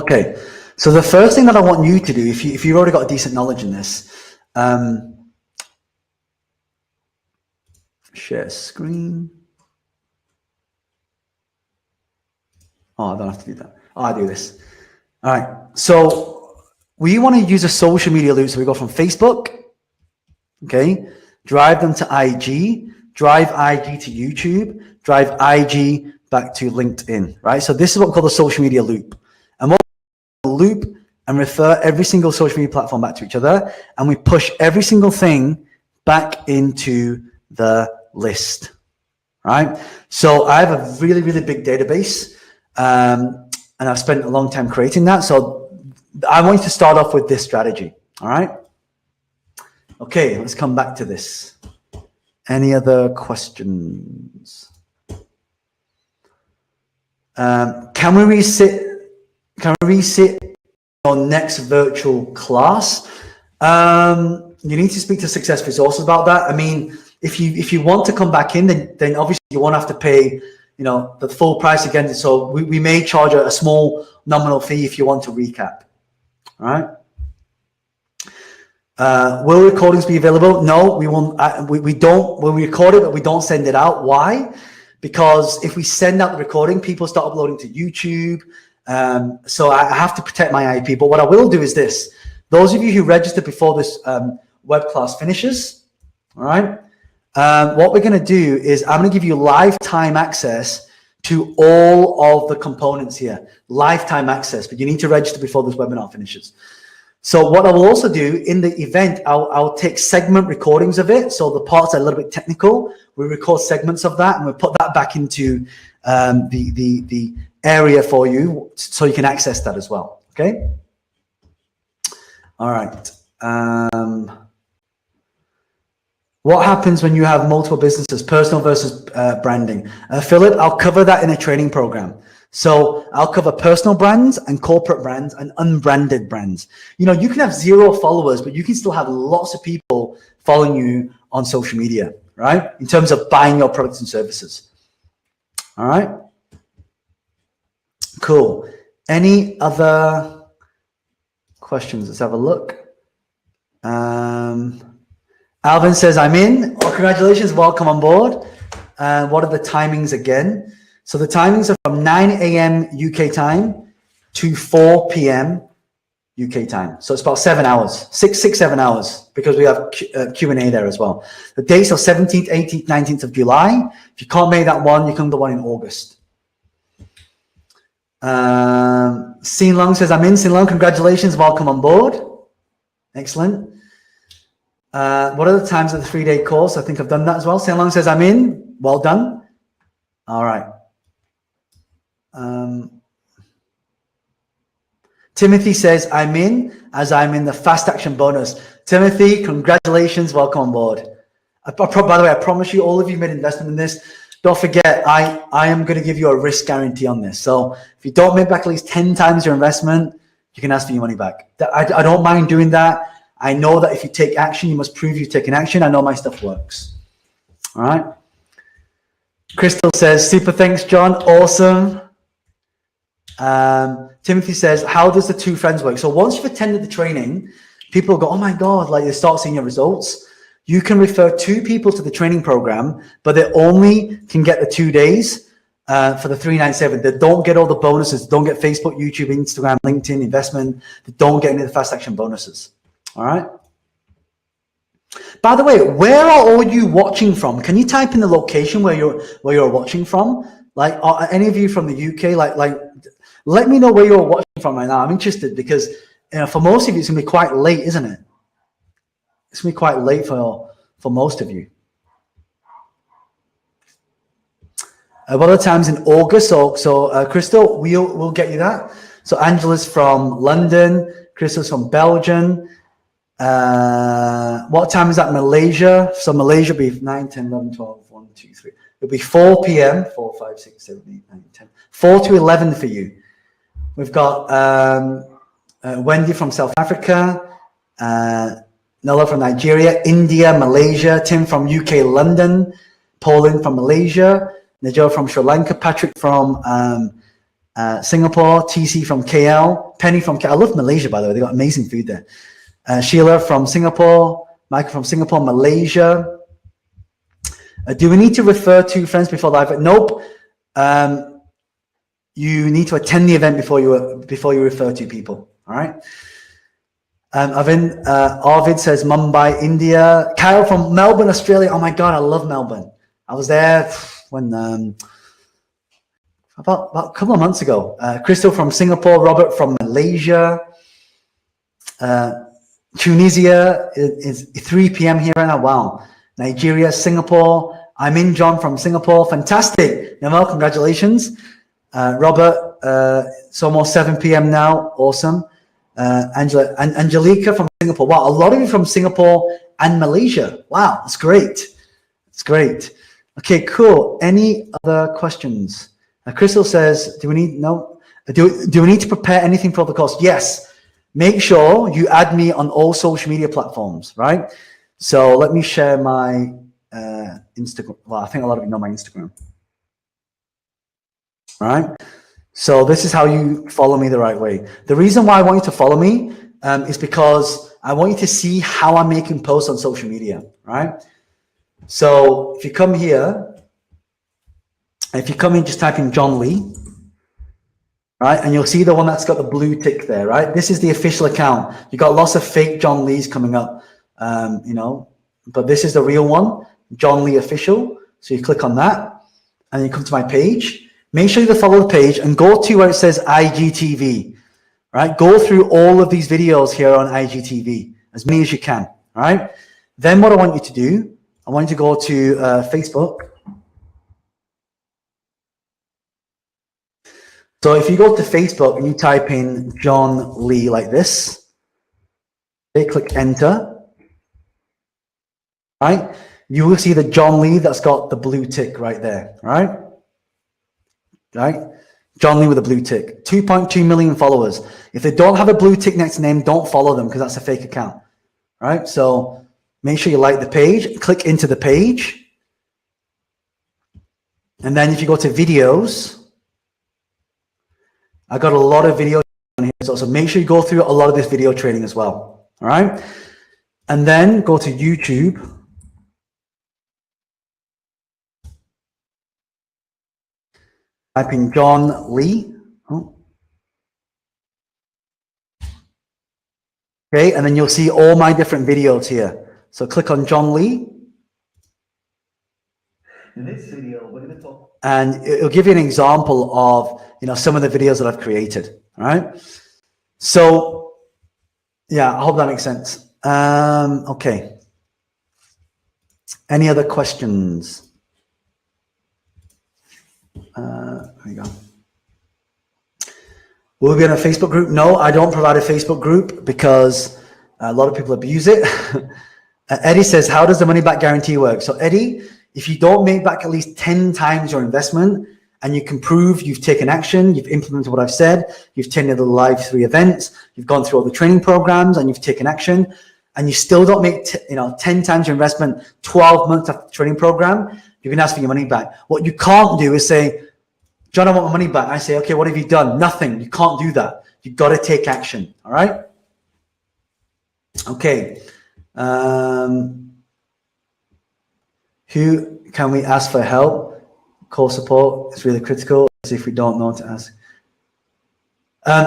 Okay, so the first thing that I want you to do, if you've already got a decent knowledge in this, share screen. Oh, I don't have to do that. Oh, I do this. All right, so we want to use a social media loop. So we go from Facebook, okay, drive them to IG, drive IG to YouTube, drive IG back to LinkedIn, right? So this is what we call the social media loop. And what we loop and refer every single social media platform back to each other, and we push every single thing back into the list, right? So I have a really, really big database, and I've spent a long time creating that. So I want you to start off with this strategy, all right? Okay, let's come back to this. Any other questions? Can we reset your next virtual class? You need to speak to Success Resources about that. I mean, if you want to come back in, then obviously you won't have to pay, you know, the full price again. So we may charge a small nominal fee if you want to recap. All right. Will recordings be available? No, we won't. We don't. We'll record it, but we don't send it out. Why? Because if we send out the recording, people start uploading to YouTube. So I have to protect my IP. But what I will do is this: those of you who register before this web class finishes, all right. What we're going to do is I'm going to give you lifetime access to all of the components here. Lifetime access, but you need to register before this webinar finishes. So what I will also do in the event, I'll take segment recordings of it. So the parts are a little bit technical. We record segments of that and we put that back into the area for you so you can access that as well. Okay. All right. What happens when you have multiple businesses, personal versus branding? Philip, I'll cover that in a training program. So I'll cover personal brands and corporate brands and unbranded brands. You know, you can have 0 followers, but you can still have lots of people following you on social media, right? In terms of buying your products and services. All right. Cool. Any other questions? Let's have a look. Alvin says, I'm in. Oh, congratulations. Welcome on board. What are the timings again? So the timings are from 9 a.m. UK time to 4 p.m. UK time. So it's about 7 hours, 7 hours, because we have Q&A there as well. The dates are 17th, 18th, 19th of July. If you can't make that one, you come to the one in August. Sin Long says, I'm in. Sin Long, congratulations. Welcome on board. Excellent. What are the times of the 3-day course? I think I've done that as well. Sin Long says, I'm in. Well done. All right. Timothy says, I'm in, as I'm in the fast action bonus. Timothy, congratulations. Welcome on board. By the way, I promise you, all of you made investment in this. Don't forget, I am going to give you a risk guarantee on this. So if you don't make back at least 10 times your investment, you can ask for your money back. I don't mind doing that. I know that if you take action, you must prove you've taken action. I know my stuff works. All right. Crystal says, super thanks, John. Awesome. Timothy says, how does the 2 friends work? So once you've attended the training, people go, oh my God, like they start seeing your results. You can refer 2 people to the training program, but they only can get the 2 days for the 397. They don't get all the bonuses. They don't get Facebook, YouTube, Instagram, LinkedIn, investment. They don't get any of the fast action bonuses. All right. By the way, where are all you watching from? Can you type in the location where you're watching from? Like, are any of you from the UK? Like, let me know where you're watching from right now. I'm interested because, you know, for most of you, it's gonna be quite late, isn't it? It's gonna be quite late for for most of you. What are the times in August? So Crystal, we'll get you that. So Angela's from London, Crystal's from Belgium. What time is that Malaysia? So Malaysia will be 9, 10, 11, 12, 1, 2, 3. It'll be 4 p.m. 4, 5, 6, 7, 8, 9, 10. 4 to 11 for you. We've got Wendy from South Africa, Nella from Nigeria, India, Malaysia, Tim from UK, London, Poland from Malaysia, Najwa from Sri Lanka, Patrick from Singapore, TC from KL, Penny from KL. I love Malaysia, by the way. They got amazing food there. Sheila from Singapore, Michael from Singapore, Malaysia. Do we need to refer to friends before live? Nope. You need to attend the event before you refer to people. All right. Arvid says Mumbai, India. Kyle from Melbourne, Australia. Oh my God, I love Melbourne. I was there when about a couple of months ago. Crystal from Singapore, Robert from Malaysia. Tunisia is 3 p.m. here right now. Wow. Nigeria, Singapore. I'm in, John from Singapore. Fantastic. Namal, congratulations. Robert, it's almost 7 p.m. now. Awesome. Angelica from Singapore. Wow, a lot of you from Singapore and Malaysia. Wow, that's great. That's great. Okay, cool. Any other questions? Crystal says, do we need to prepare anything for the course? Yes. Make sure you add me on all social media platforms, right? So let me share my Instagram. Well, I think a lot of you know my Instagram. All right. So this is how you follow me the right way. The reason why I want you to follow me is because I want you to see how I'm making posts on social media, right? So if you come here, just type in John Lee, right? And you'll see the one that's got the blue tick there, right? This is the official account. You got lots of fake John Lees coming up, but this is the real one, John Lee Official. So you click on that and you come to my page. Make sure you follow the page and go to where it says IGTV, right? Go through all of these videos here on IGTV, as many as you can, all right? Then what I want you to do, I want you to go to Facebook. So if you go to Facebook and you type in John Lee like this, okay, click enter, right? You will see the John Lee that's got the blue tick right there, right? Right? John Lee with a blue tick, 2.2 million followers. If they don't have a blue tick next to name, don't follow them because that's a fake account, right? So make sure you like the page, click into the page. And then if you go to videos, I got a lot of video on here. So make sure you go through a lot of this video training as well, all right? And then go to YouTube. Type in John Lee. Oh. Okay, and then you'll see all my different videos here. So click on John Lee. In this video, we're going to talk. And it'll give you an example of, some of the videos that I've created. All right. So, yeah, I hope that makes sense. Okay. Any other questions? There we go. Will we be in a Facebook group? No, I don't provide a Facebook group because a lot of people abuse it. Eddie says, how does the money back guarantee work? So Eddie, if you don't make back at least 10 times your investment and you can prove you've taken action, you've implemented what I've said, you've attended the live 3 events, you've gone through all the training programs and you've taken action, and you still don't make 10 times your investment 12 months after the training program, you can ask for your money back. What you can't do is say, John, I want my money back. I say, okay, what have you done? Nothing. You can't do that. You've got to take action. All right? Okay. Who can we ask for help? Call support is really critical. See if we don't know to ask.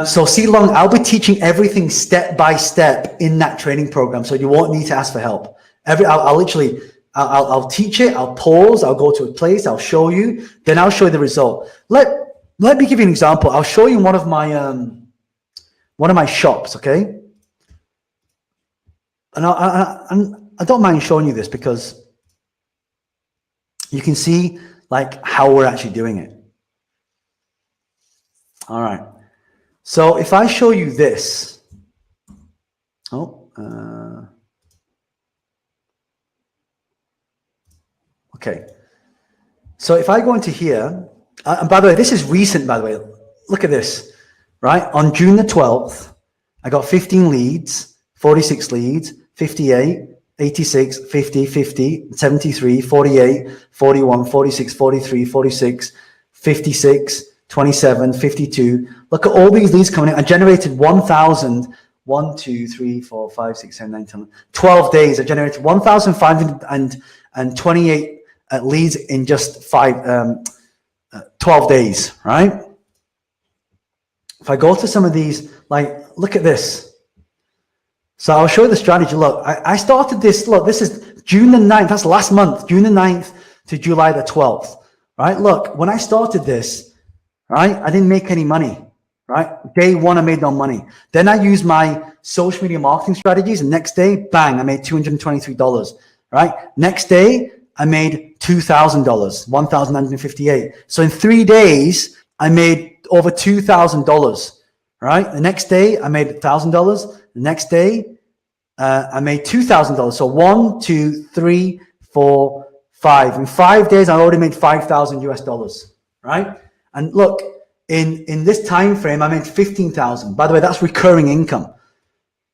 So see Long, I'll be teaching everything step by step in that training program. So you won't need to ask for help. I'll teach it, I'll pause, I'll go to a place, I'll show you, then I'll show you the result. Let me give you an example. I'll show you one of my shops, okay? And I don't mind showing you this because you can see like how we're actually doing it. All right. So if I show you this, okay. So if I go into here, and by the way, this is recent, by the way, look at this, right? On June the 12th, I got 15 leads, 46 leads, 58, 86, 50, 50, 73, 48, 41, 46, 43, 46, 56, 27, 52. Look at all these leads coming in. I generated 1,000, 1, 2, 3, 4, 5, 6, 7, 9, 10, 12 days. I generated 1,528 leads in just 12 days, right? If I go to some of these, like, look at this. So I'll show you the strategy. Look, I started this. Look, this is June the 9th. That's last month, June the 9th to July the 12th, right? Look, when I started this, right, I didn't make any money, right? Day one, I made no money. Then I used my social media marketing strategies. And next day, bang, I made $223, right? Next day, I made $2,000, 1,958. So in 3 days, I made over $2,000, right? The next day, I made $1,000. The next day, I made $2,000. So 1, 2, 3, 4, 5. In 5 days, I already made $5,000, right? And look, in this time frame, I made 15,000. By the way, that's recurring income,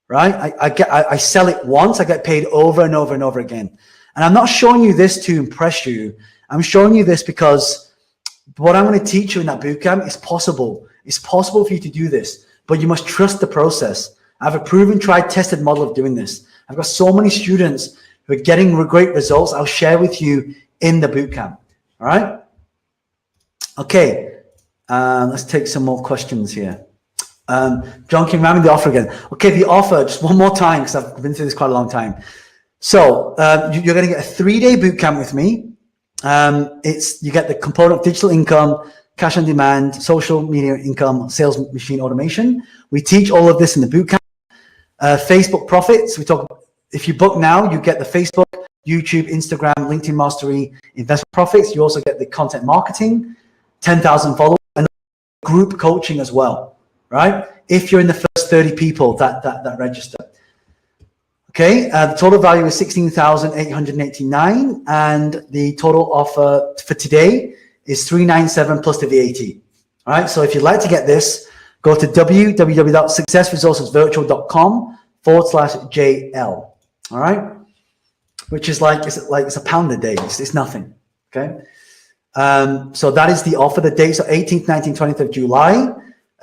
right? I sell it once, I get paid over and over and over again. And I'm not showing you this to impress you. I'm showing you this because what I'm going to teach you in that bootcamp is possible. It's possible for you to do this, but you must trust the process. I have a proven, tried, tested model of doing this. I've got so many students who are getting great results. I'll share with you in the bootcamp. All right. Okay. Let's take some more questions here. John, can you remind me the offer again? Okay. The offer, just one more time, because I've been through this quite a long time. So you're going to get a 3-day bootcamp with me. You get the component of digital income, cash on demand, social media income, sales machine automation. We teach all of this in the bootcamp. Facebook profits. We talk about, if you book now, you get the Facebook, YouTube, Instagram, LinkedIn mastery, investment profits. You also get the content marketing, 10,000 followers, and group coaching as well, right? If you're in the first 30 people that register. Okay, the total value is $16,889, and the total offer for today is $397 plus the VAT. All right, so if you'd like to get this, go to www.successresourcesvirtual.com/JL. All right, which is it's a pound a day. It's nothing. Okay, so that is the offer. The dates are 18th, 19th, 20th of July.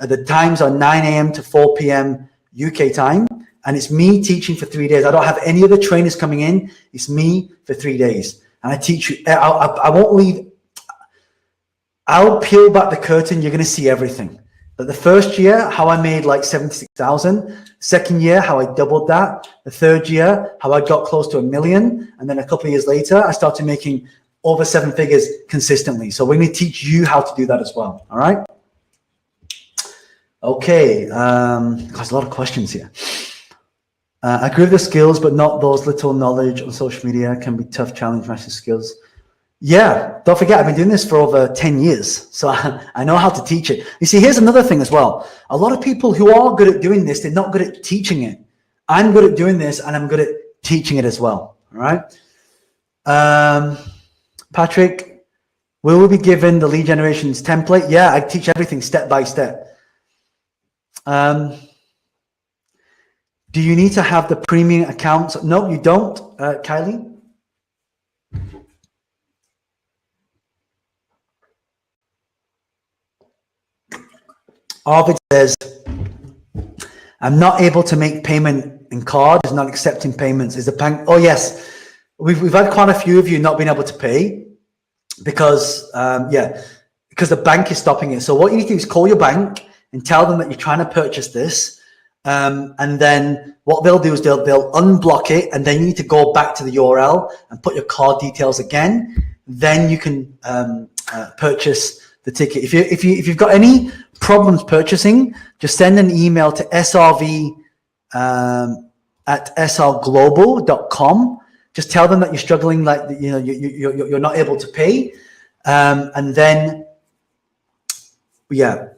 The times are 9 a.m. to 4 p.m. UK time. And it's me teaching for 3 days. I don't have any other trainers coming in. It's me for 3 days. And I teach you. I won't leave. I'll peel back the curtain. You're going to see everything. But the first year, how I made like 76,000. Second year, how I doubled that. The third year, how I got close to $1 million. And then a couple of years later, I started making over 7 figures consistently. So we're going to teach you how to do that as well. All right. Okay. There's a lot of questions here. I agree with the skills, but not those. Little knowledge on social media can be tough, challenge, master skills. Yeah, don't forget, I've been doing this for over 10 years, so I know how to teach it. You see, here's another thing as well. A lot of people who are good at doing this, they're not good at teaching it. I'm good at doing this, and I'm good at teaching it as well. All right. Patrick, will we be given the lead generations template? Yeah, I teach everything step by step. Do you need to have the premium accounts? No, you don't, Kylie. Arvid says, I'm not able to make payment in card. It's not accepting payments. Is the bank? Oh, yes. We've had quite a few of you not being able to pay because, because the bank is stopping it. So what you need to do is call your bank and tell them that you're trying to purchase this. And then what they'll do is they'll unblock it, and then you need to go back to the URL and put your card details again. Then you can purchase the ticket. If you've got any problems purchasing, just send an email to srv at srglobal.com, Just tell them that you're struggling, like, you know, you're not able to pay. And then, yeah.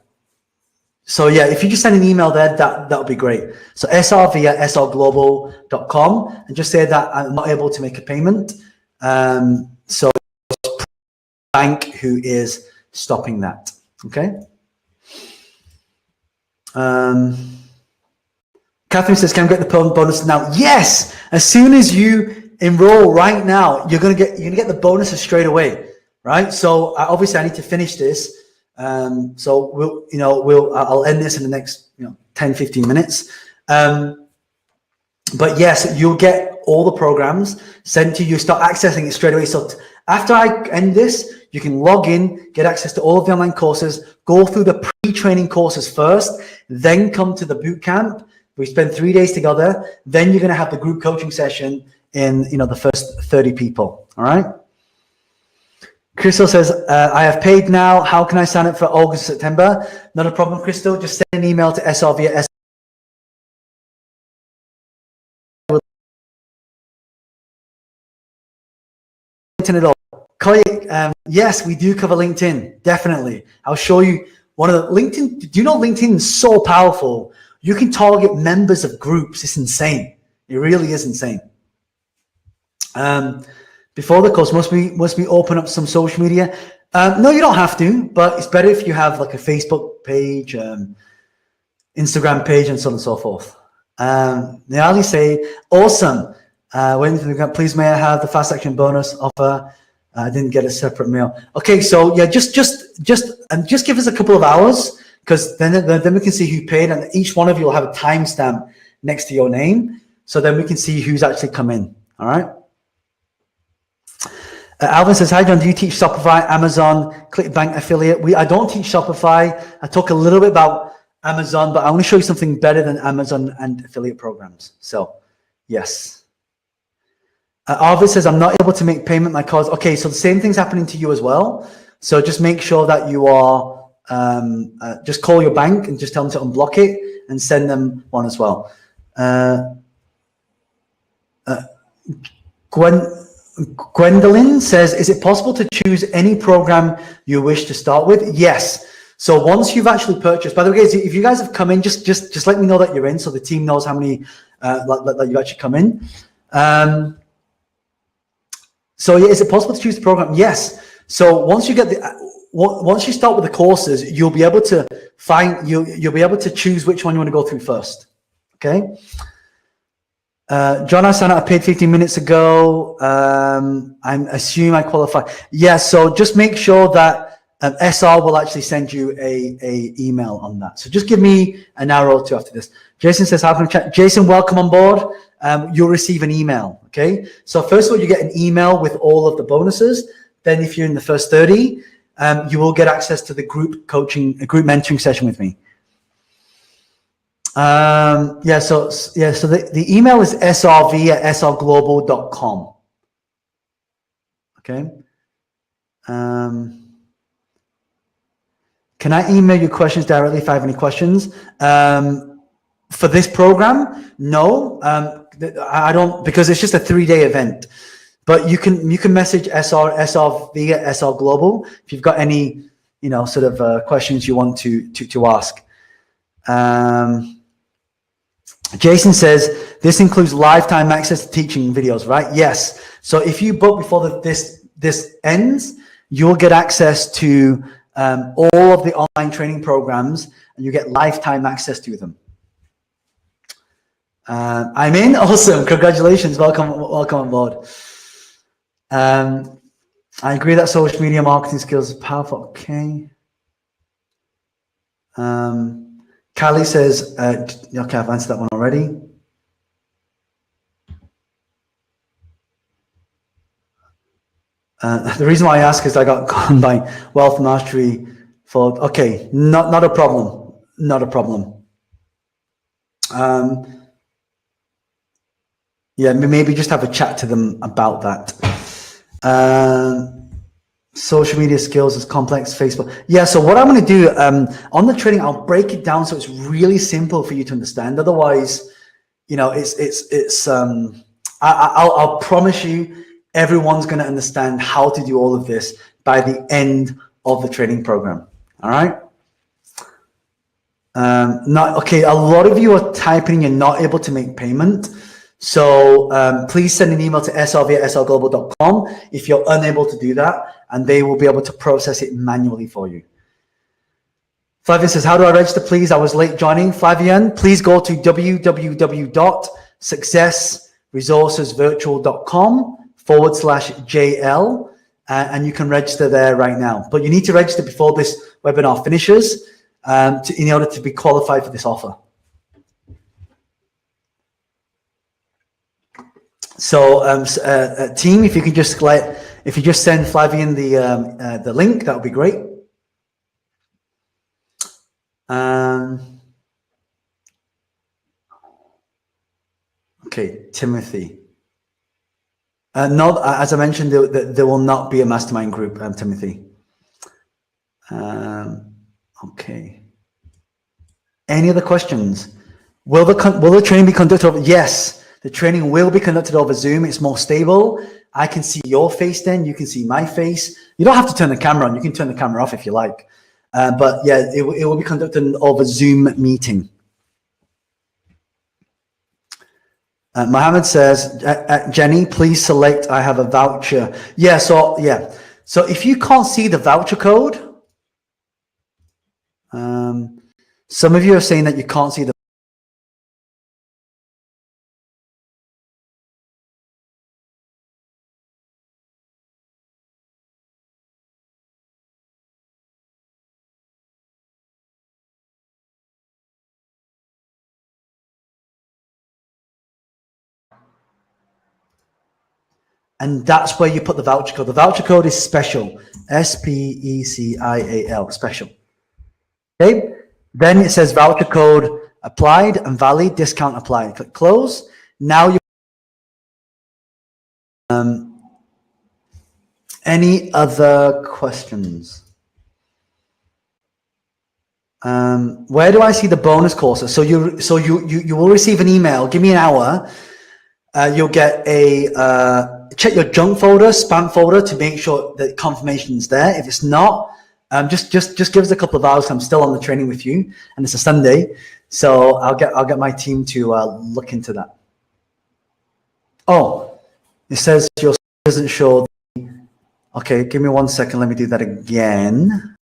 So yeah, if you just send an email there, that would be great. So sr@srglobal.com, and just say that I'm not able to make a payment. So bank who is stopping that. Okay. Catherine says, "Can I get the bonus now?" Yes. As soon as you enroll right now, you're gonna get the bonuses straight away, right? So obviously, I need to finish this. So I'll end this in the next 10-15 minutes. But yes, you'll get all the programs sent to you. Start accessing it straight away. So after I end this, you can log in, get access to all of the online courses, go through the pre-training courses first, then come to the boot camp. We spend 3 days together. Then you're going to have the group coaching session in the first 30 people. All right. Crystal says, I have paid now. How can I sign up for August, September? Not a problem, Crystal. Just send an email to SR. It all. Yes, we do cover LinkedIn. Definitely. I'll show you one of the LinkedIn. Do you know LinkedIn is so powerful? You can target members of groups. It's insane. It really is insane. Before the course, must we open up some social media? No, you don't have to, but it's better if you have like a Facebook page, Instagram page, and so on and so forth. Niali say, awesome. Please may I have the fast action bonus offer? I didn't get a separate mail. Okay, so yeah, just give us a couple of hours, because then we can see who paid, and each one of you will have a timestamp next to your name, so then we can see who's actually come in. All right. Alvin says, "Hi John, do you teach Shopify, Amazon, ClickBank affiliate?" I don't teach Shopify. I talk a little bit about Amazon, but I want to show you something better than Amazon and affiliate programs. So, yes. Arvid says, "I'm not able to make payment my cards." Okay, so the same thing's happening to you as well. So just make sure that you are, just call your bank and just tell them to unblock it and send them one as well. Gwendolyn says, "Is it possible to choose any program you wish to start with?" Yes. So once you've actually purchased, by the way, if you guys have come in, just let me know that you're in, so the team knows how many that you actually come in. So yeah, is it possible to choose the program? Yes. So once you start with the courses, you'll be able to you'll be able to choose which one you want to go through first. Okay. John, I signed up, I paid 15 minutes ago. I assume I qualify. Yeah, so just make sure that SR will actually send you a email on that. So just give me an hour or two after this. Jason says, "How can I chat?" Jason, welcome on board. You'll receive an email. Okay. So first of all, you get an email with all of the bonuses. Then if you're in the first 30, you will get access to the group mentoring session with me. So the email is srv@srglobal.com. Okay. Can I email you questions directly if I have any questions? For this program, no, I don't, because it's just a 3-day event. But you can message srv@srglobal if you've got any sort of questions you want to ask. Jason says, "This includes lifetime access to teaching videos, right?" Yes. So if you book before this ends, you'll get access to all of the online training programs, and you get lifetime access to them. I'm in. Awesome. Congratulations. Welcome on board. I agree that social media marketing skills are powerful. Okay. Kylie says, okay, I've answered that one already. The reason why I ask is I got gone by Wealth Mastery for, okay, not a problem. Not a problem. Yeah, maybe just have a chat to them about that. Social media skills is complex. Facebook. Yeah. So what I'm going to do on the training, I'll break it down so it's really simple for you to understand. Otherwise, it's I'll promise you, everyone's going to understand how to do all of this by the end of the training program. All right. Not okay. A lot of you are typing. You're not able to make payment. So please send an email to srv@slglobal.com if you're unable to do that, and they will be able to process it manually for you. Flavian says, how do I register, please? I was late joining. Flavian, please go to www.successresourcesvirtual.com/JL and you can register there right now. But you need to register before this webinar finishes in order to be qualified for this offer. So team, if you could just send Flavian the link, that would be great. Okay, Timothy. No, as I mentioned, there will not be a mastermind group, Timothy. Okay. Any other questions? Will the training be conducted over? Yes, the training will be conducted over Zoom. It's more stable. I can see your face then. You can see my face. You don't have to turn the camera on. You can turn the camera off if you like. But yeah, it will be conducted over Zoom meeting. Mohammed says, Jenny, please select, I have a voucher. Yeah, so if you can't see the voucher code, some of you are saying that you can't see the and that's where you put the voucher code. The voucher code is special, SPECIAL, special. Okay, then it says voucher code applied and valid, discount applied. Click close. Now you. Any other questions? Where do I see the bonus courses? So you will receive an email. Give me an hour. You'll get a check your junk folder, spam folder to make sure that confirmation is there. If it's not, just give us a couple of hours. I'm still on the training with you, and it's a Sunday, so I'll get my team to look into that. Oh, it says your doesn't show. Okay, give me 1 second. Let me do that again.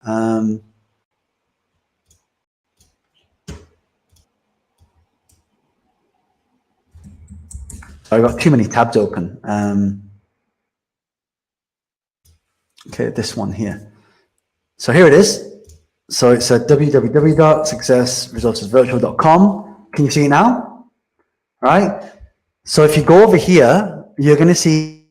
I've got too many tabs open. Okay, this one here. So here it is. So it's at www.successresourcesvirtual.com. Can you see it now? All right. So if you go over here, you're going to see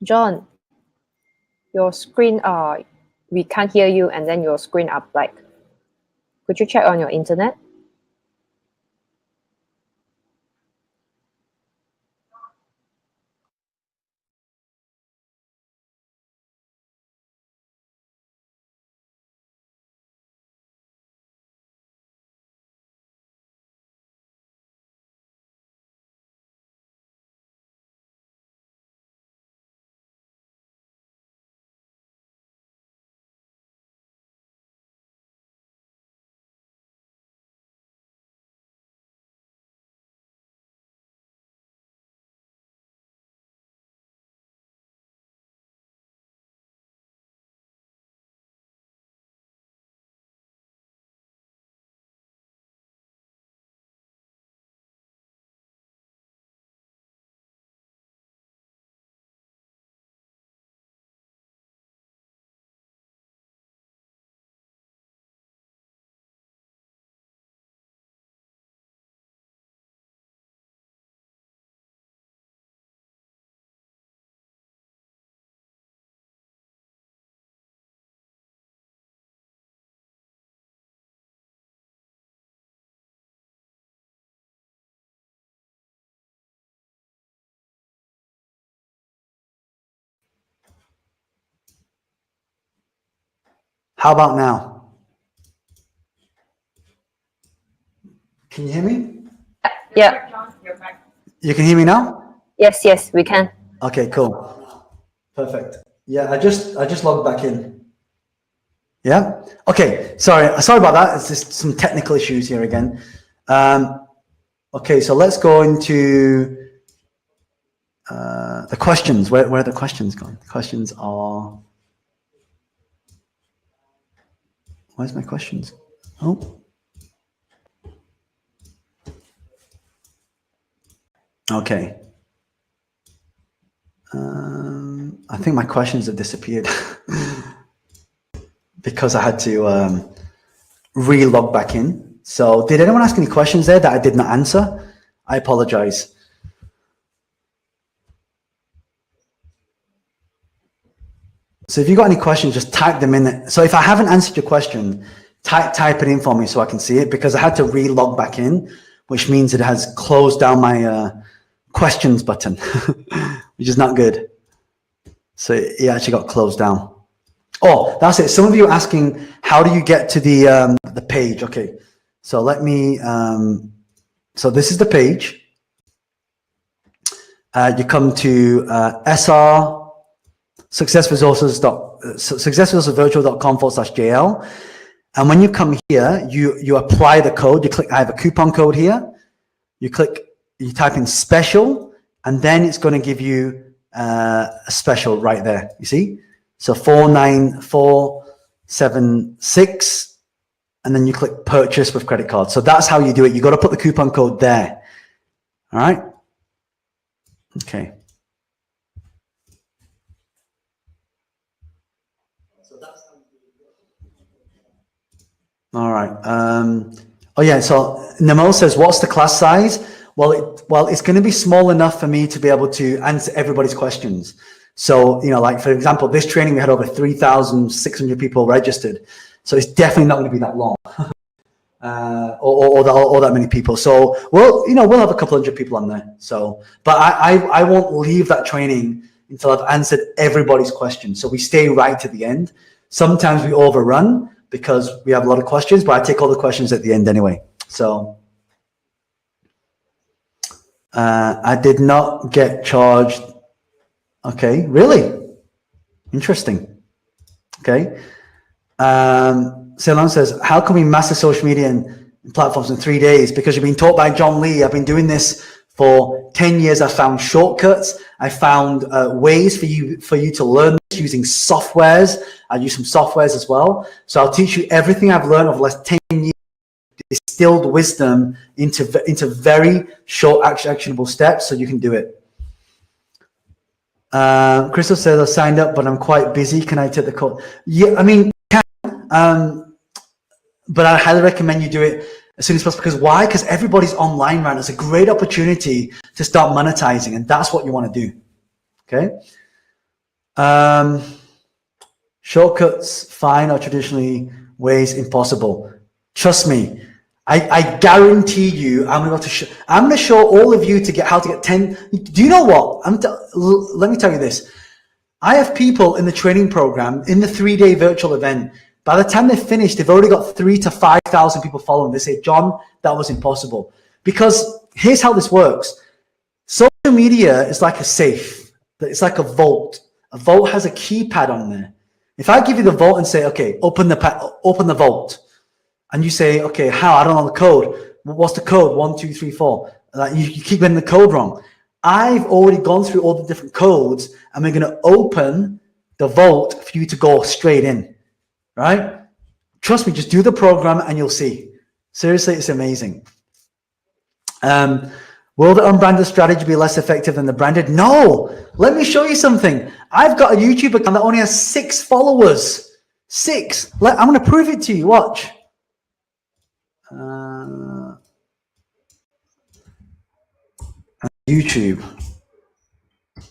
John, your screen, we can't hear you, and then your screen up black. Could you check on your internet? How about now? Can you hear me? Yeah. You can hear me now? Yes, yes, we can. Okay, cool. Perfect. Yeah, I just logged back in. Yeah. Okay. Sorry about that. It's just some technical issues here again. Okay, so let's go into the questions. Where are the questions gone? The questions are. Where's my questions? Oh. Okay. I think my questions have disappeared because I had to re-log back in. So did anyone ask any questions there that I did not answer? I apologize. So if you got any questions, just type them in. So if I haven't answered your question, type it in for me so I can see it, because I had to re-log back in, which means it has closed down my questions button, which is not good. So it actually got closed down. Oh, that's it. Some of you are asking, how do you get to the page? Okay, so let me, so this is the page. You come to SR, successresourcesvirtual.com/JL. And when you come here, you apply the code. You click, I have a coupon code here. You type in special, and then it's going to give you a special right there. You see? So 49476, and then you click purchase with credit card. So that's how you do it. You got to put the coupon code there. All right. Okay. All right. Oh yeah. So Namo says, "What's the class size?" Well, it's going to be small enough for me to be able to answer everybody's questions. So, you know, like for example, this training we had over 3,600 people registered. So it's definitely not going to be that long, or that many people. So we'll have a couple hundred people on there. So, but I won't leave that training until I've answered everybody's questions. So we stay right to the end. Sometimes we overrun because we have a lot of questions, but I take all the questions at the end anyway. So I did not get charged. Okay, really? Interesting. Okay. Ceylon says, how can we master social media and platforms in 3 days? Because you've been taught by John Lee. I've been doing this for 10 years. I found shortcuts. I found ways for you to learn this using softwares. I use some softwares as well. So I'll teach you everything I've learned over the last 10 years, distilled wisdom into very short actionable steps so you can do it. Crystal says, I signed up, but I'm quite busy. Can I take the call? Yeah, I mean, you can, but I highly recommend you do it as soon as possible. Because why? Because everybody's online right now. It's a great opportunity to start monetizing, and that's what you want to do. Okay. Shortcuts, fine, or traditionally ways impossible. Trust me. I guarantee you, I'm going to show all of you how to get 10. Do you know what? Let me tell you this. I have people in the training program in the 3-day virtual event. By the time they finish, they've already got 3,000 to 5,000 people following. They say, John, that was impossible. Because here's how this works. Social media is like a safe. It's like a vault. A vault has a keypad on there. If I give you the vault and say, okay, open the vault. And you say, okay, how? I don't know the code. What's the code? 1, 2, 3, 4. Like you keep getting the code wrong. I've already gone through all the different codes, and we're going to open the vault for you to go straight in, right? Trust me, just do the program and you'll see. Seriously, it's amazing. Will the unbranded strategy be less effective than the branded? No. Let me show you something. I've got a YouTube account that only has 6 followers. 6. I'm going to prove it to you. Watch. YouTube.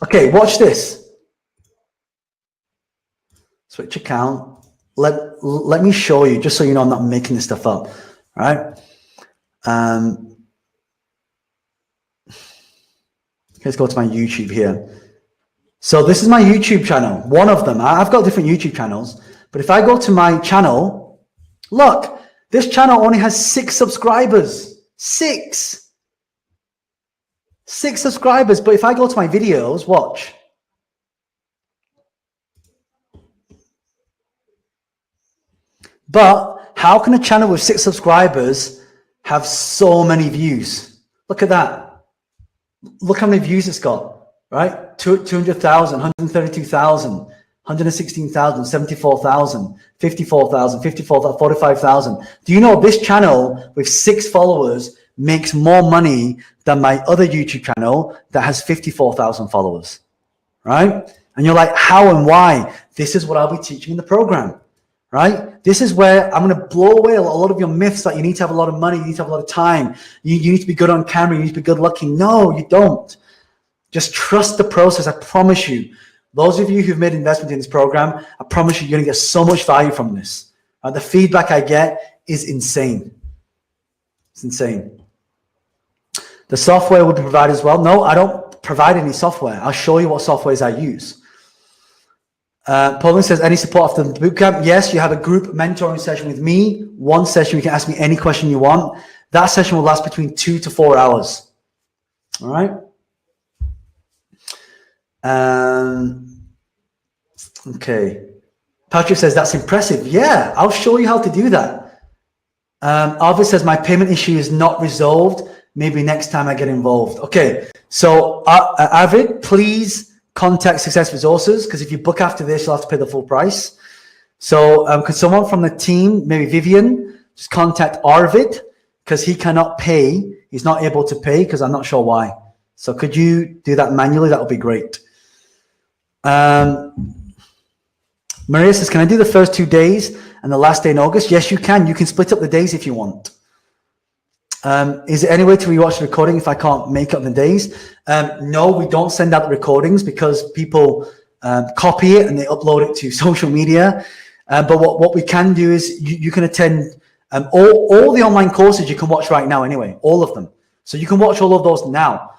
Okay, watch this. Switch account. Let me show you, just so you know I'm not making this stuff up. All right. Let's go to my YouTube here. So this is my YouTube channel. One of them. I've got different YouTube channels, but But if I go to my channel, look, this channel only has 6 subscribers. 6 subscribers. But if I go to my videos, watch. But how can a channel with 6 subscribers have so many views? Look at that. Look how many views it's got, right? 200,000, 132,000, 116,000, 74,000, 54,000, 54,000, 45,000. Do you know this channel with 6 followers makes more money than my other YouTube channel that has 54,000 followers, right? And you're like, how and why? This is what I'll be teaching in the program, right? This is where I'm going to blow away a lot of your myths that you need to have a lot of money, you need to have a lot of time, you need to be good on camera, you need to be good looking. No, you don't. Just trust the process. I promise you. Those of you who've made investment in this program, I promise you, you're going to get so much value from this. The feedback I get is insane. It's insane. The software will be provided as well. No, I don't provide any software. I'll show you what softwares I use. Pauline says, any support after the bootcamp? Yes, you have a group mentoring session with me. One session, you can ask me any question you want. That session will last between 2 to 4 hours. All right. Okay. Patrick says, that's impressive. Yeah, I'll show you how to do that. Arvid says, my payment issue is not resolved. Maybe next time I get involved. Okay. So Arvid, please contact Success Resources, because if you book after this, you'll have to pay the full price. So could someone from the team, maybe Vivian, just contact Arvid, because he cannot pay. He's not able to pay because I'm not sure why. So could you do that manually? That would be great. Maria says, can I do the first 2 days and the last day in August? Yes, you can. You can split up the days if you want. Is there any way to rewatch the recording if I can't make up the days? No, we don't send out the recordings because people copy it and they upload it to social media. But what we can do is you can attend all the online courses you can watch right now anyway, all of them. So you can watch all of those now.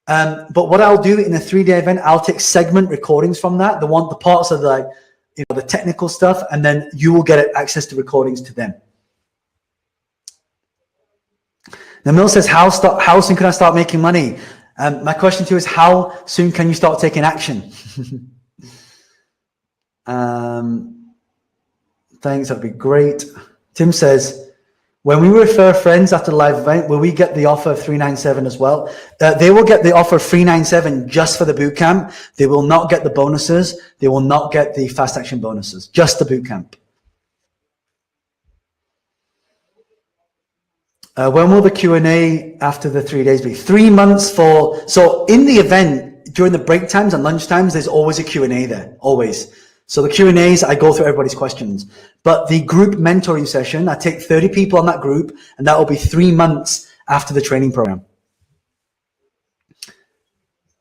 But what I'll do in a 3-day event, I'll take segment recordings from that, the parts of the technical stuff, and then you will get access to recordings to them. Now, Mill says, how soon can I start making money? My question to you is, how soon can you start taking action? Thanks, that'd be great. Tim says, when we refer friends after the live event, will we get the offer of 397 as well? They will get the offer of 397 just for the bootcamp. They will not get the bonuses. They will not get the fast action bonuses, just the bootcamp. When will the Q&A after the 3 days be? 3 months so in the event, during the break times and lunch times, there's always a Q&A there, always. So the Q&As, I go through everybody's questions. But the group mentoring session, I take 30 people on that group, and that will be 3 months after the training program.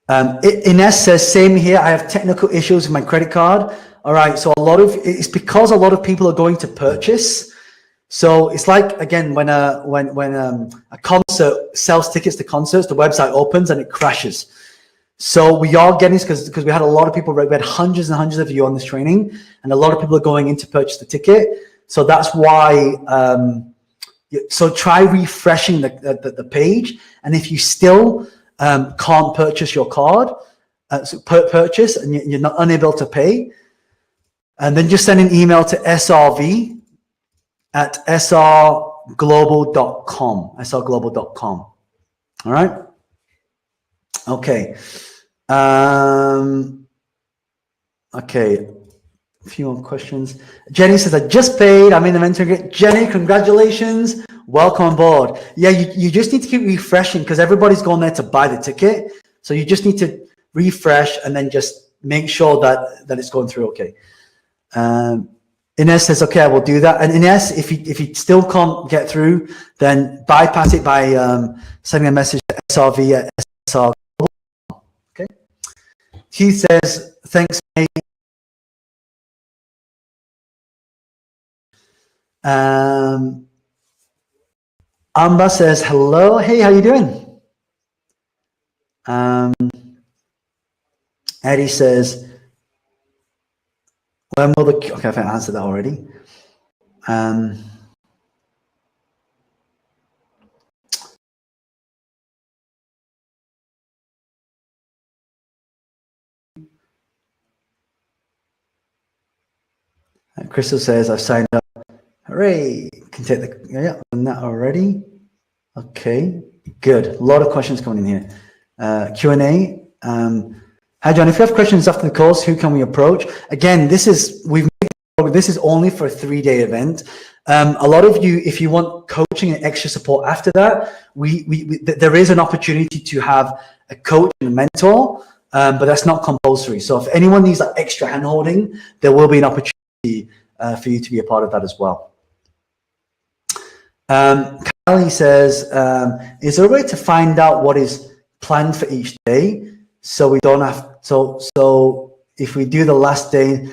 Ines says, same here, I have technical issues with my credit card. All right, so it's because a lot of people are going to purchase. So it's like, again, when a concert sells tickets to concerts, the website opens and it crashes. So we are getting this because we had a lot of people, we had hundreds and hundreds of you on this training, and a lot of people are going in to purchase the ticket. So that's why, so try refreshing the page. And if you still can't purchase your card, purchase and you're not unable to pay, and then just send an email to srv@srglobal.com, srglobal.com. All right. Okay. Okay. A few more questions. Jenny says, I just paid. I'm in the mentoring. Jenny, congratulations. Welcome on board. Yeah, you just need to keep refreshing because everybody's going there to buy the ticket. So you just need to refresh and then just make sure that it's going through okay. Ines says, okay, I will do that. And Ines, if you still can't get through, then bypass it by sending a message to srv@srglobal.com. Okay. He says, thanks, mate. Amba says, hello. Hey, how you doing? Eddie says, When will the, okay, I think I answered that already. Crystal says, I've signed up. Hooray. Can take the, yeah, done that already. Okay, good. A lot of questions coming in here. Q&A. Hi, John. If you have questions after the course, who can we approach? Again, this is only for a 3-day event. A lot of you, if you want coaching and extra support after that, there is an opportunity to have a coach and a mentor, but that's not compulsory. So if anyone needs that extra hand-holding, there will be an opportunity for you to be a part of that as well. Callie says, is there a way to find out what is planned for each day? So we don't have, so if we do the last day,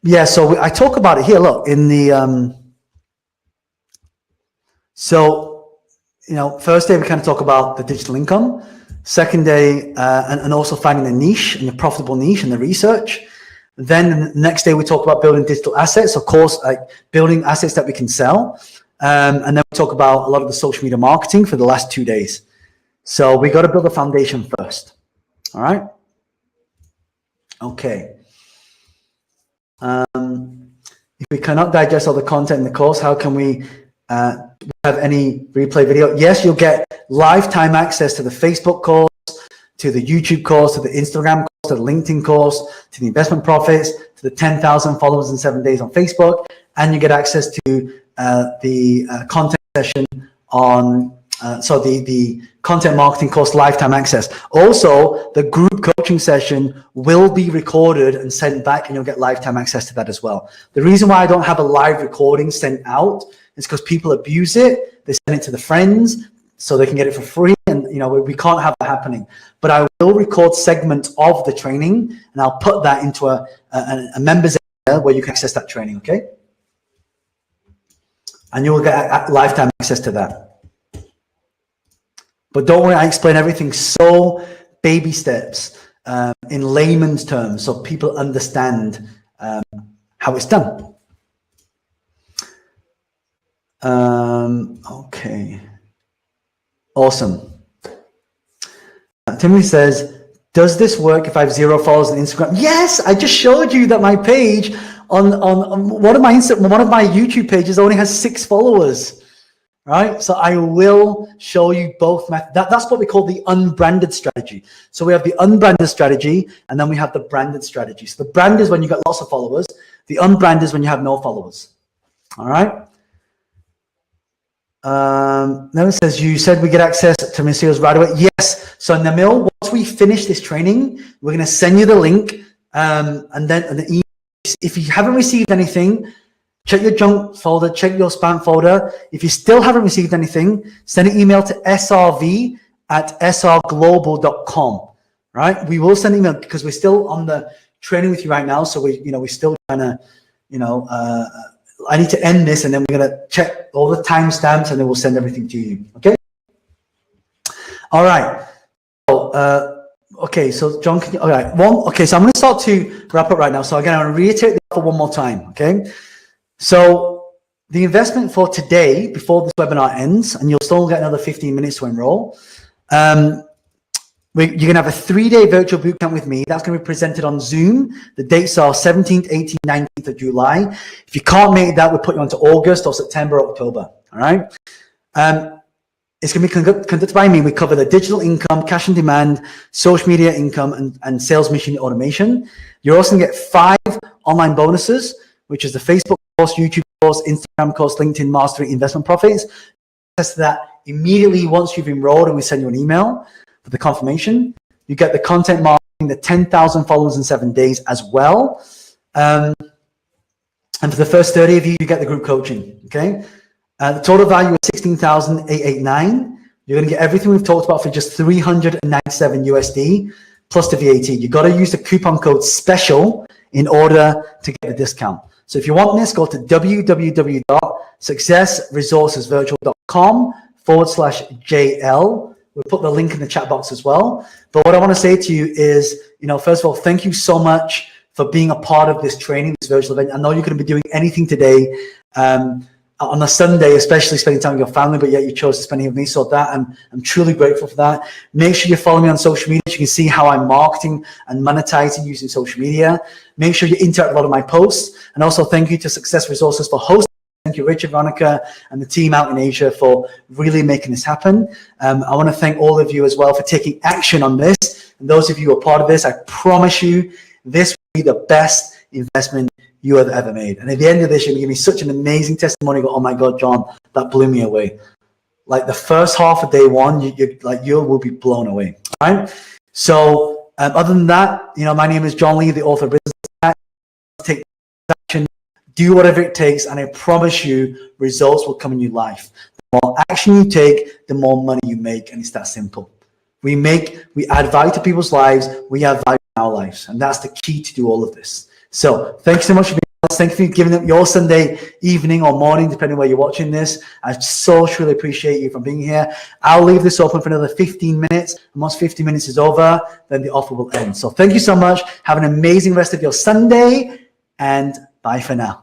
yeah, so I talk about it here, look, in the, so, you know, first day we kind of talk about the digital income, second day, and also finding a niche and a profitable niche and the research. Then the next day we talk about building digital assets, of course, like building assets that we can sell. And then we talk about a lot of the social media marketing for the last 2 days. So we got to build a foundation first. All right. Okay. If we cannot digest all the content in the course, how can we have any replay video? Yes, you'll get lifetime access to the Facebook course, to the YouTube course, to the Instagram course, to the LinkedIn course, to the investment profits, to the 10,000 followers in 7 days on Facebook, and you get access to the content session on, the content marketing course lifetime access. Also, the group coaching session will be recorded and sent back, and you'll get lifetime access to that as well. The reason why I don't have a live recording sent out is because people abuse it. They send it to the friends so they can get it for free, and you know we can't have that happening. But I will record segments of the training, and I'll put that into a members area where you can access that training. Okay. And you will get lifetime access to that. But don't worry, I explain everything so baby steps in layman's terms so people understand how it's done. Okay. Awesome. Timothy says, does this work if I have 0 followers on Instagram? Yes, I just showed you that my page on one of my YouTube pages only has 6 followers, right? So I will show you both methods. That's what we call the unbranded strategy. So we have the unbranded strategy, and then we have the branded strategy. So the brand is when you got lots of followers. The unbranded is when you have no followers. All right. Then it says, you said we get access to materials right away. Yes. So Namil, once we finish this training, we're going to send you the link, and then the email. If you haven't received anything, check your junk folder, check your spam folder. If you still haven't received anything, send an email to srv@srglobal.com. Right? We will send an email because we're still on the training with you right now. So we're still trying to, I need to end this, and then we're going to check all the timestamps, and then we'll send everything to you. Okay. All right. So, okay, so John, all right. Okay, so I'm going to start to wrap up right now. So again, I'm going to reiterate the offer one more time, okay? So the investment for today, before this webinar ends, and you'll still get another 15 minutes to enroll, you're going to have a 3-day virtual bootcamp with me. That's going to be presented on Zoom. The dates are 17th, 18th, 19th of July. If you can't make that, we'll put you on to August or September, October, all right? It's going to be conducted by me. We cover the digital income, cash on demand, social media income, and sales machine automation. You're also going to get 5 online bonuses, which is the Facebook course, YouTube course, Instagram course, LinkedIn Mastery, Investment Profits. Test that immediately once you've enrolled, and we send you an email for the confirmation. You get the content marketing, the 10,000 followers in 7 days as well. And for the first 30 of you, you get the group coaching, okay? The total value is 16,889. You're going to get everything we've talked about for just 397 USD plus the VAT. You got to use the coupon code SPECIAL in order to get the discount. So if you want this, go to www.successresourcesvirtual.com/JL. We'll put the link in the chat box as well. But what I want to say to you is, first of all, thank you so much for being a part of this training, this virtual event. I know you couldn't be doing anything today on a Sunday, especially spending time with your family, but yet you chose to spend it with me. So that I'm truly grateful for that. Make sure you follow me on social media so you can see how I'm marketing and monetizing using social media. Make sure you interact with a lot of my posts. And also thank you to Success Resources for hosting. Thank you, Richard, Veronica, and the team out in Asia for really making this happen. I want to thank all of you as well for taking action on this. And those of you who are part of this, I promise you, this will be the best investment you have ever made. And at the end of this, you're going to give me such an amazing testimony. Go, oh my God, John, that blew me away. Like the first half of day one, you will be blown away. All right. So other than that, my name is John Lee, the author of Business. Take action, do whatever it takes, and I promise you, results will come in your life. The more action you take, the more money you make, and it's that simple. We add value to people's lives. We add value in our lives, and that's the key to do all of this. So thanks so much for being with us. Thank you for giving up your Sunday evening or morning, depending where you're watching this. I so truly appreciate you for being here. I'll leave this open for another 15 minutes. And once 15 minutes is over, then the offer will end. So thank you so much. Have an amazing rest of your Sunday, and bye for now.